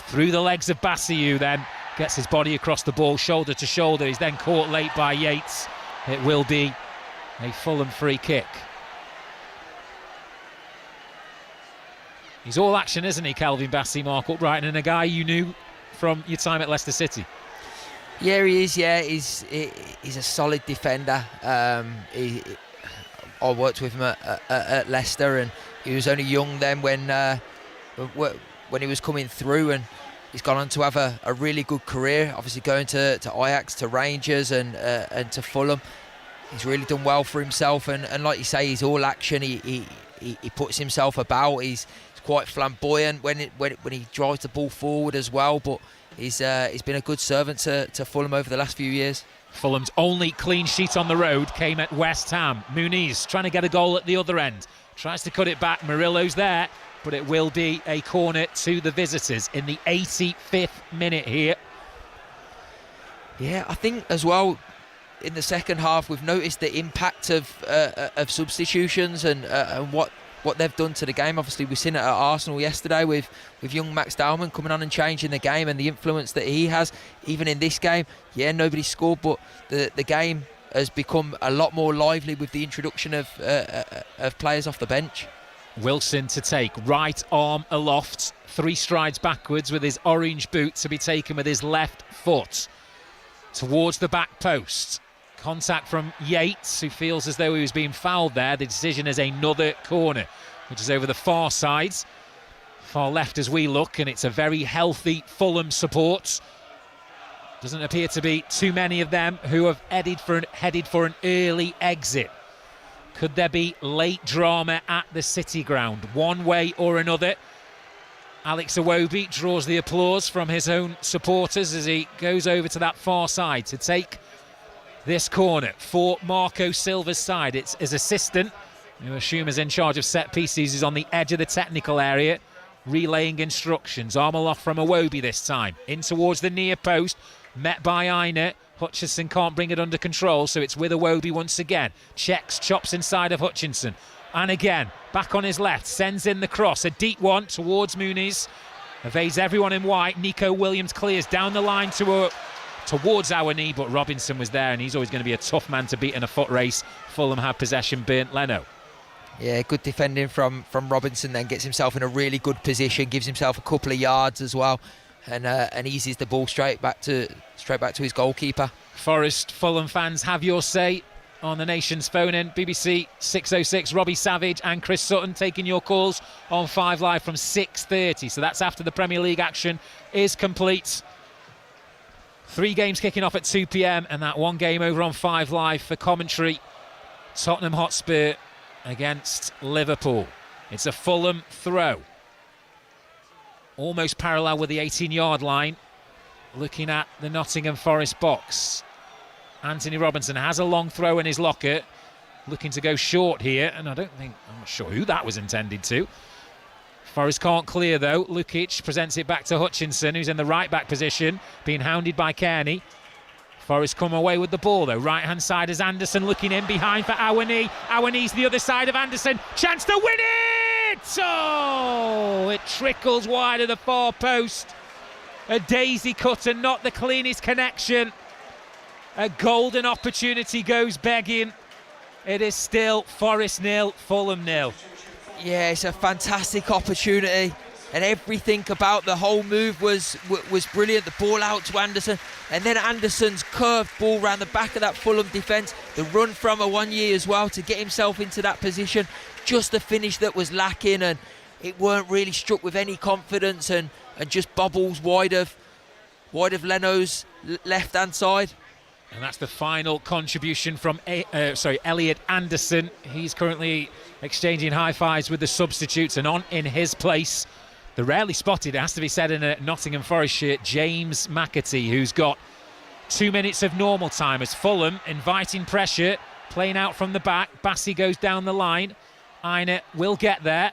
Through the legs of Bassiou then. Gets his body across the ball, shoulder to shoulder. He's then caught late by Yates. It will be a Fulham free kick. He's all action, isn't he, Calvin Bassey, Mark Albrighton, and a guy you knew from your time at Leicester City. Yeah, he is. Yeah, he's a solid defender. I worked with him at Leicester, and he was only young then when he was coming through, and he's gone on to have a really good career. Obviously, going to Ajax, to Rangers, and to Fulham. He's really done well for himself, and like you say, he's all action. He puts himself about. He's quite flamboyant when he drives the ball forward as well, but he's been a good servant to Fulham over the last few years. Fulham's only clean sheet on the road came at West Ham. Muniz trying to get a goal at the other end. Tries to cut it back. Murillo's there, but it will be a corner to the visitors in the 85th minute here. Yeah, I think as well, in the second half, we've noticed the impact of substitutions and what they've done to the game. Obviously, we've seen it at Arsenal yesterday with young Max Dowman coming on and changing the game and the influence that he has. Even in this game, yeah, nobody scored, but the game has become a lot more lively with the introduction of players off the bench. Wilson to take, right arm aloft, 3 strides backwards with his orange boot to be taken with his left foot towards the back post. Contact from Yates, who feels as though he was being fouled there. The decision is another corner, which is over the far side, far left as we look, and it's a very healthy Fulham support. Doesn't appear to be too many of them who have headed for an early exit. Could there be late drama at the City Ground, one way or another? Alex Iwobi draws the applause from his own supporters as he goes over to that far side to take this corner for Marco Silva's side. It's his assistant, who I assume is in charge of set pieces, is on the edge of the technical area, relaying instructions. Arm aloft from Iwobi this time, in towards the near post, met by Aina. Hutchinson can't bring it under control, so it's with Iwobi once again. Checks, chops inside of Hutchinson. And again, back on his left, sends in the cross, a deep one towards Muniz. Evades everyone in white. Nico Williams clears down the line towards our knee, but Robinson was there, and he's always going to be a tough man to beat in a foot race. Fulham had possession, burnt Leno. Yeah, good defending from Robinson, then gets himself in a really good position, gives himself a couple of yards as well, and eases the ball straight back to his goalkeeper. Forest Fulham fans, have your say on the nation's phone in. BBC 606, Robbie Savage and Chris Sutton taking your calls on 5 Live from 6:30. So that's after the Premier League action is complete. 3 games kicking off at 2 p.m. and that 1 game over on 5 Live for commentary. Tottenham Hotspur against Liverpool. It's a Fulham throw. Almost parallel with the 18-yard line. Looking at the Nottingham Forest box. Anthony Robinson has a long throw in his locker. Looking to go short here, and I'm not sure who that was intended to. Forest can't clear though. Lukic presents it back to Hutchinson, who's in the right back position, being hounded by Kearney. Forest come away with the ball though. Right hand side is Anderson looking in behind for Awani. Awani's the other side of Anderson. Chance to win it! Oh, it trickles wide of the far post. A daisy cut and not the cleanest connection. A golden opportunity goes begging. It is still Forest 0, Fulham 0. Yeah, it's a fantastic opportunity, and everything about the whole move was brilliant. The ball out to Anderson, and then Anderson's curved ball round the back of that Fulham defence. The run from Awani as well to get himself into that position. Just the finish that was lacking, and it weren't really struck with any confidence, and just bobbles wide of Leno's left-hand side. And that's the final contribution from Elliot Anderson. He's currently exchanging high fives with the substitutes, and on in his place, the rarely spotted, it has to be said, in a Nottingham Forest shirt, James McAtee, who's got 2 minutes of normal time as Fulham inviting pressure, playing out from the back. Bassi goes down the line. Aina will get there.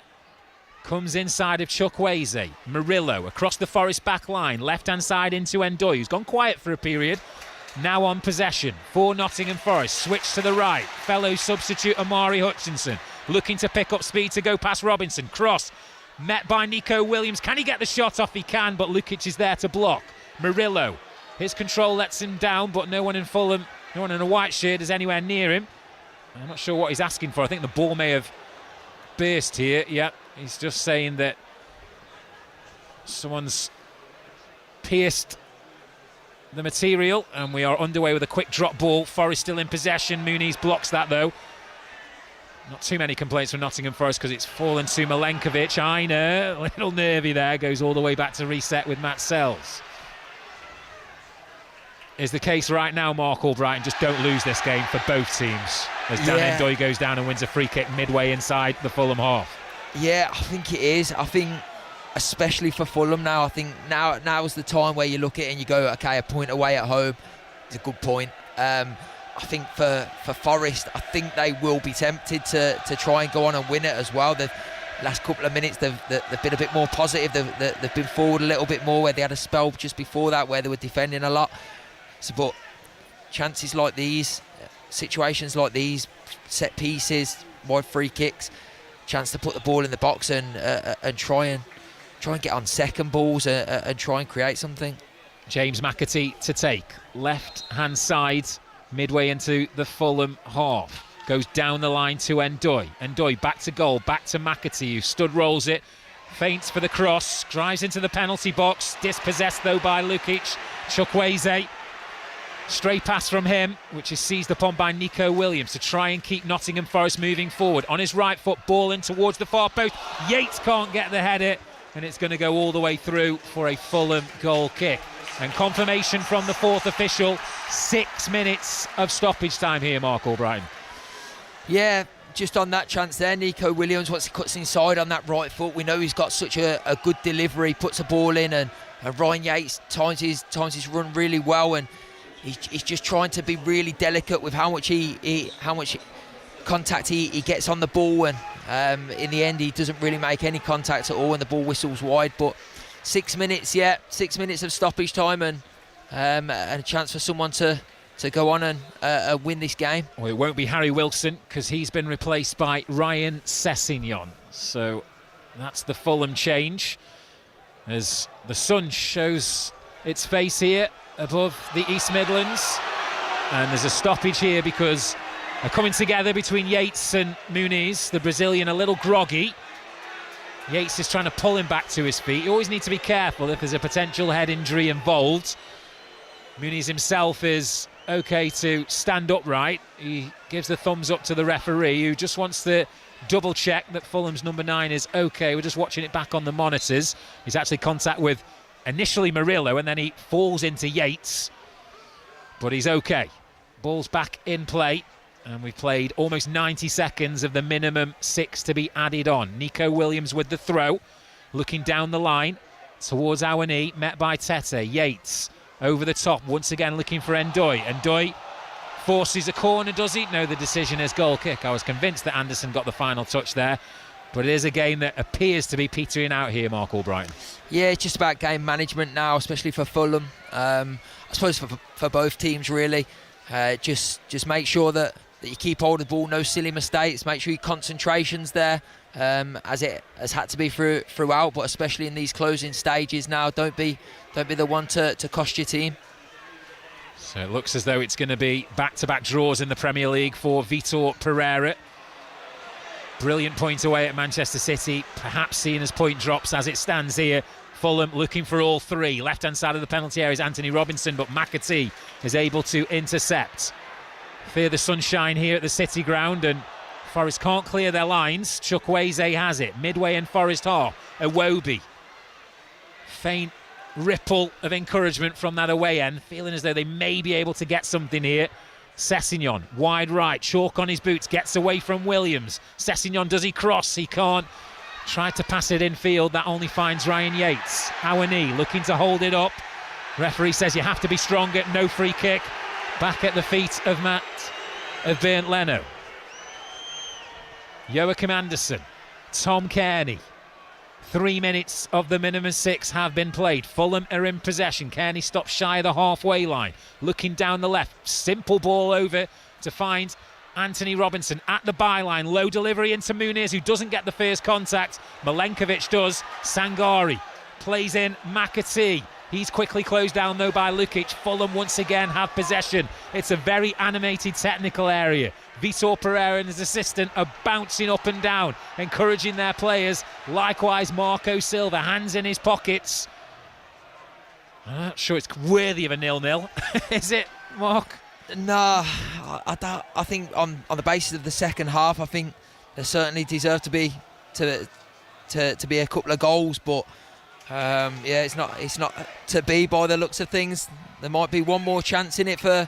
Comes inside of Chukwueze. Murillo across the Forest back line, left-hand side into Ndoye, who's gone quiet for a period. Now on possession for Nottingham Forest. Switch to the right. Fellow substitute Amari Hutchinson looking to pick up speed to go past Robinson. Cross met by Nico Williams. Can he get the shot off? He can, but Lukic is there to block. Murillo. His control lets him down, but no one in Fulham, no one in a white shirt is anywhere near him. I'm not sure what he's asking for. I think the ball may have burst here. Yeah, he's just saying that someone's pierced the material, and we are underway with a quick drop ball. Forest still in possession. Muniz blocks that though. Not too many complaints from Nottingham Forest because it's fallen to Milenkovic. Aina, a little nervy there, goes all the way back to reset with Matt Sells. Is the case right now, Mark Albright, and just don't lose this game for both teams as Dan Ndoye goes down and wins a free kick midway inside the Fulham half. Yeah, I think it is. I think especially for Fulham now. I think now is the time where you look at it and you go, okay, a point away at home is a good point. I think for Forest, I think they will be tempted to try and go on and win it as well. The last couple of minutes, they've been a bit more positive. They've been forward a little bit more, where they had a spell just before that where they were defending a lot. So, but chances like these, situations like these, set pieces, wide free kicks, chance to put the ball in the box and try and get on second balls and try and create something. James McAtee to take, left hand side, midway into the Fulham half. Goes down the line to Ndoye. Ndoye back to goal, back to McAtee, who stud rolls it, feints for the cross, drives into the penalty box, dispossessed though by Lukic. Chukwueze, stray pass from him, which is seized upon by Nico Williams to try and keep Nottingham Forest moving forward. On his right foot, ball in towards the far post. Yates can't get the header, and it's going to go all the way through for a Fulham goal kick. And confirmation from the fourth official, 6 minutes of stoppage time here, Mark Albrighton. Yeah, just on that chance there, Nico Williams, once he cuts inside on that right foot, we know he's got such a good delivery, puts a ball in, and Ryan Yates times his run really well, and he's just trying to be really delicate with how much contact he gets on the ball, and in the end he doesn't really make any contact at all and the ball whistles wide. But 6 minutes, 6 minutes of stoppage time, and a chance for someone to go on and win this game. Well, it won't be Harry Wilson because he's been replaced by Ryan Sessegnon. So that's the Fulham change as the sun shows its face here above the East Midlands. And there's a stoppage here because they're coming together between Yates and Muniz. The Brazilian a little groggy. Yates is trying to pull him back to his feet. You always need to be careful if there's a potential head injury involved. Muniz himself is okay to stand upright. He gives the thumbs up to the referee, who just wants to double check that Fulham's number 9 is okay. We're just watching it back on the monitors. He's actually contact with initially Murillo, and then he falls into Yates, but he's okay. Ball's back in play, and we've played almost 90 seconds of the minimum 6 to be added on. Nico Williams with the throw, looking down the line towards Awani, met by Tete. Yates over the top, once again looking for Ndoye. Ndoye forces a corner, does he? No, the decision is goal kick. I was convinced that Anderson got the final touch there, but it is a game that appears to be petering out here, Mark Albrighton. Yeah, it's just about game management now, especially for Fulham. I suppose for both teams, really. Just make sure that you keep hold of the ball, no silly mistakes, make sure your concentration's there, as it has had to be throughout, but especially in these closing stages now. Don't be the one to cost your team. So it looks as though it's going to be back-to-back draws in the Premier League for Vitor Pereira. Brilliant point away at Manchester City, perhaps seen as point drops as it stands here. Fulham looking for all three. Left-hand side of the penalty area is Anthony Robinson, but McAtee is able to intercept. Fear the sunshine here at the City ground, and Forest can't clear their lines. Chukwueze has it, midway in Forest half. Iwobi. Faint ripple of encouragement from that away end, feeling as though they may be able to get something here. Sessegnon, wide right, chalk on his boots, gets away from Williams. Sessegnon, does he cross? He can't. Tried to pass it infield, that only finds Ryan Yates. Awani looking to hold it up. Referee says you have to be stronger, no free kick. Back at the feet of Bernd Leno. Joachim Andersen, Tom Kearney. 3 minutes of the minimum 6 have been played. Fulham are in possession. Kearney stops shy of the halfway line. Looking down the left. Simple ball over to find Anthony Robinson at the byline. Low delivery into Muniz, who doesn't get the first contact. Milenkovic does. Sangari plays in McAtee. He's quickly closed down though by Lukic. Fulham once again have possession. It's a very animated technical area. Vitor Pereira and his assistant are bouncing up and down, encouraging their players. Likewise, Marco Silva, hands in his pockets. I'm not sure it's worthy of a 0-0. Is it, Mark? No, I think on the basis of the second half, I think there certainly deserve to be a couple of goals, but it's not to be by the looks of things. There might be one more chance in it for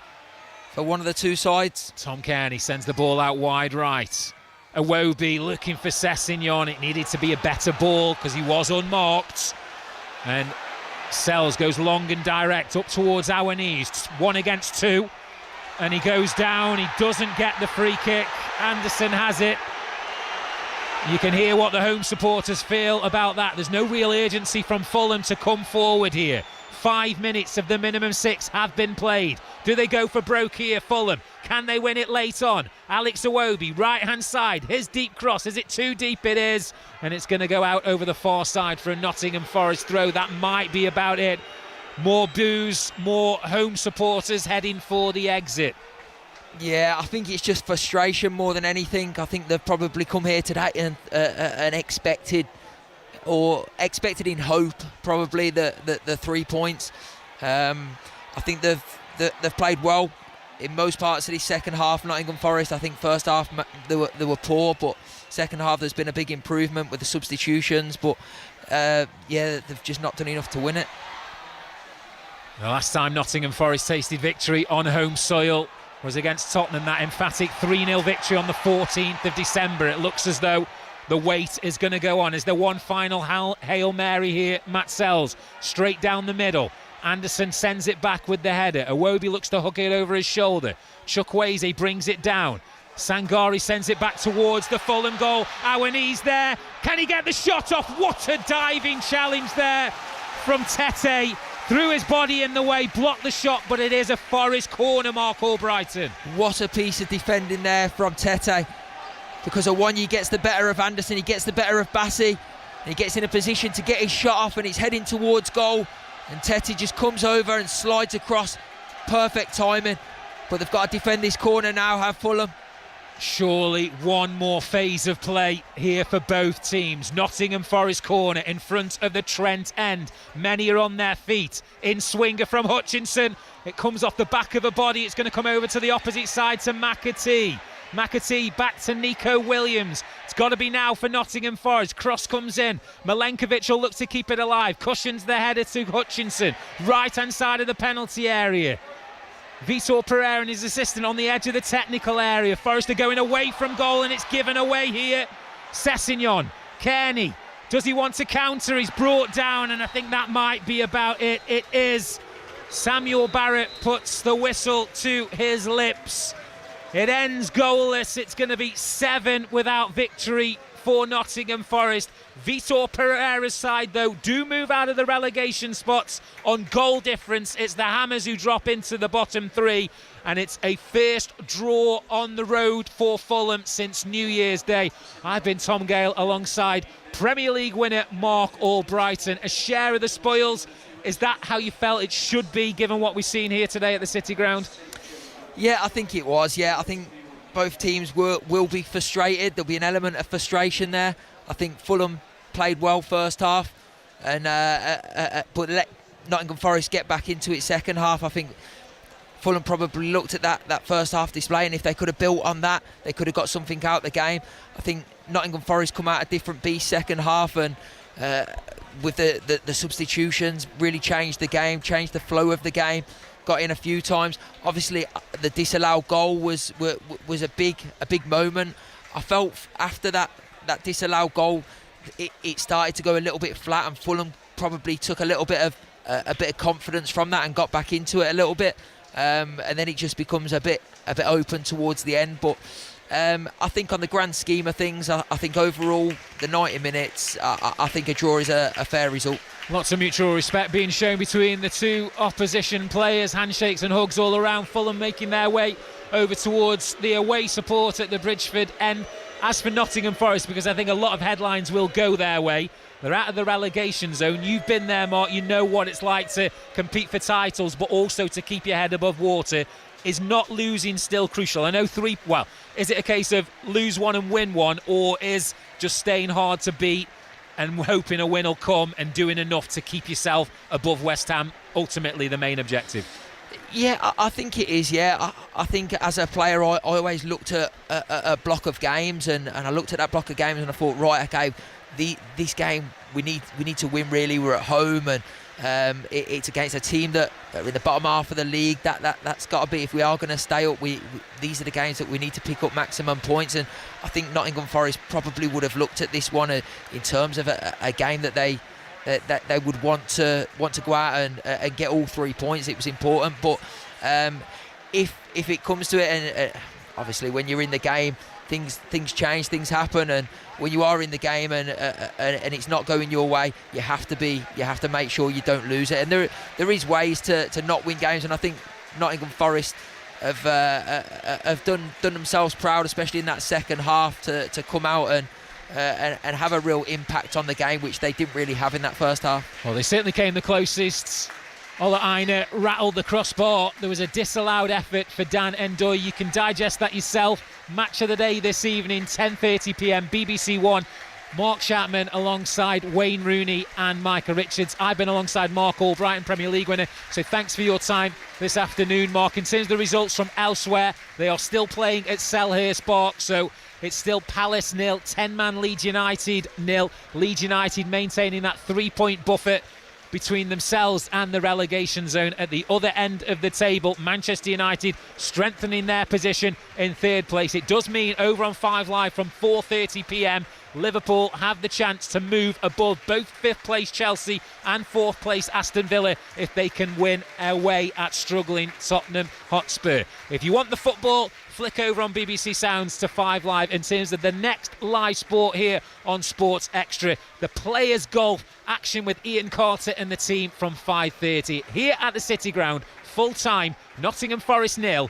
one of the two sides. Tom Kearney sends the ball out wide right. Iwobi looking for Sessegnon. It needed to be a better ball because he was unmarked. And Sells goes long and direct up towards Awaniz. 1 against 2. And he goes down. He doesn't get the free kick. Anderson has it. You can hear what the home supporters feel about that. There's no real urgency from Fulham to come forward here. 5 minutes of the minimum 6 have been played. Do they go for broke here, Fulham? Can they win it late on? Alex Iwobi, right-hand side. His deep cross. Is it too deep? It is. And it's going to go out over the far side for a Nottingham Forest throw. That might be about it. More boos, more home supporters heading for the exit. Yeah, I think it's just frustration more than anything. I think they've probably come here today and expected in hope, probably the 3 points. I think they've played well in most parts of the second half. Nottingham Forest, I think first half they were poor, but second half there's been a big improvement with the substitutions. But they've just not done enough to win it. The last time Nottingham Forest tasted victory on home soil was against Tottenham, that emphatic 3-0 victory on the 14th of December. It looks as though the wait is going to go on. Is there one final Hail Mary here? Matt Sells, straight down the middle. Anderson sends it back with the header. Iwobi looks to hook it over his shoulder. Chukwueze brings it down. Sangari sends it back towards the Fulham goal. Awaniz there. Can he get the shot off? What a diving challenge there from Tete. Threw his body in the way, blocked the shot, but it is a Forest corner, Mark Albrighton. What a piece of defending there from Tete. Because Awoniyi gets the better of Anderson, he gets the better of Bassi, and he gets in a position to get his shot off, and he's heading towards goal. And Tete just comes over and slides across. Perfect timing. But they've got to defend this corner now, have Fulham. Surely one more phase of play here for both teams. Nottingham Forest corner in front of the Trent end. Many are on their feet. In swinger from Hutchinson. It comes off the back of a body. It's going to come over to the opposite side to McAtee. McAtee back to Nico Williams. It's got to be now for Nottingham Forest. Cross comes in. Milenkovic will look to keep it alive. Cushions the header to Hutchinson. Right-hand side of the penalty area. Vitor Pereira and his assistant on the edge of the technical area. Forest are going away from goal and it's given away here. Sessegnon, Kearney, does he want to counter? He's brought down and I think that might be about it. It is. Samuel Barrett puts the whistle to his lips. It ends goalless. It's going to be 7 without victory for Nottingham Forest. Vitor Pereira's side, though, do move out of the relegation spots on goal difference. It's the Hammers who drop into the bottom 3, and it's a first draw on the road for Fulham since New Year's Day. I've been Tom Gale alongside Premier League winner Mark Albrighton. A share of the spoils. Is that how you felt it should be, given what we've seen here today at the City Ground? Yeah, I think it was. Yeah, I think both teams will be frustrated. There'll be an element of frustration there. I think Fulham played well first half, and but let Nottingham Forest get back into it second half. I think Fulham probably looked at that first half display, and if they could have built on that, they could have got something out of the game. I think Nottingham Forest come out a different beast second half, and with the substitutions, really changed the game, changed the flow of the game. Got in a few times. Obviously, the disallowed goal was a big moment. I felt after that disallowed goal, it started to go a little bit flat, and Fulham probably took a little bit of confidence from that and got back into it a little bit. And then it just becomes a bit open towards the end. But I think on the grand scheme of things, I think overall the 90 minutes, I think a draw is a fair result. Lots of mutual respect being shown between the two opposition players. Handshakes and hugs all around. Fulham making their way over towards the away support at the Bridgeford end. As for Nottingham Forest, because I think a lot of headlines will go their way, they're out of the relegation zone. You've been there, Mark. You know what it's like to compete for titles, but also to keep your head above water. Is not losing still crucial? I know is it a case of lose one and win one, or is just staying hard to beat and hoping a win will come and doing enough to keep yourself above West Ham, ultimately the main objective? Yeah, I think it is, yeah. I think as a player, I always looked at a block of games, and I looked at that block of games and I thought, right, okay, this game, we need to win, really. We're at home, and It's against a team that are in the bottom half of the league. That's got to be, if we are going to stay up, these are the games that we need to pick up maximum points. And I think Nottingham Forest probably would have looked at this one in terms of a game that they would want to go out and get all 3 points. It was important, but if it comes to it, and obviously when you're in the game, things change, things happen, and when you are in the game and it's not going your way, you have to make sure you don't lose it. And there is ways to not win games, and I think Nottingham Forest have done themselves proud, especially in that second half, to come out and have a real impact on the game, which they didn't really have in that first half. Well, they certainly came the closest. Ola Aina rattled the crossbar. There was a disallowed effort for Dan Endoy. You can digest that yourself. Match of the day this evening, 10:30 p.m, BBC One. Mark Sharpman alongside Wayne Rooney and Micah Richards. I've been alongside Mark Albrighton, Premier League winner. So thanks for your time this afternoon, Mark. In terms of the results from elsewhere, they are still playing at Selhurst Park. So it's still Palace 0, 10-man Leeds United 0. Leeds United maintaining that 3-point buffer between themselves and the relegation zone. At the other end of the table, Manchester United strengthening their position in third place. It does mean over on 5 Live from 4:30 p.m, Liverpool have the chance to move above both 5th place Chelsea and 4th place Aston Villa if they can win away at struggling Tottenham Hotspur. If you want the football, flick over on BBC Sounds to 5 Live. In terms of the next live sport here on Sports Extra, the Players Golf action with Ian Carter and the team from 5:30 here at the City Ground. Full time, Nottingham Forest 0,